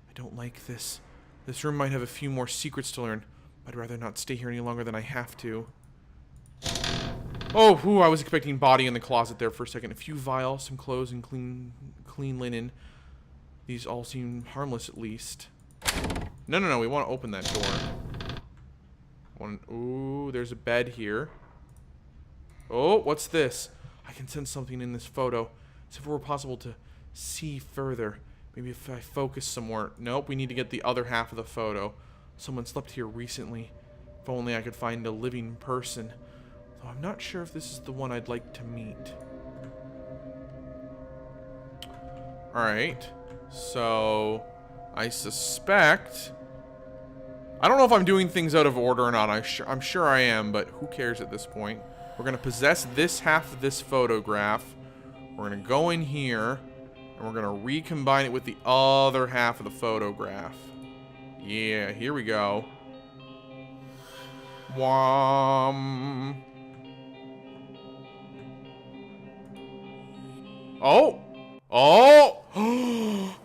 I don't like this. This room might have a few more secrets to learn. I'd rather not stay here any longer than I have to. Oh, I was expecting body in the closet there for a second. A few vials, some clothes, and clean linen. These all seem harmless at least. No, we want to open that door. Ooh, there's a bed here. Oh, what's this? I can sense something in this photo. As if it were possible to see further. Maybe if I focus some more. Nope, we need to get the other half of the photo. Someone slept here recently. If only I could find a living person. Though I'm not sure if this is the one I'd like to meet. Alright. So, I suspect... I don't know if I'm doing things out of order or not. I'm sure I am, but who cares at this point? We're going to possess this half of this photograph. We're going to go in here, and we're going to recombine it with the other half of the photograph. Yeah, here we go. Wham. Oh! Oh!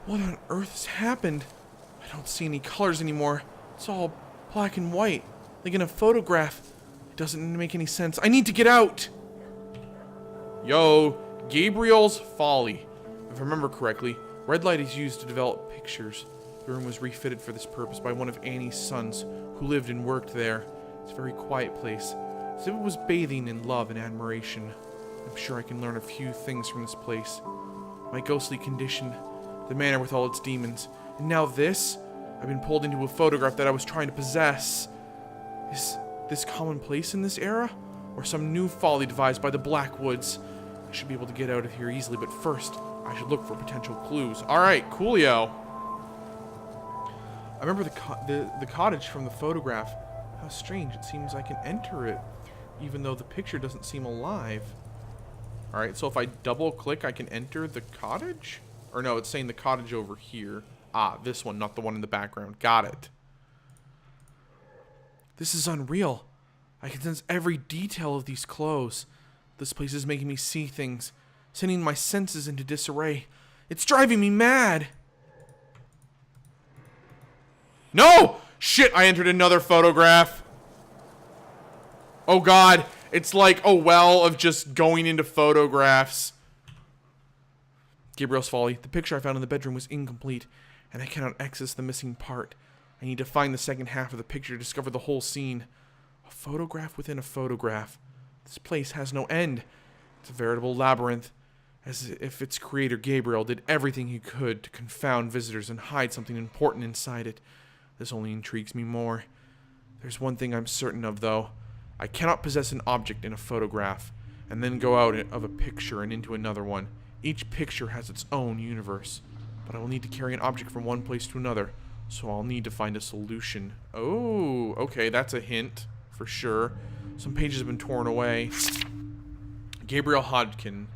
What on earth has happened? I don't see any colors anymore. It's all black and white, like in a photograph. It doesn't make any sense. I need to get out! Yo, Gabriel's Folly. If I remember correctly, red light is used to develop pictures. The room was refitted for this purpose by one of Annie's sons, who lived and worked there. It's a very quiet place, as if it was bathing in love and admiration. I'm sure I can learn a few things from this place. My ghostly condition, the manor with all its demons, and now this? I've been pulled into a photograph that I was trying to possess. Is this commonplace in this era? Or some new folly devised by the Blackwoods? I should be able to get out of here easily, but first, I should look for potential clues. Alright, coolio. I remember the cottage from the photograph. How strange, it seems I can enter it, even though the picture doesn't seem alive. Alright, so if I double click, I can enter the cottage? Or no, it's saying the cottage over here. Ah, this one, not the one in the background. Got it. This is unreal. I can sense every detail of these clothes. This place is making me see things, sending my senses into disarray. It's driving me mad. No! Shit, I entered another photograph. Oh god, it's like a well of just going into photographs. Gabriel's Folly. The picture I found in the bedroom was incomplete, and I cannot access the missing part. I need to find the second half of the picture to discover the whole scene. A photograph within a photograph. This place has no end. It's a veritable labyrinth, as if its creator, Gabriel, did everything he could to confound visitors and hide something important inside it. This only intrigues me more. There's one thing I'm certain of, though. I cannot possess an object in a photograph, and then go out of a picture and into another one. Each picture has its own universe, but I will need to carry an object from one place to another, so I'll need to find a solution. Oh, okay, that's a hint, for sure. Some pages have been torn away. Gabriel Hodgkin,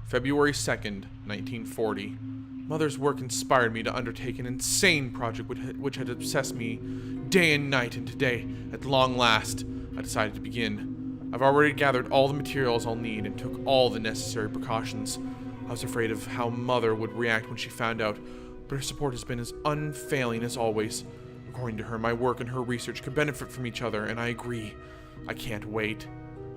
February 2nd, 1940. Mother's work inspired me to undertake an insane project which had obsessed me day and night, and today, at long last, I decided to begin. I've already gathered all the materials I'll need and took all the necessary precautions. I was afraid of how Mother would react when she found out, but her support has been as unfailing as always. According to her, my work and her research could benefit from each other, and I agree. I can't wait.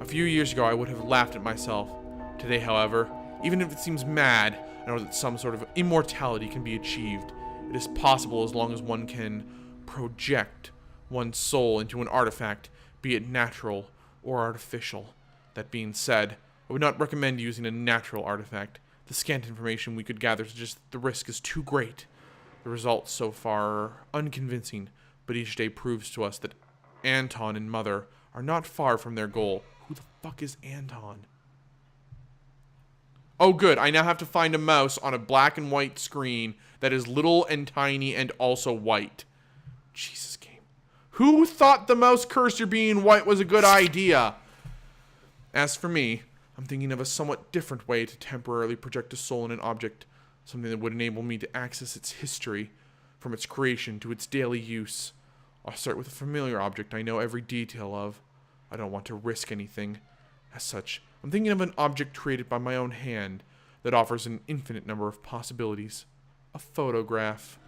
A few years ago, I would have laughed at myself. Today, however, even if it seems mad, I know that some sort of immortality can be achieved. It is possible as long as one can project one's soul into an artifact, be it natural or artificial. That being said, I would not recommend using a natural artifact. The scant information we could gather suggests that the risk is too great. The results so far are unconvincing, but each day proves to us that Anton and Mother are not far from their goal. Who the fuck is Anton? Oh good, I now have to find a mouse on a black and white screen that is little and tiny and also white. Jesus, game. Who thought the mouse cursor being white was a good idea? As for me, I'm thinking of a somewhat different way to temporarily project a soul in an object, something that would enable me to access its history, from its creation to its daily use. I'll start with a familiar object I know every detail of. I don't want to risk anything. As such, I'm thinking of an object created by my own hand that offers an infinite number of possibilities. A photograph.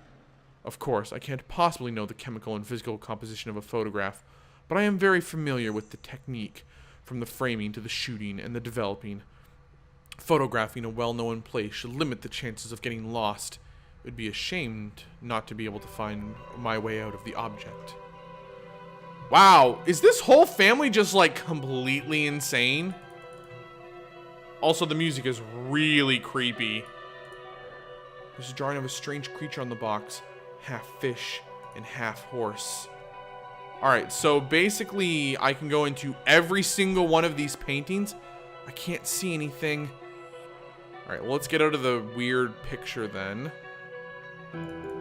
Of course, I can't possibly know the chemical and physical composition of a photograph, but I am very familiar with the technique, from the framing to the shooting and the developing. Photographing a well-known place should limit the chances of getting lost. It would be a shame not to be able to find my way out of the object. Wow, is this whole family just like completely insane? Also, the music is really creepy. There's a drawing of a strange creature on the box, half fish and half horse. Alright, so basically I can go into every single one of these paintings. I can't see anything. Alright, well, let's get out of the weird picture then.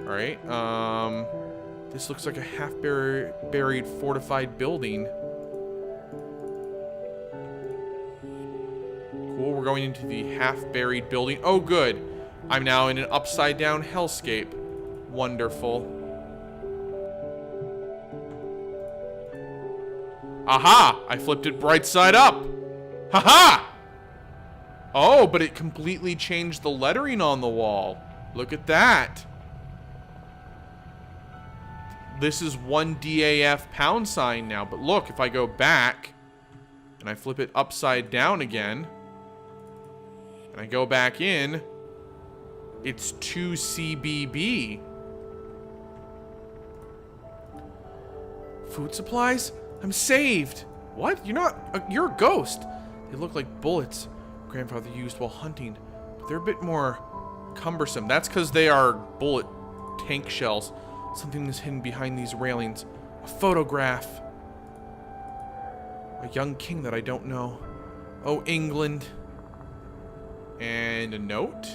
Alright, this looks like a half-buried fortified building. Cool, we're going into the half-buried building. Oh, good. I'm now in an upside-down hellscape. Wonderful. Aha! I flipped it bright side up. Haha! Oh, but it completely changed the lettering on the wall. Look at that. This is 1DAF pound sign now. But look, if I go back and I flip it upside down again and I go back in, it's 2CBB. Food supplies? I'm saved. What? You're a ghost. They look like bullets Grandfather used while hunting, but they're a bit more cumbersome. That's because they are bullet tank shells. Something is hidden behind these railings. A photograph. A young king that I don't know. Oh, England. And a note.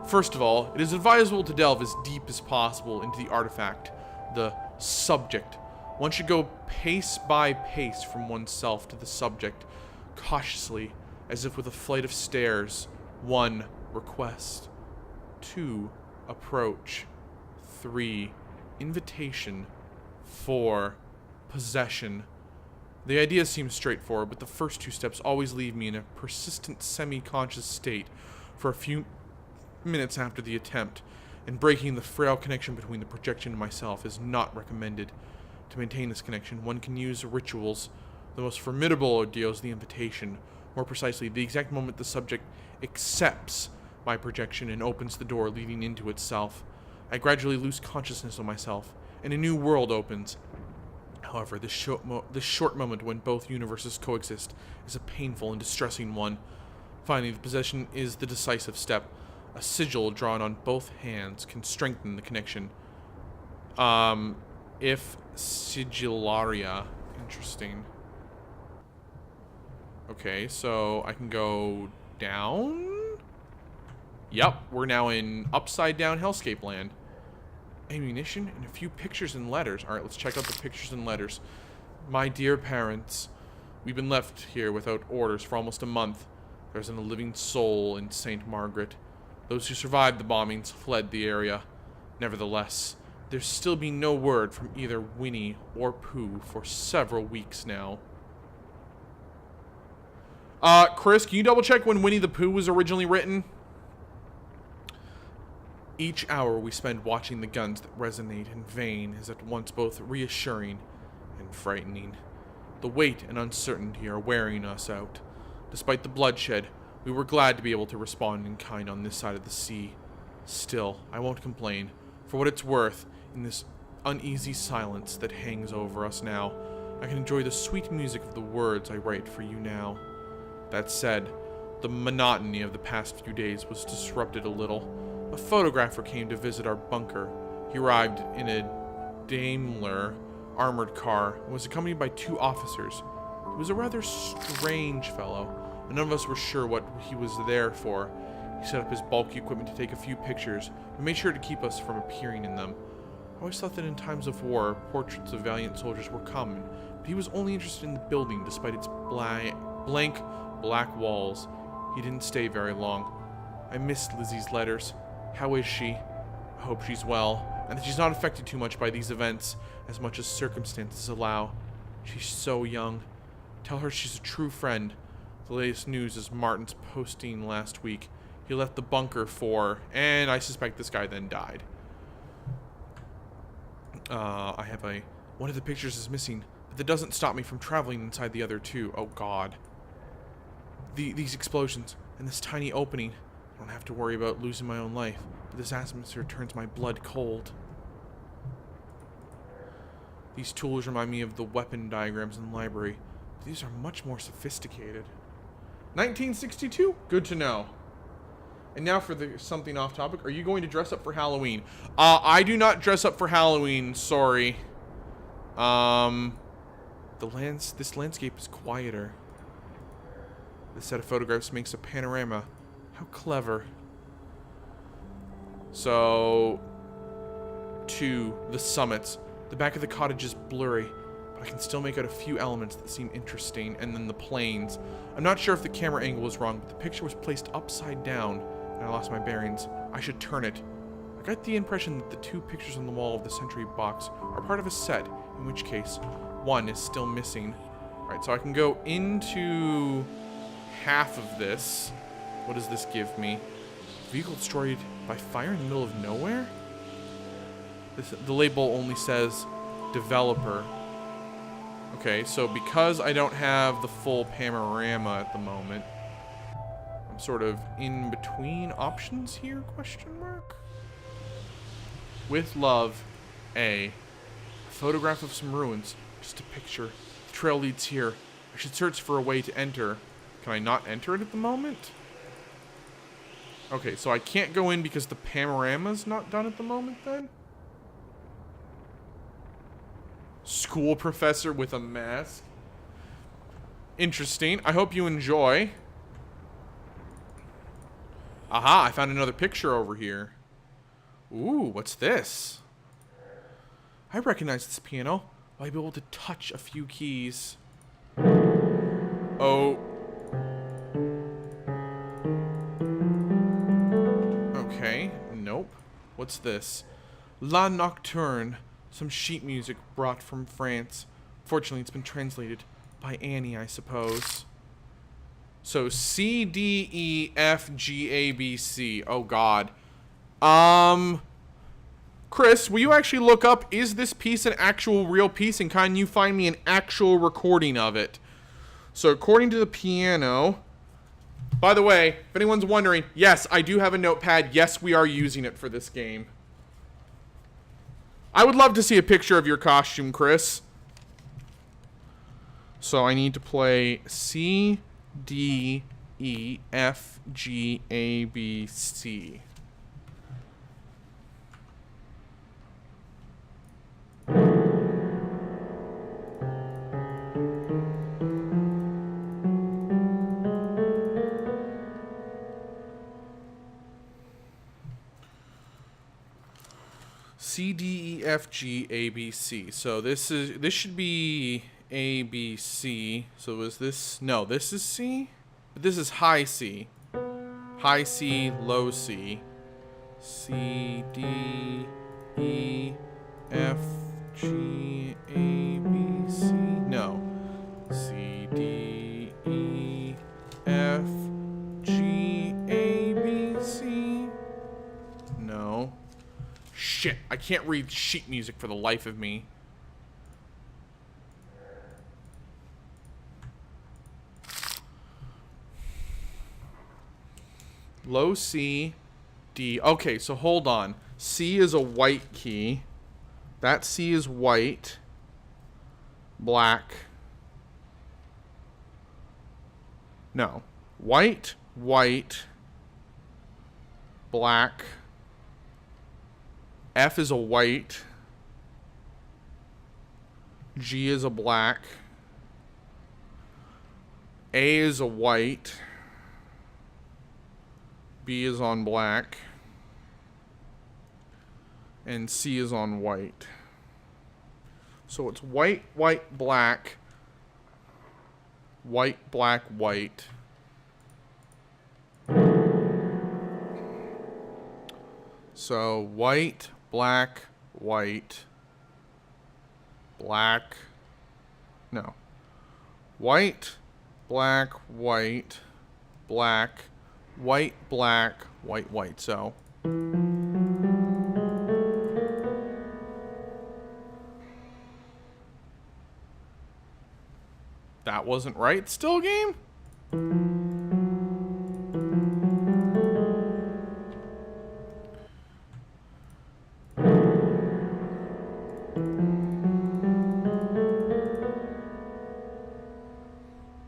First of all, it is advisable to delve as deep as possible into the artifact, the subject. One should go pace by pace from oneself to the subject, cautiously, as if with a flight of stairs. 1. Request. 2. Approach. 3. Invitation. 4. Possession. The idea seems straightforward, but the first 2 steps always leave me in a persistent semi-conscious state for a few minutes after the attempt. and breaking the frail connection between the projection and myself is not recommended. To maintain this connection, one can use rituals. The most formidable ordeal is the invitation. More precisely, the exact moment the subject accepts my projection and opens the door leading into itself. I gradually lose consciousness of myself, and a new world opens. However, this short moment when both universes coexist is a painful and distressing one. Finally, the possession is the decisive step. A sigil drawn on both hands can strengthen the connection. If sigillaria. Interesting. Okay, so I can go down? Yep, we're now in upside down hellscape land. Ammunition and a few pictures and letters. Alright, let's check out the pictures and letters. My dear parents, we've been left here without orders for almost a month. There isn't a living soul in St. Margaret. Those who survived the bombings fled the area. Nevertheless, there's still been no word from either Winnie or Pooh for several weeks now. Chris, can you double check when Winnie the Pooh was originally written? Each hour we spend watching the guns that resonate in vain is at once both reassuring and frightening. The weight and uncertainty are wearing us out. Despite the bloodshed, we were glad to be able to respond in kind on this side of the sea. Still, I won't complain. For what it's worth, in this uneasy silence that hangs over us now, I can enjoy the sweet music of the words I write for you now. That said, the monotony of the past few days was disrupted a little. A photographer came to visit our bunker. He arrived in a Daimler armored car and was accompanied by 2 officers. He was a rather strange fellow, and none of us were sure what he was there for. He set up his bulky equipment to take a few pictures, but made sure to keep us from appearing in them. I always thought that in times of war, portraits of valiant soldiers were common, but he was only interested in the building despite its blank black walls. He didn't stay very long. I missed Lizzie's letters. How is she? I hope she's well, and that she's not affected too much by these events, as much as circumstances allow. She's so young. Tell her she's a true friend. The latest news is Martin's posting last week. He left the bunker for, and I suspect this guy then died. One of the pictures is missing, but that doesn't stop me from traveling inside the other 2. Oh God. These explosions, and this tiny opening. I don't have to worry about losing my own life, but this atmosphere turns my blood cold. These tools remind me of the weapon diagrams in the library, but these are much more sophisticated. 1962? Good to know. And now for something off topic. Are you going to dress up for Halloween? I do not dress up for Halloween, sorry. This landscape is quieter. This set of photographs makes a panorama. How clever. So, to the summits. The back of the cottage is blurry, but I can still make out a few elements that seem interesting, and then the plains. I'm not sure if the camera angle was wrong, but the picture was placed upside down, and I lost my bearings. I should turn it. I got the impression that the 2 pictures on the wall of the sentry box are part of a set, in which case, one is still missing. Alright, so I can go into half of this. What does this give me? Vehicle destroyed by fire in the middle of nowhere? The label only says developer. Okay, so because I don't have the full panorama at the moment, I'm sort of in between options here, question mark? With love, A photograph of some ruins, just a picture. The trail leads here. I should search for a way to enter. Can I not enter it at the moment? Okay, so I can't go in because the panorama's not done at the moment then? School professor with a mask. Interesting. I hope you enjoy. Aha, I found another picture over here. Ooh, what's this? I recognize this piano. I'll be able to touch a few keys. Oh. Okay, nope. What's this? La Nocturne. Some sheet music brought from France. Fortunately, it's been translated by Annie, I suppose. So, C, D, E, F, G, A, B, C. Oh, God. Chris, will you actually look up, is this piece an actual real piece, and can you find me an actual recording of it? So according to the piano, by the way, if anyone's wondering, yes, I do have a notepad. Yes, we are using it for this game. I would love to see a picture of your costume, Chris. So I need to play C, D, E, F, G, A, B, C. C, D, E, F, G, A, B, C. So this should be A, B, C. So is this, no, this is C? But this is high C. High C, low C. C, D, E, F, G, A, B, C. No. C, D, E, F, G, A, B, C. No. Shit, I can't read sheet music for the life of me. Low C, D. Okay, so hold on. C is a white key. That C is white. Black. No. White, white, black. F is a white. G is a black. A is a white. B is on black. And C is on white. So it's white, white, black. White, black, white. So white, black, white, black, no. White, black, white, black, white, black, white, white. So that wasn't right still, game?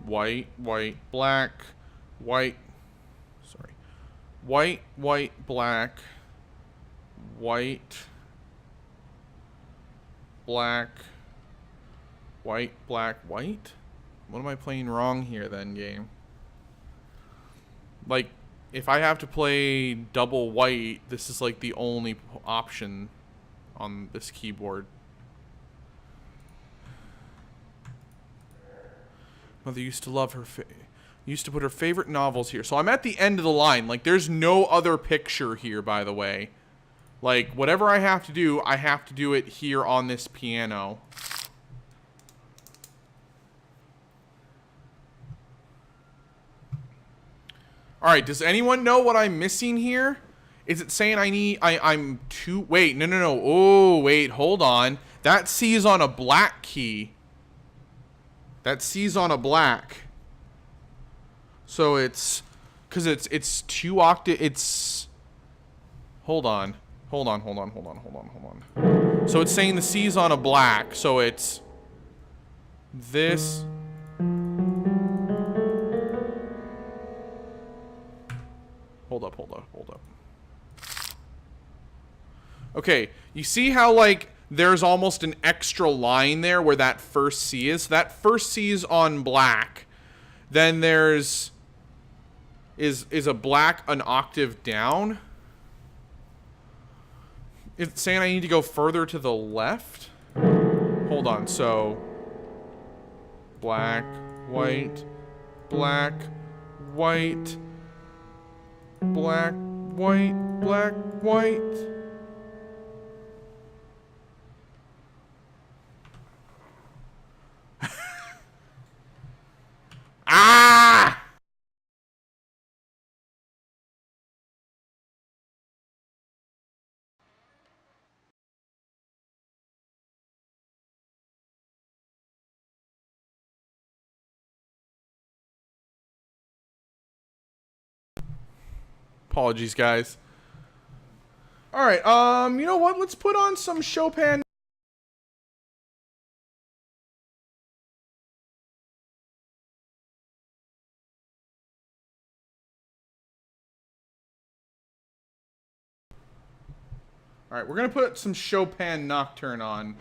White, white, black, white, sorry. White, white, black, white, black, white, black, white? What am I playing wrong here then, game? Like, if I have to play double white, this is like the only option on this keyboard. Mother used to love her, used to put her favorite novels here. So I'm at the end of the line. Like, there's no other picture here, by the way. Like, whatever I have to do it here on this piano. Alright, does anyone know what I'm missing here? Is it saying I'm too, wait, no. Oh, wait, hold on. That C is on a black key. That C's on a black. So it's, because it's 2 octave, it's, hold on. So it's saying the C's on a black, so it's this. Hold up. Okay, you see how, like, there's almost an extra line there where that first C is? That first C is on black. Then there's... Is a black an octave down? It's saying I need to go further to the left? Hold on, so... Black, white, black, white, black, white, black, white... Ah! Apologies, guys. All right. You know what? Let's put on some Chopin. All right, we're gonna put some Chopin Nocturne on.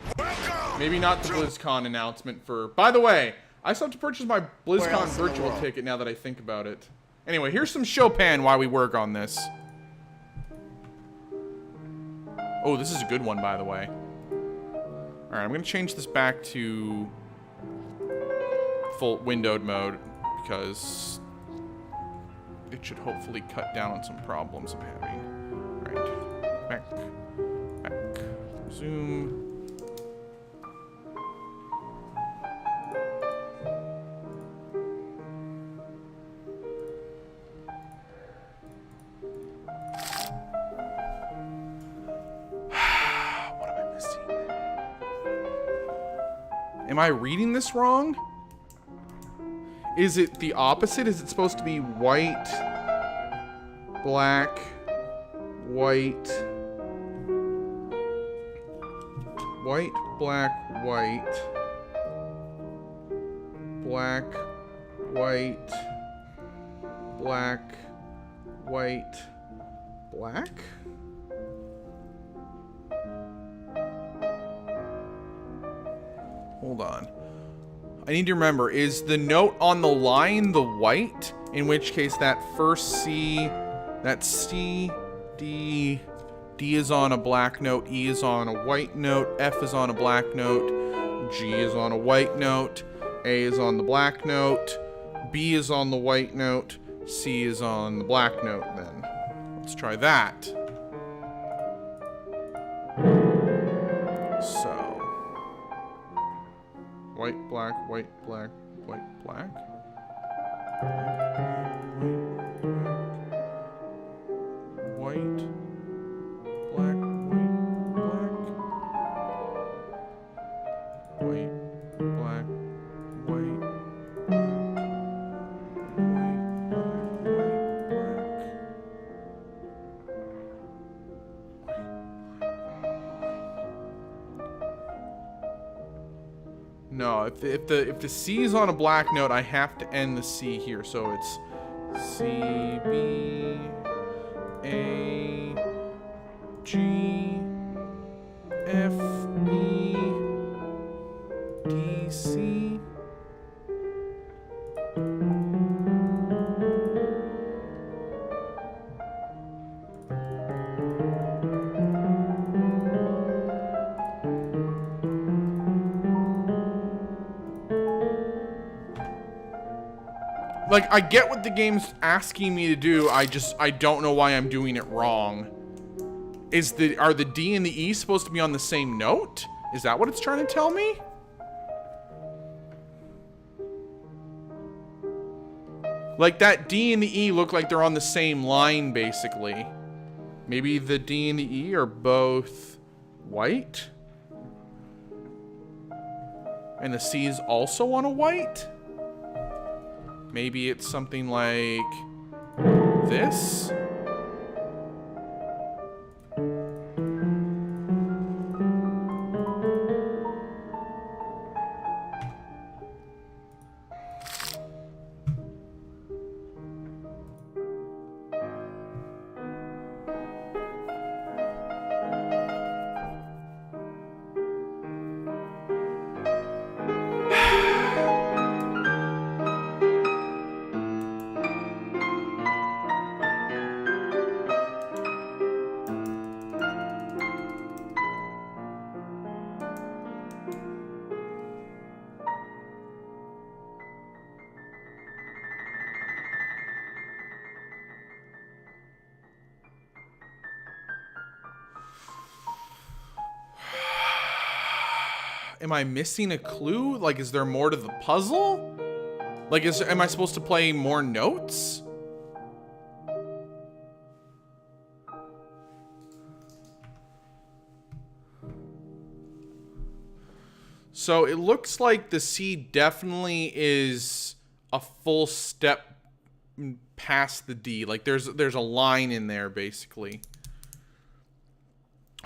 Maybe not the BlizzCon announcement for. By the way, I still have to purchase my BlizzCon virtual ticket now that I think about it. Anyway, here's some Chopin while we work on this. Oh, this is a good one, by the way. All right, I'm gonna change this back to full windowed mode because it should hopefully cut down on some problems I'm having. All right, back. Zoom. What am I missing? Am I reading this wrong? Is it the opposite? Is it supposed to be white, black, white, white, black, white, black, white, black, white, black? Hold on. I need to remember, is the note on the line the white? In which case that first C, that C, D, D is on a black note, E is on a white note, F is on a black note, G is on a white note, A is on the black note, B is on the white note, C is on the black note then. Let's try that. So, white, black, white, black, white, black. White, black, white, black, white, no, if the C is on a black note, I have to end the C here, so it's C, B, A, G, F, E, D, C. Like, I get what the game's asking me to do, I don't know why I'm doing it wrong. Are the D and the E supposed to be on the same note? Is that what it's trying to tell me? Like, that D and the E look like they're on the same line, basically. Maybe the D and the E are both white? And the C is also on a white? Maybe it's something like this? Am I missing a clue? Like, is there more to the puzzle? Like, am I supposed to play more notes? So it looks like the C definitely is a full step past the D. Like there's a line in there basically.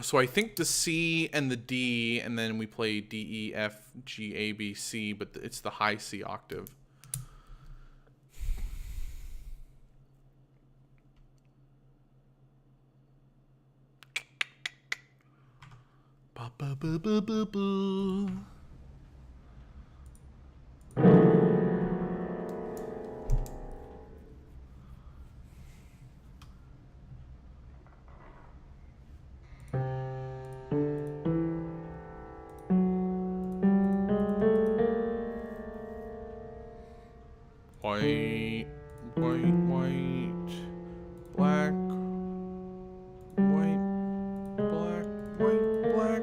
So I think the C and the D, and then we play D, E, F, G, A, B, C, but it's the high C octave. Ba, ba, ba, ba, ba, ba. White, white, white, black, white, black, white, black.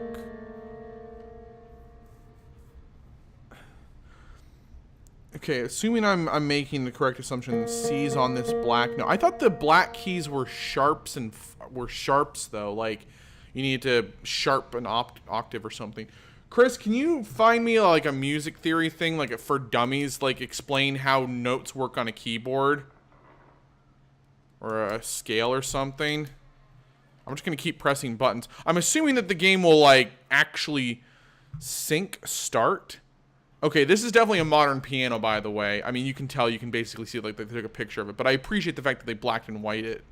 Okay, assuming I'm making the correct assumption, C's on this black. No, I thought the black keys were sharps and were sharps though. Like you need to sharp an octave or something. Chris, can you find me like a music theory thing, like for dummies, like explain how notes work on a keyboard or a scale or something? I'm just gonna keep pressing buttons. I'm assuming that the game will like actually sync start. Okay, this is definitely a modern piano, by the way. I mean, you can tell, you can basically see, like, they took a picture of it. But I appreciate the fact that they blacked and white it.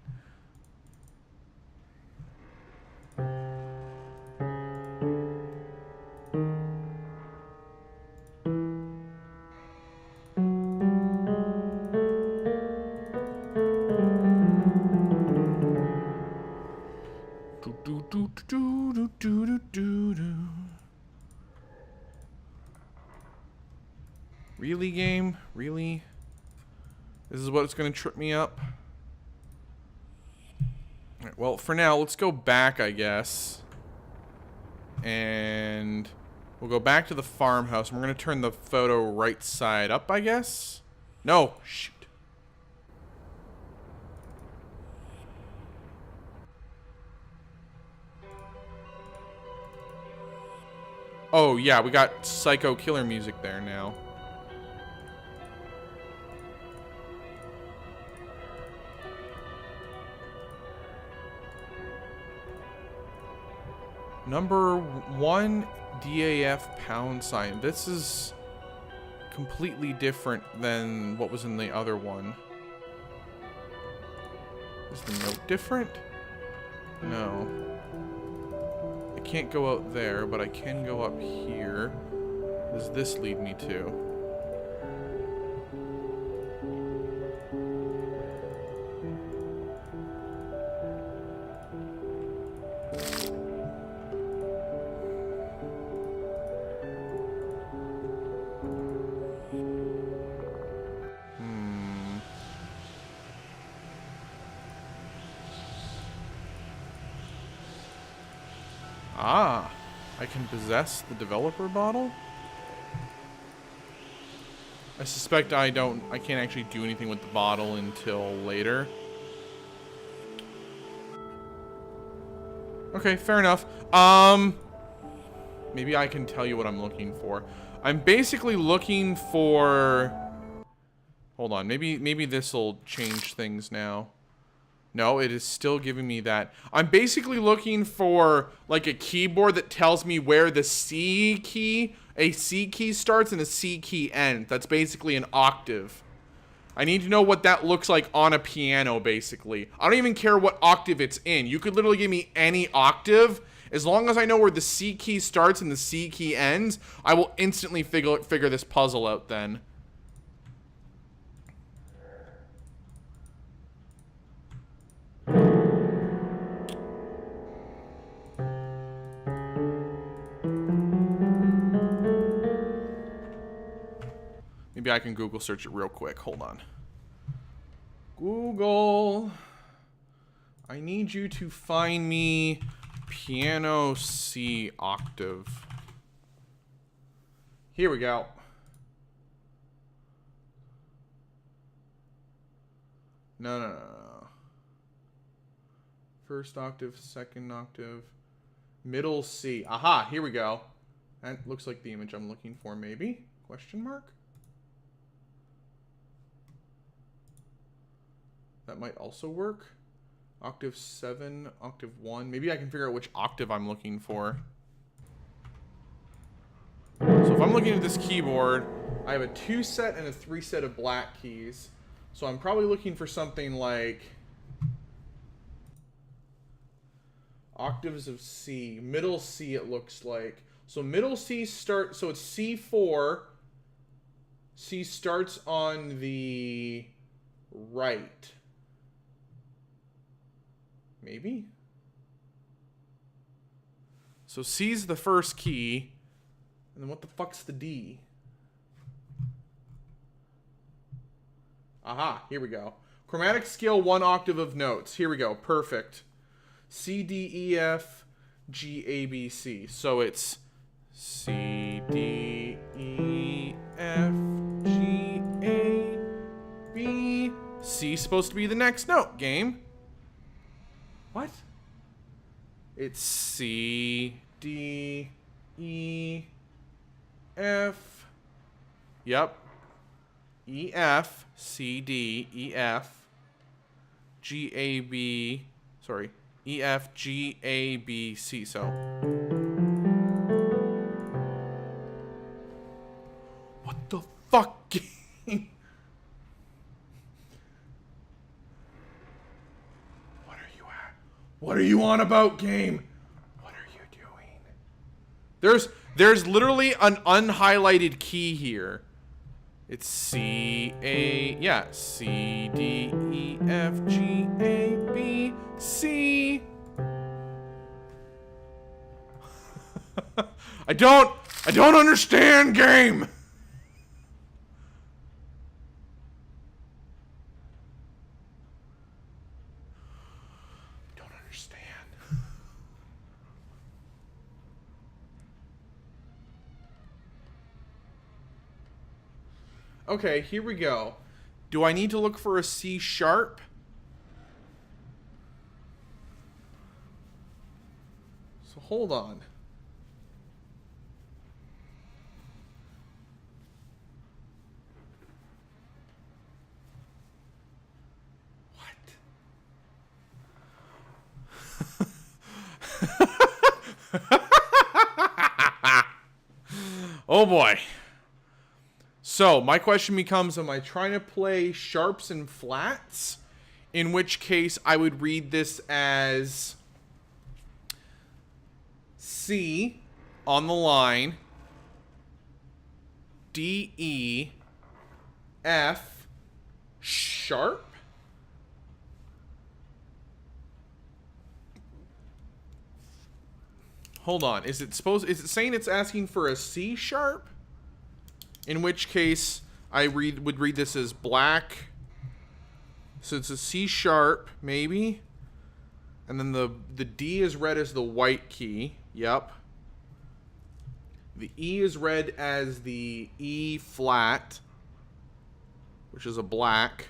Really, game? Really? This is what's going to trip me up? Alright, well, for now, let's go back, I guess. And we'll go back to the farmhouse. And we're going to turn the photo right side up, I guess? No! Shoot. Oh, yeah, we got psycho killer music there now. Number 1 DAF pound sign. This is completely different than what was in the other one. Is the note different? No. I can't go out there, but I can go up here. What does this lead me to? Ah, I can possess the developer bottle? I suspect I can't actually do anything with the bottle until later. Okay, fair enough. Maybe I can tell you what I'm looking for. I'm basically looking for... Hold on, maybe this'll change things now. No, it is still giving me that. I'm basically looking for, like, a keyboard that tells me where the C key starts and a C key ends. That's basically an octave. I need to know what that looks like on a piano, basically. I don't even care what octave it's in. You could literally give me any octave. As long as I know where the C key starts and the C key ends, I will instantly figure this puzzle out then. Maybe I can Google search it real quick. Hold on. Google. I need you to find me piano C octave. Here we go. No. First octave, second octave, middle C. Aha, here we go. That looks like the image I'm looking for, maybe? Question mark? That might also work. Octave 7, octave 1. Maybe I can figure out which octave I'm looking for. So if I'm looking at this keyboard, I have a 2 set and a 3 set of black keys. So I'm probably looking for something like octaves of C. Middle C, it looks like. So middle C start, so it's C4. C starts on the right. Maybe? So C's the first key. And then what the fuck's the D? Aha, here we go. Chromatic scale 1 octave of notes. Here we go. Perfect. C, D, E, F, G, A, B, C. So it's C, D, E, F, G, A, B, C. Supposed to be the next note, game. What? It's C, D, E, F. Yep. E, F, C, D, E, F, G, A, B. Sorry. E, F, G, A, B, C. So. What the fuck, game? What are you at? What are you on about, game? What are you doing? There's literally an unhighlighted key here. It's C, A, yeah, C, D, E, F, G, A, B, C. I don't understand, game. I don't understand. Okay, here we go. Do I need to look for a C sharp? So hold on. What? Oh boy. So, my question becomes, am I trying to play sharps and flats? In which case, I would read this as C on the line, D, E, F, sharp? Hold on, is it saying it's asking for a C sharp? In which case, I would read this as black. So it's a C sharp, maybe. And then the D is read as the white key. Yep. The E is read as the E flat, which is a black.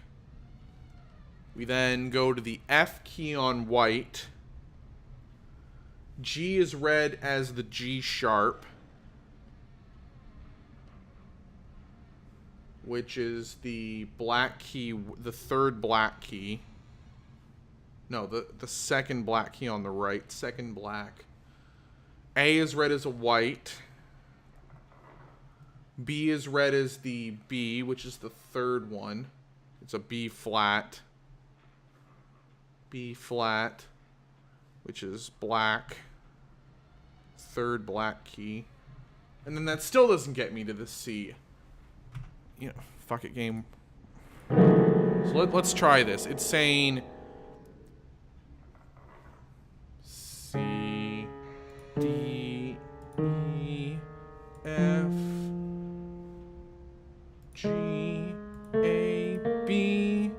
We then go to the F key on white. G is read as the G sharp, which is the black key, the third black key. No, the second black key on the right, second black. A is read as a white. B is read as the B, which is the third one. It's a B flat. B flat, which is black. Third black key. And then that still doesn't get me to the C. You know, fuck it, game. So let's try this. It's saying C, D, E, F, G, A, B.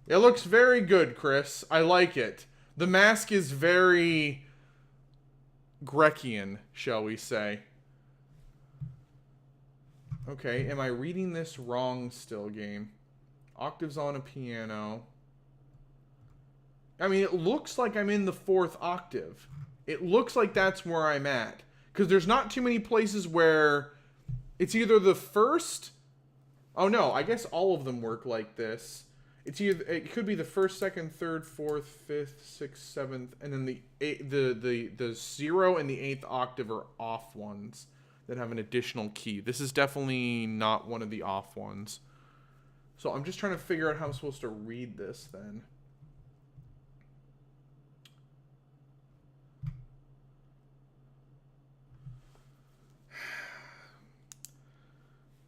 It looks very good, Chris. I like it. The mask is very Grecian, shall we say. Okay, am I reading this wrong still, game? Octaves on a piano. I mean, it looks like I'm in the 4th octave. It looks like that's where I'm at. Because there's not too many places where it's either the first... Oh, no. I guess all of them work like this. It could be the first, second, third, fourth, fifth, sixth, seventh, and then the 0 and the 8th octave are off ones that have an additional key. This is definitely not one of the off ones. So I'm just trying to figure out how I'm supposed to read this then.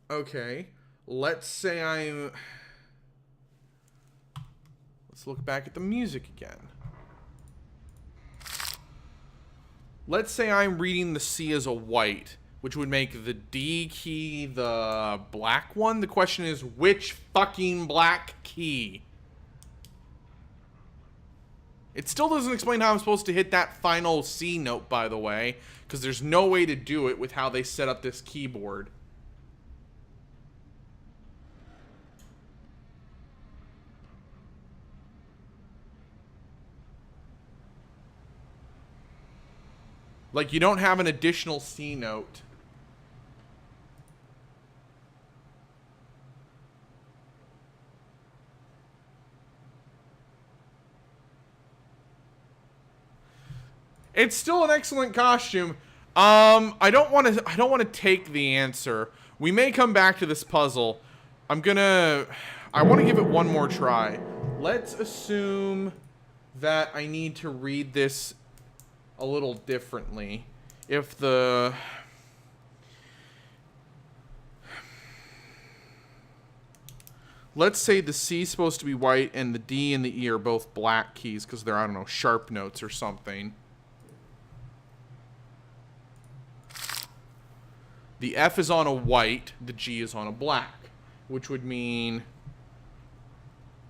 Okay, let's say let's look back at the music again. Let's say I'm reading the C as a white, which would make the D key the black one. The question is, which fucking black key? It still doesn't explain how I'm supposed to hit that final C note, by the way, because there's no way to do it with how they set up this keyboard. Like, you don't have an additional C note. It's still an excellent costume. I don't want to take the answer. We may come back to this puzzle. I want to give it one more try. Let's assume that I need to read this a little differently. If the... Let's say the C is supposed to be white and the D and the E are both black keys because they're, I don't know, sharp notes or something. The F is on a white, the G is on a black, which would mean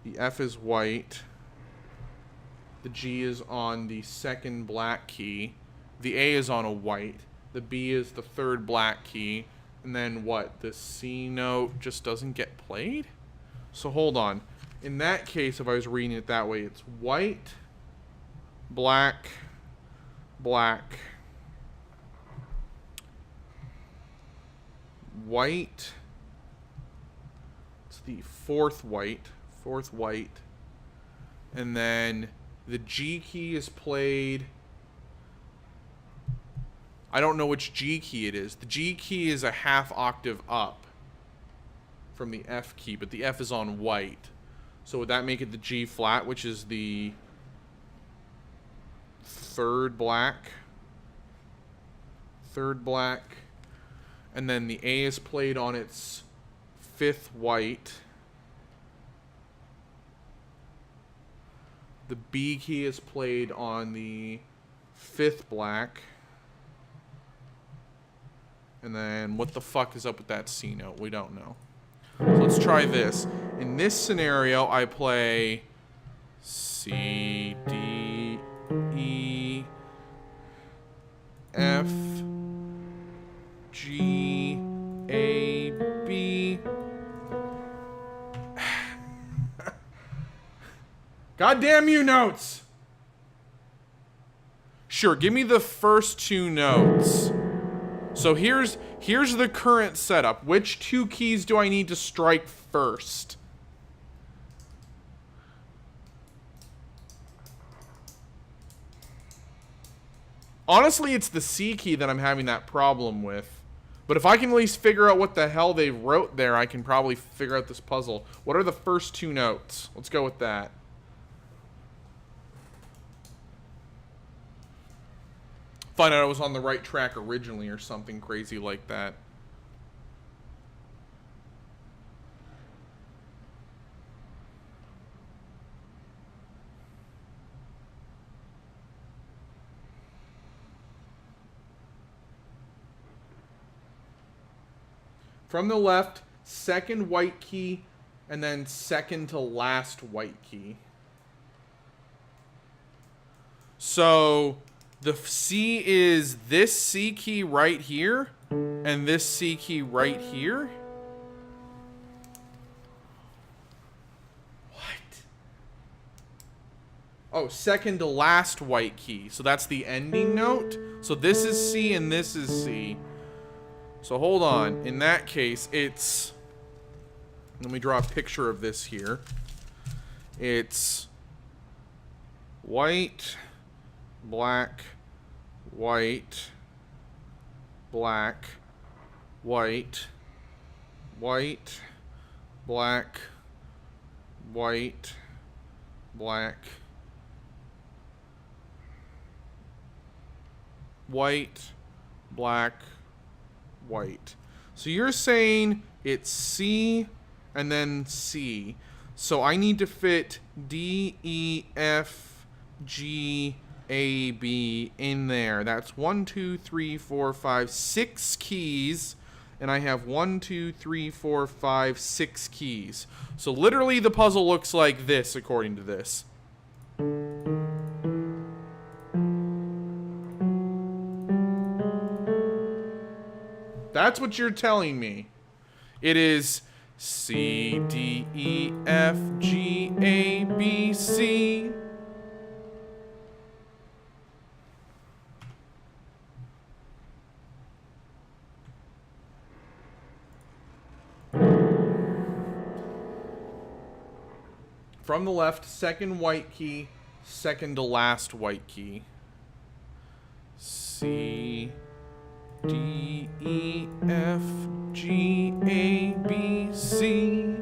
the F is white, the G is on the second black key, the A is on a white, the B is the third black key, and then what? The C note just doesn't get played? So hold on. In that case, if I was reading it that way, it's white, black, black, white. It's the fourth white, and then the G key is played. I don't know which G key it is. The G key is a half octave up from the F key, but the F is on white. So would that make it the G flat, which is the third black? And then the A is played on its fifth white. The B key is played on the fifth black. And then what the fuck is up with that C note? We don't know. So let's try this. In this scenario, I play C, D, E, F, G, A, B. Goddamn you, notes! Sure, give me the first two notes. So here's the current setup. Which two keys do I need to strike first? Honestly, it's the C key that I'm having that problem with. But if I can at least figure out what the hell they wrote there, I can probably figure out this puzzle. What are the first two notes? Let's go with that. Find out I was on the right track originally or something crazy like that. From the left, second white key, and then second to last white key. So the C is this C key right here, and this C key right here. What? Oh, second to last white key. So that's the ending note. So this is C and this is C. So hold on. In that case, it's... Let me draw a picture of this here. It's white, black, white, black, white, white, black, white, black, white, black, white. So you're saying it's C and then C. So I need to fit D, E, F, G, A, B in there. That's 1, 2, 3, 4, 5, 6 keys. And I have 1, 2, 3, 4, 5, 6 keys. So literally the puzzle looks like this according to this. That's what you're telling me. It is C, D, E, F, G, A, B, C. From the left, second white key, second to last white key. C, D, E, F, G, A, B, C.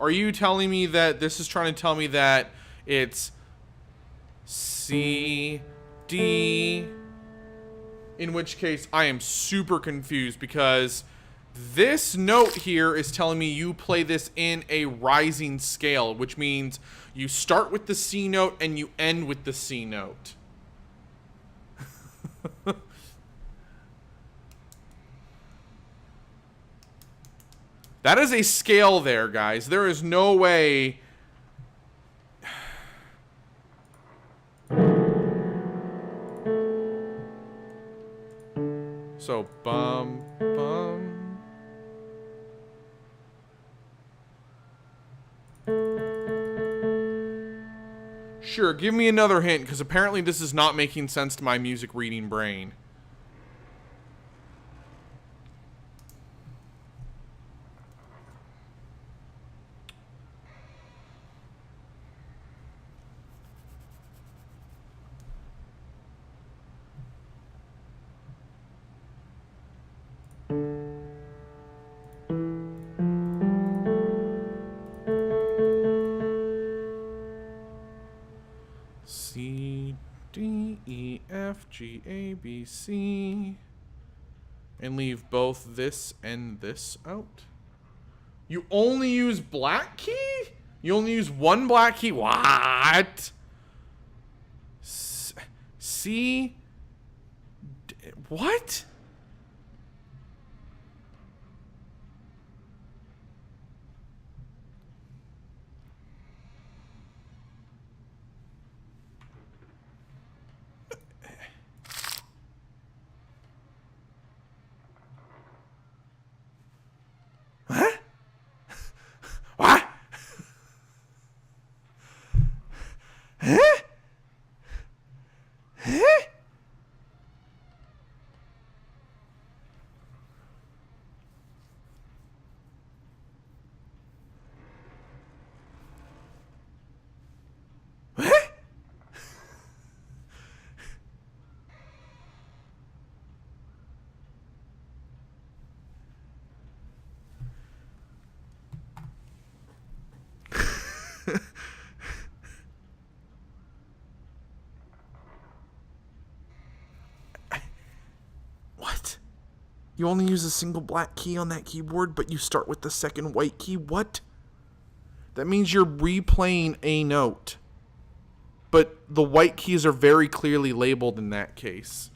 Are you telling me that this is trying to tell me that it's C, D? In which case, I am super confused because this note here is telling me you play this in a rising scale, which means you start with the C note and you end with the C note. That is a scale there, guys. There is no way... So, bum, bum. Sure, give me another hint, because apparently this is not making sense to my music reading brain. C, D, E, F, G, A, B, C. And leave both this and this out. You only use black key? You only use one black key? What? C? What? Huh? What? Huh? Huh? What? What? You only use a single black key on that keyboard, but you start with the second white key? What? That means you're replaying a note. But the white keys are very clearly labeled in that case.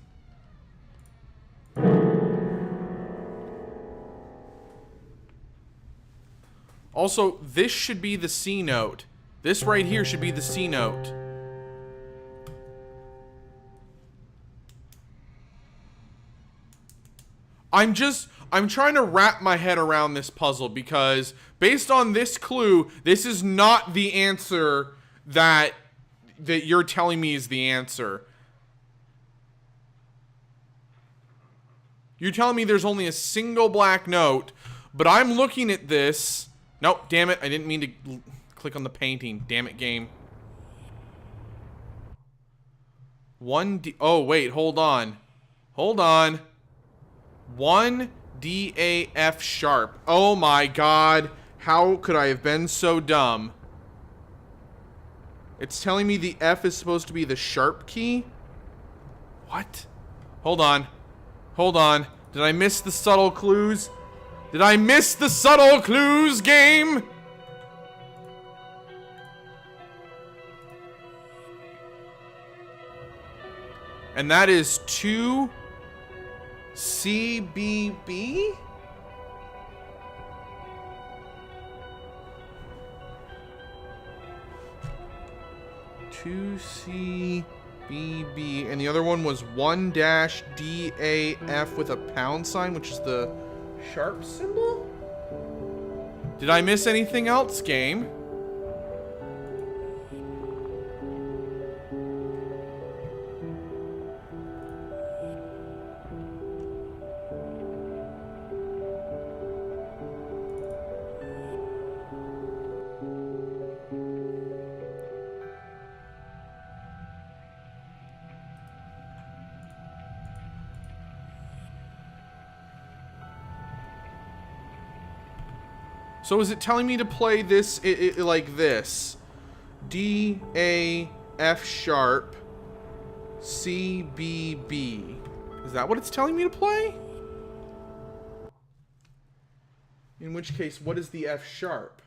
Also, this should be the C note. This right here should be the C note. I'm trying to wrap my head around this puzzle because based on this clue, this is not the answer that you're telling me is the answer. You're telling me there's only a single black note, but I'm looking at this. Nope, damn it. I didn't mean to click on the painting. Damn it, game. Oh, wait, hold on. Hold on. 1 DAF sharp. Oh my god. How could I have been so dumb? It's telling me the F is supposed to be the sharp key? What? Hold on. Hold on. Did I miss the subtle clues? Did I miss the subtle clues, game? And that is 2 CBB? CBB, and the other one was 1-DAF with a pound sign, which is the sharp symbol? Did I miss anything else, game? So is it telling me to play this like this? D, A, F sharp, C, B, B. Is that what it's telling me to play? In which case, what is the F sharp?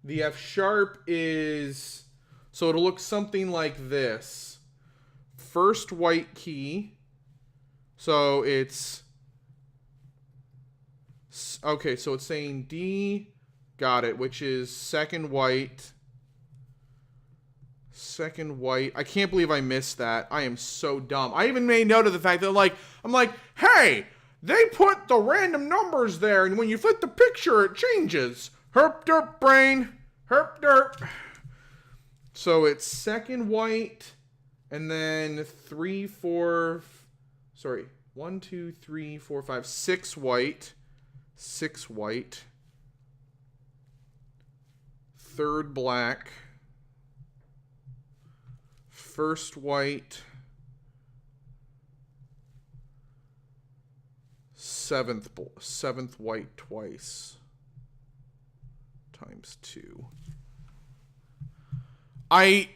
The F sharp is... So it'll look something like this. First white key. So it's... Okay, so it's saying D... Got it, which is second white. Second white. I can't believe I missed that. I am so dumb. I even made note of the fact that, I'm like, hey, they put the random numbers there, and when you flip the picture, it changes. Herp derp brain. Herp derp. So it's second white, and then 3, 4. Sorry, 1, 2, 3, 4, 5, 6 white. 6 white. Third black, first white, seventh white twice, times 2. I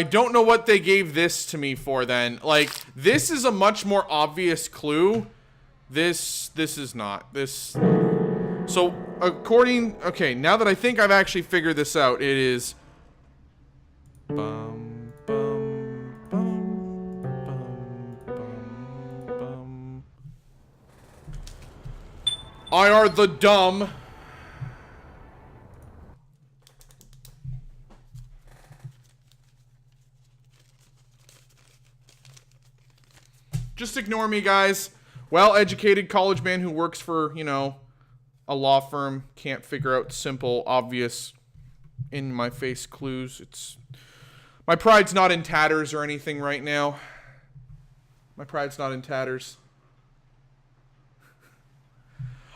don't know what they gave this to me for then. Like, this is a much more obvious clue. This is not. This... So, okay, now that I think I've actually figured this out, it is... Bum, bum, bum, bum, bum, bum. I are the dumb. Just ignore me, guys. Well-educated college man who works for, a law firm, can't figure out simple, obvious, in-my-face clues. My pride's not in tatters or anything right now. My pride's not in tatters.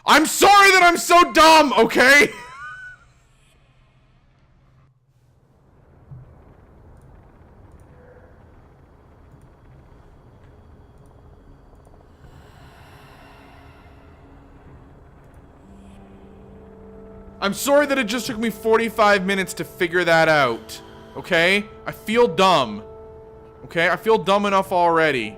I'm sorry that I'm so dumb, okay? I'm sorry that it just took me 45 minutes to figure that out. Okay? I feel dumb. Okay? I feel dumb enough already.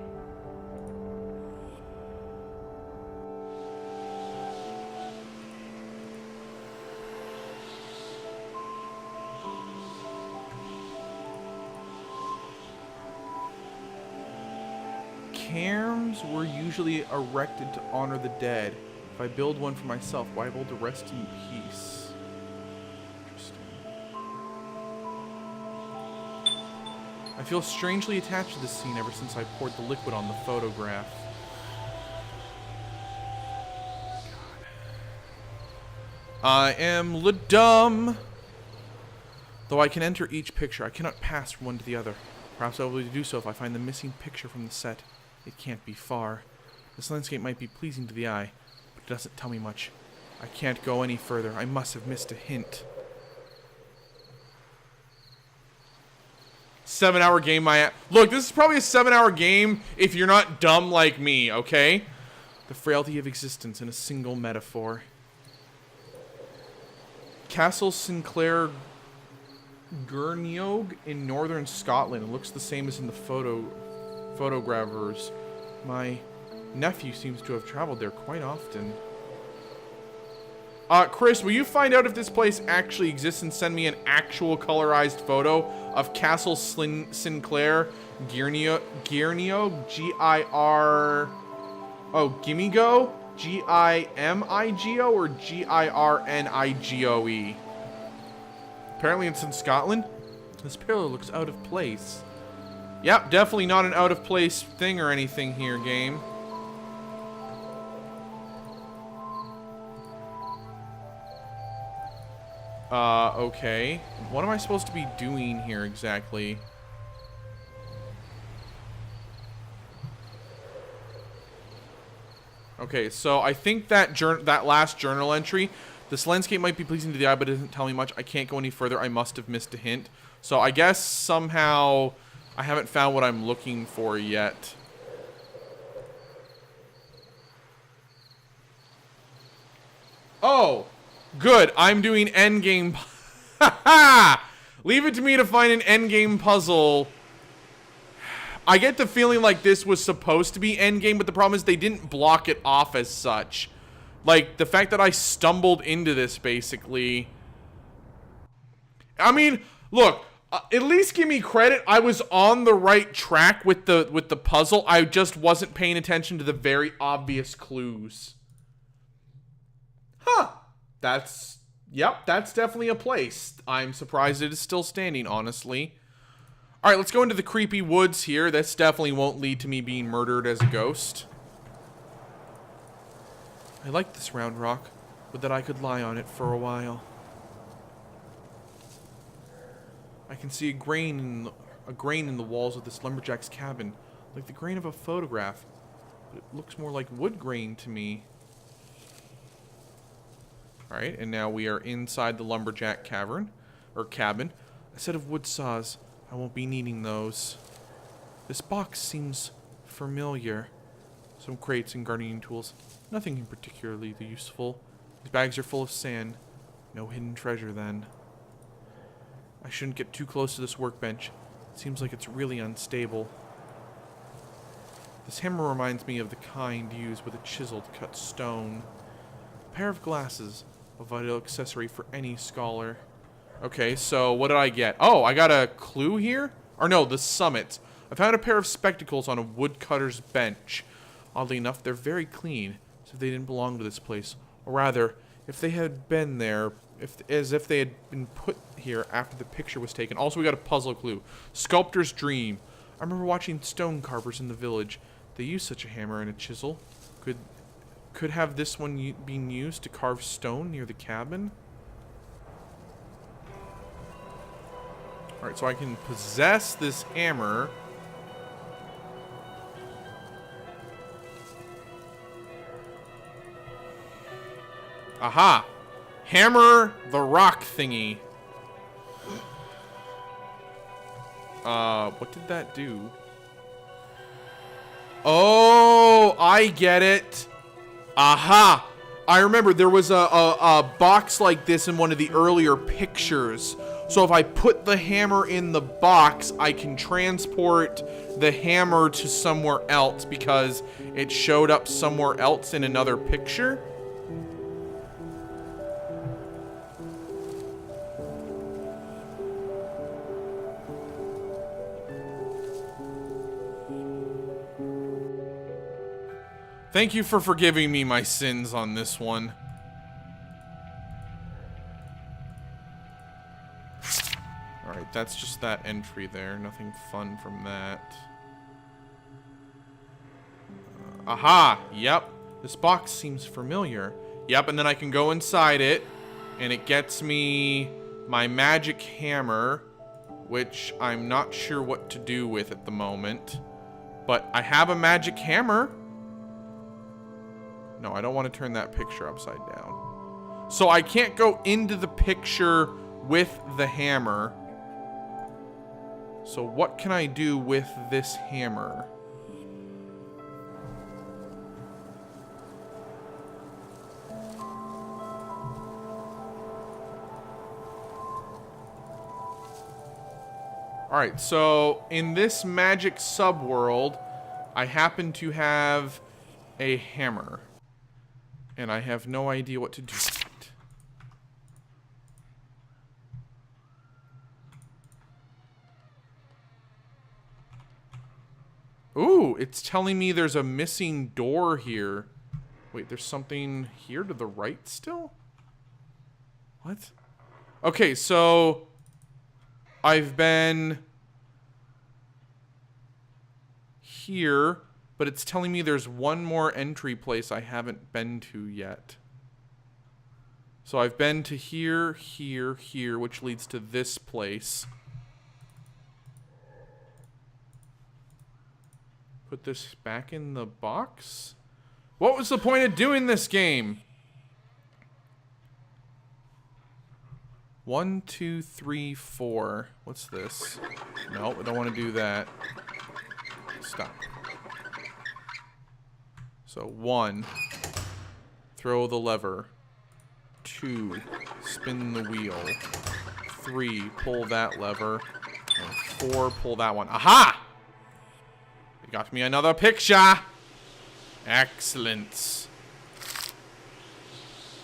Cairns were usually erected to honor the dead. If I build one for myself, why able to rest in peace? Interesting. I feel strangely attached to this scene ever since I poured the liquid on the photograph. I am Ladum. Though I can enter each picture, I cannot pass from one to the other. Perhaps I will be able to do so if I find the missing picture from the set. It can't be far. This landscape might be pleasing to the eye, but it doesn't tell me much. I can't go any further. I must have missed a hint. 7-hour game, Look, this is probably a 7-hour game if you're not dumb like me, okay? The frailty of existence in a single metaphor. Castle Sinclair Gurneog in northern Scotland. It looks the same as in the photographers. My nephew seems to have traveled there quite often. Chris, will you find out if this place actually exists and send me an actual colorized photo of Castle Sinclair Gurneog? G-I-R... Oh, Gimigo? G-I-M-I-G-O or G-I-R-N-I-G-O-E? Apparently it's in Scotland. This pillar looks out of place. Yep, definitely not an out of place thing or anything here, game. Okay. What am I supposed to be doing here exactly? Okay, so I think that last journal entry, this landscape might be pleasing to the eye, but it doesn't tell me much. I can't go any further. I must have missed a hint. So I guess somehow I haven't found what I'm looking for yet. Oh, good. I'm doing endgame. Leave it to me to find an endgame puzzle. I get the feeling like this was supposed to be endgame, but the problem is they didn't block it off as such. Like, the fact that I stumbled into this, basically. I mean, look, at least give me credit. I was on the right track with the puzzle. I just wasn't paying attention to the very obvious clues. Huh. Yep, that's definitely a place. I'm surprised it is still standing, honestly. Alright, let's go into the creepy woods here. This definitely won't lead to me being murdered as a ghost. I like this round rock, but that I could lie on it for a while. I can see a grain in the walls of this lumberjack's cabin, like the grain of a photograph, but it looks more like wood grain to me. Alright, and now we are inside the lumberjack cabin. A set of wood saws. I won't be needing those. This box seems familiar. Some crates and gardening tools. Nothing particularly useful. These bags are full of sand. No hidden treasure, then. I shouldn't get too close to this workbench. It seems like it's really unstable. This hammer reminds me of the kind used with a chisel to cut stone. A pair of glasses. A vital accessory for any scholar. Okay, so what did I get? Oh, I got a clue here? Or no, the summit. I found a pair of spectacles on a woodcutter's bench. Oddly enough, they're very clean, as if they didn't belong to this place. Or rather, if they had been there, as if they had been put here after the picture was taken. Also, we got a puzzle clue. Sculptor's dream. I remember watching stone carvers in the village. They used such a hammer and a chisel. Could have this one been used to carve stone near the cabin? Alright, so I can possess this hammer. Aha! Hammer the rock thingy. What did that do? Oh, I get it. Aha! I remember there was a box like this in one of the earlier pictures. So if I put the hammer in the box, I can transport the hammer to somewhere else because it showed up somewhere else in another picture. Thank you for forgiving me my sins on this one. Alright, that's just that entry there. Nothing fun from that. Aha! Yep. This box seems familiar. Yep, and then I can go inside it. And it gets me my magic hammer, which I'm not sure what to do with at the moment. But I have a magic hammer. No, I don't want to turn that picture upside down. So I can't go into the picture with the hammer. So what can I do with this hammer? Alright, so in this magic subworld, I happen to have a hammer. And I have no idea what to do with it. Ooh, it's telling me there's a missing door here. Wait, there's something here to the right still? What? Okay, so I've been here, but it's telling me there's one more entry place I haven't been to yet. So I've been to here, here, here, which leads to this place. Put this back in the box? What was the point of doing this game? 1, 2, 3, 4. What's this? No, I don't want to do that. Stop. So 1, throw the lever. 2, spin the wheel. 3, pull that lever. And 4, pull that one. Aha! You got me another picture. Excellent.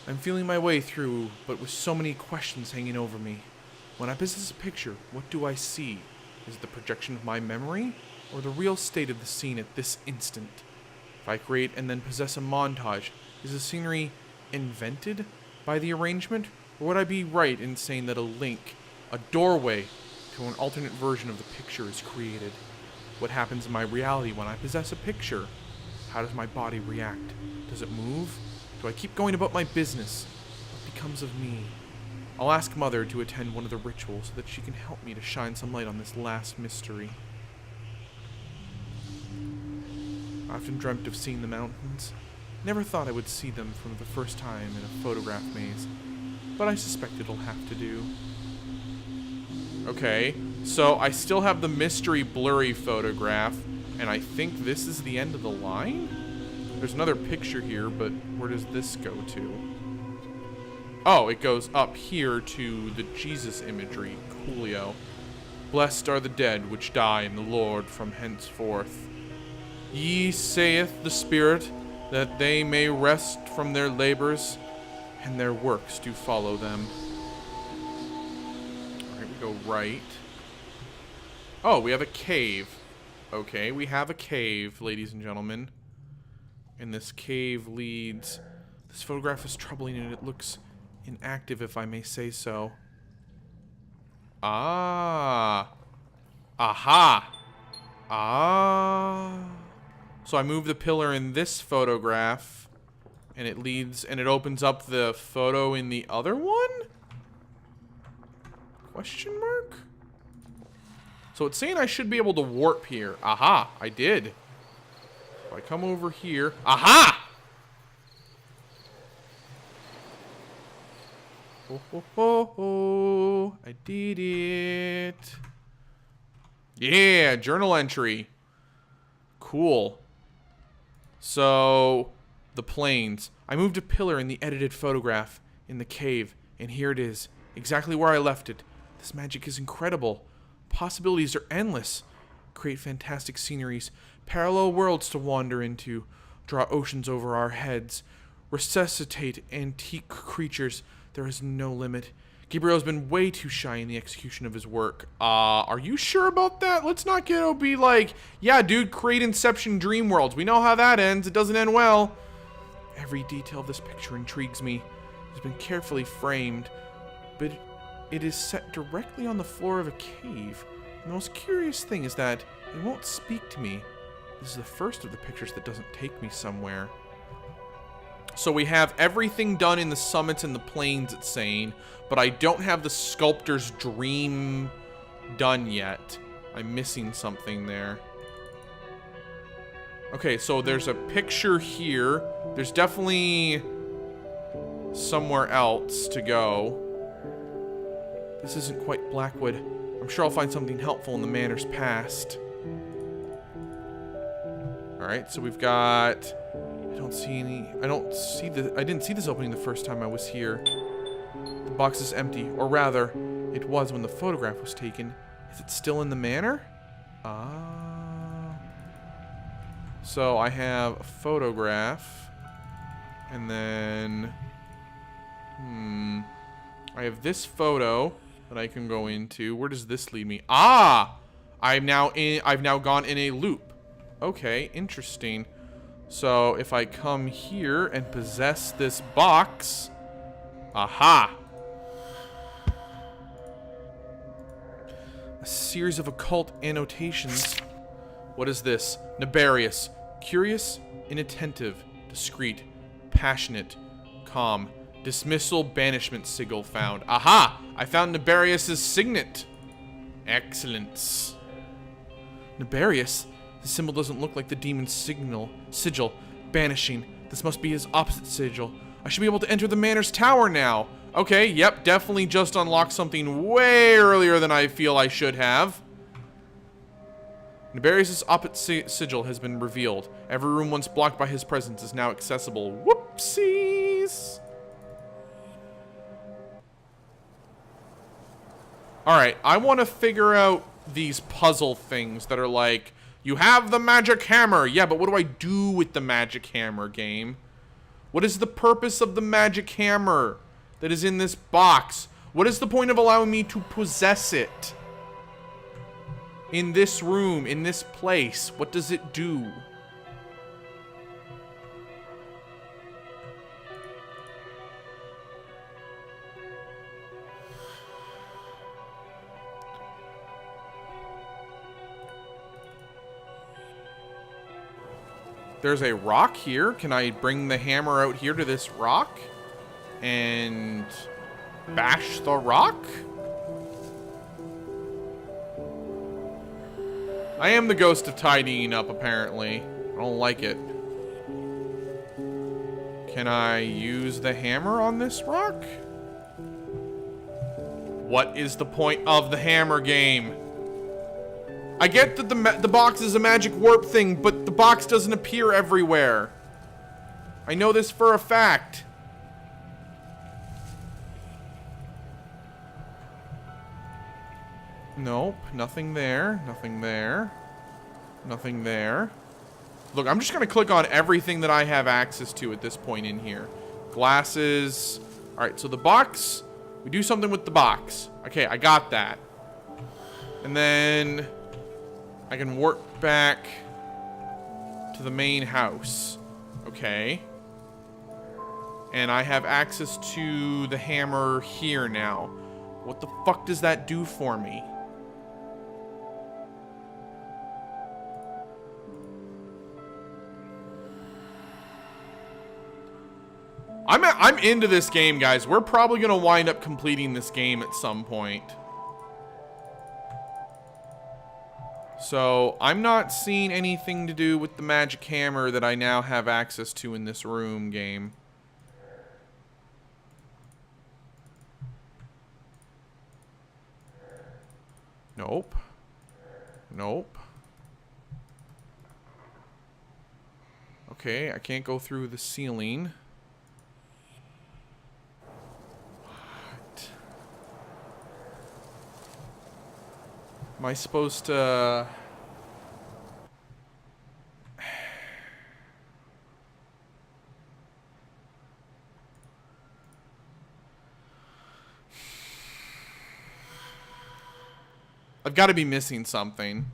I'm feeling my way through, but with so many questions hanging over me. When I possess a picture, what do I see? Is it the projection of my memory, or the real state of the scene at this instant? If I create and then possess a montage, is the scenery invented by the arrangement, or would I be right in saying that a link, a doorway, to an alternate version of the picture is created? What happens in my reality when I possess a picture? How does my body react? Does it move? Do I keep going about my business? What becomes of me? I'll ask Mother to attend one of the rituals so that she can help me to shine some light on this last mystery. I often dreamt of seeing the mountains. Never thought I would see them for the first time in a photograph maze, but I suspect it'll have to do. Okay, so I still have the mystery blurry photograph, and I think this is the end of the line? There's another picture here, but where does this go to? Oh, it goes up here to the Jesus imagery. Coolio. Blessed are the dead which die in the Lord from henceforth. Ye, saith the Spirit, that they may rest from their labors, and their works do follow them. Alright, we go right. Oh, we have a cave. Okay, we have a cave, ladies and gentlemen. And this cave leads... This photograph is troubling and it looks inactive, if I may say so. Ah. Aha. Ah. So I move the pillar in this photograph, and it leads, and it opens up the photo in the other one? Question mark? So it's saying I should be able to warp here. Aha, I did. If I come over here, aha! Ho, ho, ho, ho. I did it. Yeah, journal entry. Cool. So, the plains. I moved a pillar in the edited photograph in the cave, and here it is, exactly where I left it. This magic is incredible. Possibilities are endless. Create fantastic sceneries, parallel worlds to wander into, draw oceans over our heads, resuscitate antique creatures. There is no limit. Gabriel's been way too shy in the execution of his work. Are you sure about that? Let's not get OB like, yeah, dude, create Inception dream worlds. We know how that ends. It doesn't end well. Every detail of this picture intrigues me. It has been carefully framed, but it is set directly on the floor of a cave. And the most curious thing is that it won't speak to me. This is the first of the pictures that doesn't take me somewhere. So we have everything done in the summits and the plains, it's saying, but I don't have the sculptor's dream done yet. I'm missing something there. Okay, so there's a picture here. There's definitely somewhere else to go. This isn't quite Blackwood. I'm sure I'll find something helpful in the manor's past. Alright, so we've got... I didn't see this opening the first time I was here. The box is empty, or rather, it was when the photograph was taken. Is it still in the manor? Ah. So I have a photograph, and then, I have this photo that I can go into. Where does this lead me? Ah! I've now gone in a loop. Okay, interesting. So if I come here and possess this box, aha! A series of occult annotations. What is this? Nefarious. Curious, inattentive, discreet, passionate, calm. Dismissal, banishment sigil found. Aha! I found Nefarious' signet. Excellence. Nefarious? The symbol doesn't look like the demon's sigil. Banishing. This must be his opposite sigil. I should be able to enter the manor's tower now. Okay, yep, definitely just unlocked something way earlier than I feel I should have. Nefarious' opposite sigil has been revealed. Every room once blocked by his presence is now accessible. Whoopsies! Alright, I want to figure out these puzzle things that are like, you have the magic hammer. Yeah, but what do I do with the magic hammer, game? What is the purpose of the magic hammer that is in this box? What is the point of allowing me to possess it? In this room, in this place, what does it do? There's a rock here. Can I bring the hammer out here to this rock? And bash the rock? I am the ghost of tidying up, apparently. I don't like it. Can I use the hammer on this rock? What is the point of the hammer, game? I get that the box is a magic warp thing, but the box doesn't appear everywhere. I know this for a fact. Nope, nothing there, nothing there, nothing there. Look, I'm just gonna click on everything that I have access to at this point in here. Glasses. Alright, so the box, we do something with the box. Okay, I got that. And then I can warp back to the main house. Okay. And I have access to the hammer here now. What the fuck does that do for me? I'm into this game, guys. We're probably gonna wind up completing this game at some point. So, I'm not seeing anything to do with the magic hammer that I now have access to in this room, game. Nope. Nope. Okay, I can't go through the ceiling. What? Am I supposed to... I've got to be missing something.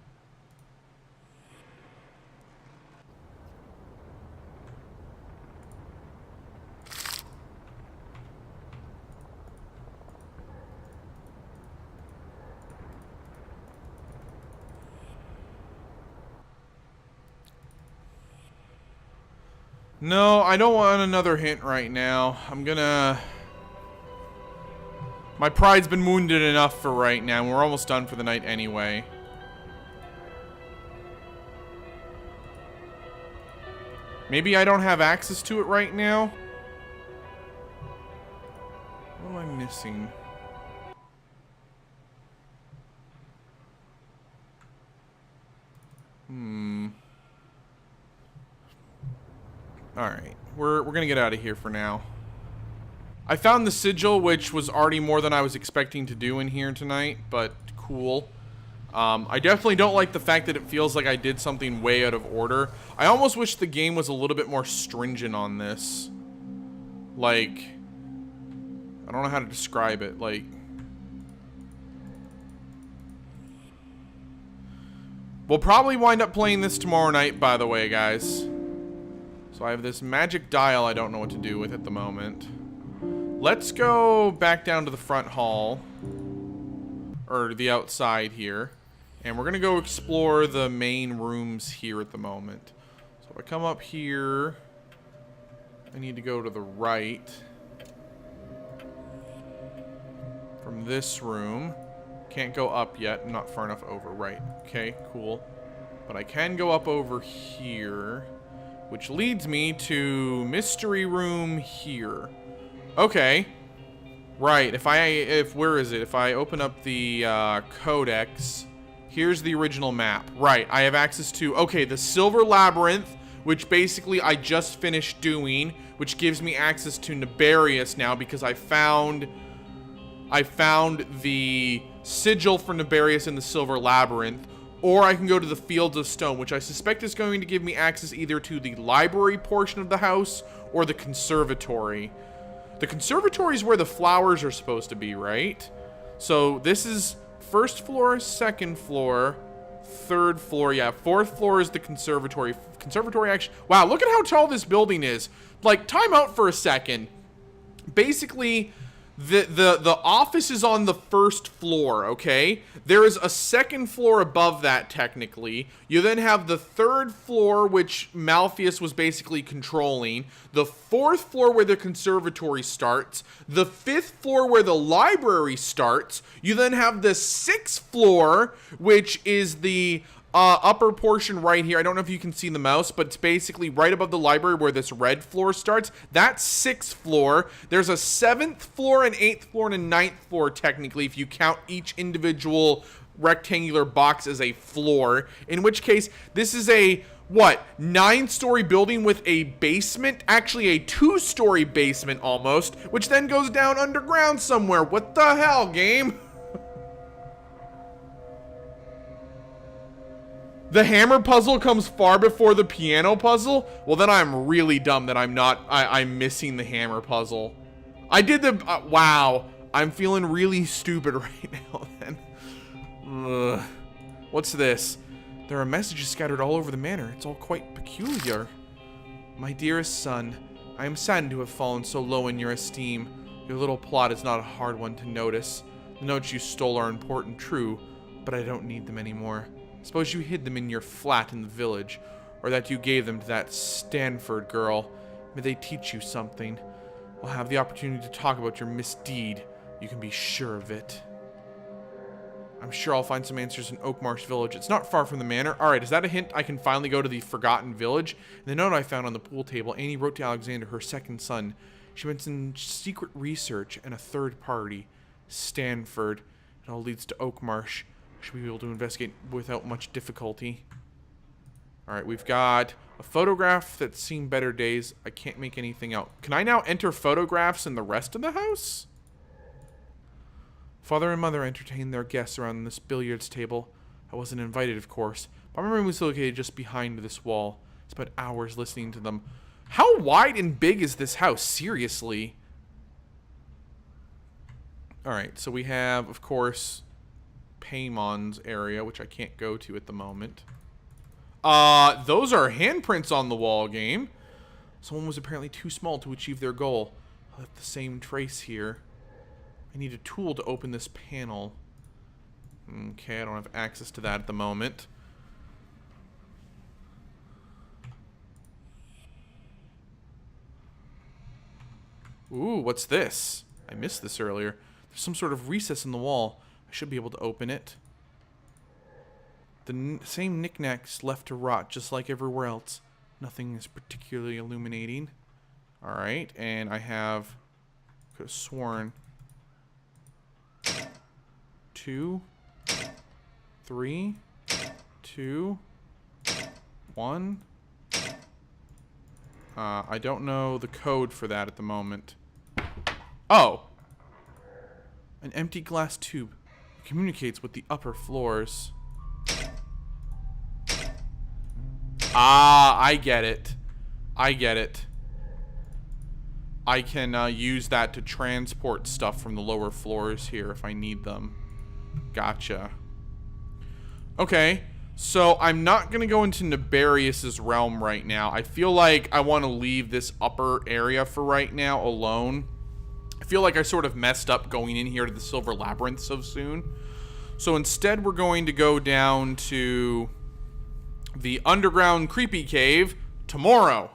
No, I don't want another hint right now. I'm gonna... My pride's been wounded enough for right now. We're almost done for the night anyway. Maybe I don't have access to it right now? What am I missing? Alright. We're gonna get out of here for now. I found the sigil, which was already more than I was expecting to do in here tonight, but cool. I definitely don't like the fact that it feels like I did something way out of order. I almost wish the game was a little bit more stringent on this. Like, I don't know how to describe it. Like, we'll probably wind up playing this tomorrow night, by the way, guys. So I have this magic dial I don't know what to do with at the moment. Let's go back down to the front hall. Or the outside here. And we're going to go explore the main rooms here at the moment. So if I come up here, I need to go to the right. From this room. Can't go up yet. I'm not far enough over. Right. Okay, cool. But I can go up over here. Which leads me to mystery room here. Okay. Right. Where is it? If I open up the codex, here's the original map. Right. I have access to, okay, the Silver Labyrinth, which basically I just finished doing, which gives me access to Nibarius now because I found the sigil for Nibarius in the Silver Labyrinth. Or I can go to the Fields of Stone, which I suspect is going to give me access either to the library portion of the house or the conservatory. The conservatory is where the flowers are supposed to be, right? So this is first floor, second floor, third floor. Yeah, fourth floor is the conservatory. Conservatory actually... Wow, look at how tall this building is. Like, time out for a second. Basically... The office is on the first floor, okay? There is a second floor above that, technically. You then have the third floor, which Malpheus was basically controlling. The fourth floor where the conservatory starts. The fifth floor where the library starts. You then have the sixth floor, which is the... upper portion right here. I don't know if you can see the mouse, but it's basically right above the library where this red floor starts. That's sixth floor. There's a seventh floor, an eighth floor, and a ninth floor, technically, if you count each individual rectangular box as a floor. In which case, this is a, what, 9-story building with a basement? Actually, a 2-story basement, almost, which then goes down underground somewhere. What the hell, game? The hammer puzzle comes far before the piano puzzle? Well, then I'm really dumb that I'm missing the hammer puzzle. I did the, wow. I'm feeling really stupid right now then. Ugh. What's this? There are messages scattered all over the manor. It's all quite peculiar. My dearest son, I am saddened to have fallen so low in your esteem. Your little plot is not a hard one to notice. The notes you stole are important, true, but I don't need them anymore. Suppose you hid them in your flat in the village, or that you gave them to that Stanford girl. May they teach you something. I'll have the opportunity to talk about your misdeed. You can be sure of it. I'm sure I'll find some answers in Oakmarsh Village. It's not far from the manor. Alright, is that a hint? I can finally go to the Forgotten Village. In the note I found on the pool table, Annie wrote to Alexander, her second son. She mentioned secret research and a third party. Stanford. It all leads to Oakmarsh. Should be able to investigate without much difficulty. Alright, we've got a photograph that's seen better days. I can't make anything out. Can I now enter photographs in the rest of the house? Father and mother entertained their guests around this billiards table. I wasn't invited, of course, but my room was located just behind this wall. I spent hours listening to them. How wide and big is this house? Seriously. Alright, so we have, of course... Paymon's area, which I can't go to at the moment. Those are handprints on the wall, game. Someone was apparently too small to achieve their goal. I'll have the same trace here. I need a tool to open this panel. Okay, I don't have access to that at the moment. Ooh, what's this? I missed this earlier. There's some sort of recess in the wall. I should be able to open it. The same knickknacks left to rot, just like everywhere else. Nothing is particularly illuminating. Alright, and I have... could have sworn... 2, 3, 2, 1. I don't know the code for that at the moment. Oh! An empty glass tube. It communicates with the upper floors. Ah, I get it. I get it. I can use that to transport stuff from the lower floors here if I need them. Gotcha. Okay, so I'm not going to go into Nefarious' realm right now. I feel like I want to leave this upper area for right now alone. I feel like I sort of messed up going in here to the Silver Labyrinth so soon. So instead we're going to go down to the underground creepy cave tomorrow.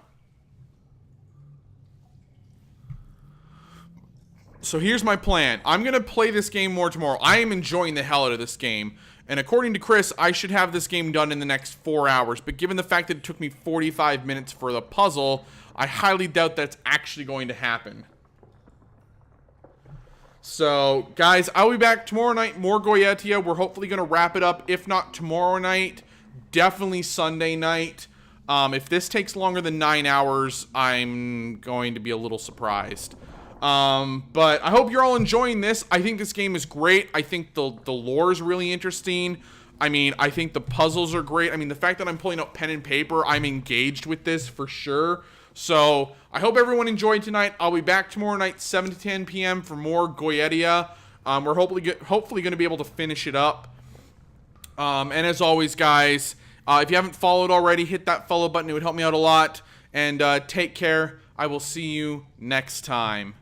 So here's my plan. I'm going to play this game more tomorrow. I am enjoying the hell out of this game. And according to Chris, I should have this game done in the next 4 hours. But given the fact that it took me 45 minutes for the puzzle, I highly doubt that's actually going to happen. So, guys, I'll be back tomorrow night. More Goetia. We're hopefully going to wrap it up. If not tomorrow night, definitely Sunday night. If this takes longer than 9 hours, I'm going to be a little surprised. But I hope you're all enjoying this. I think this game is great. I think the lore is really interesting. I mean, I think the puzzles are great. I mean, the fact that I'm pulling out pen and paper, I'm engaged with this for sure. So I hope everyone enjoyed tonight. I'll be back tomorrow night, 7 to 10 p.m. for more Goetia. We're hopefully going to be able to finish it up. And as always, guys, if you haven't followed already, hit that follow button. It would help me out a lot. And take care. I will see you next time.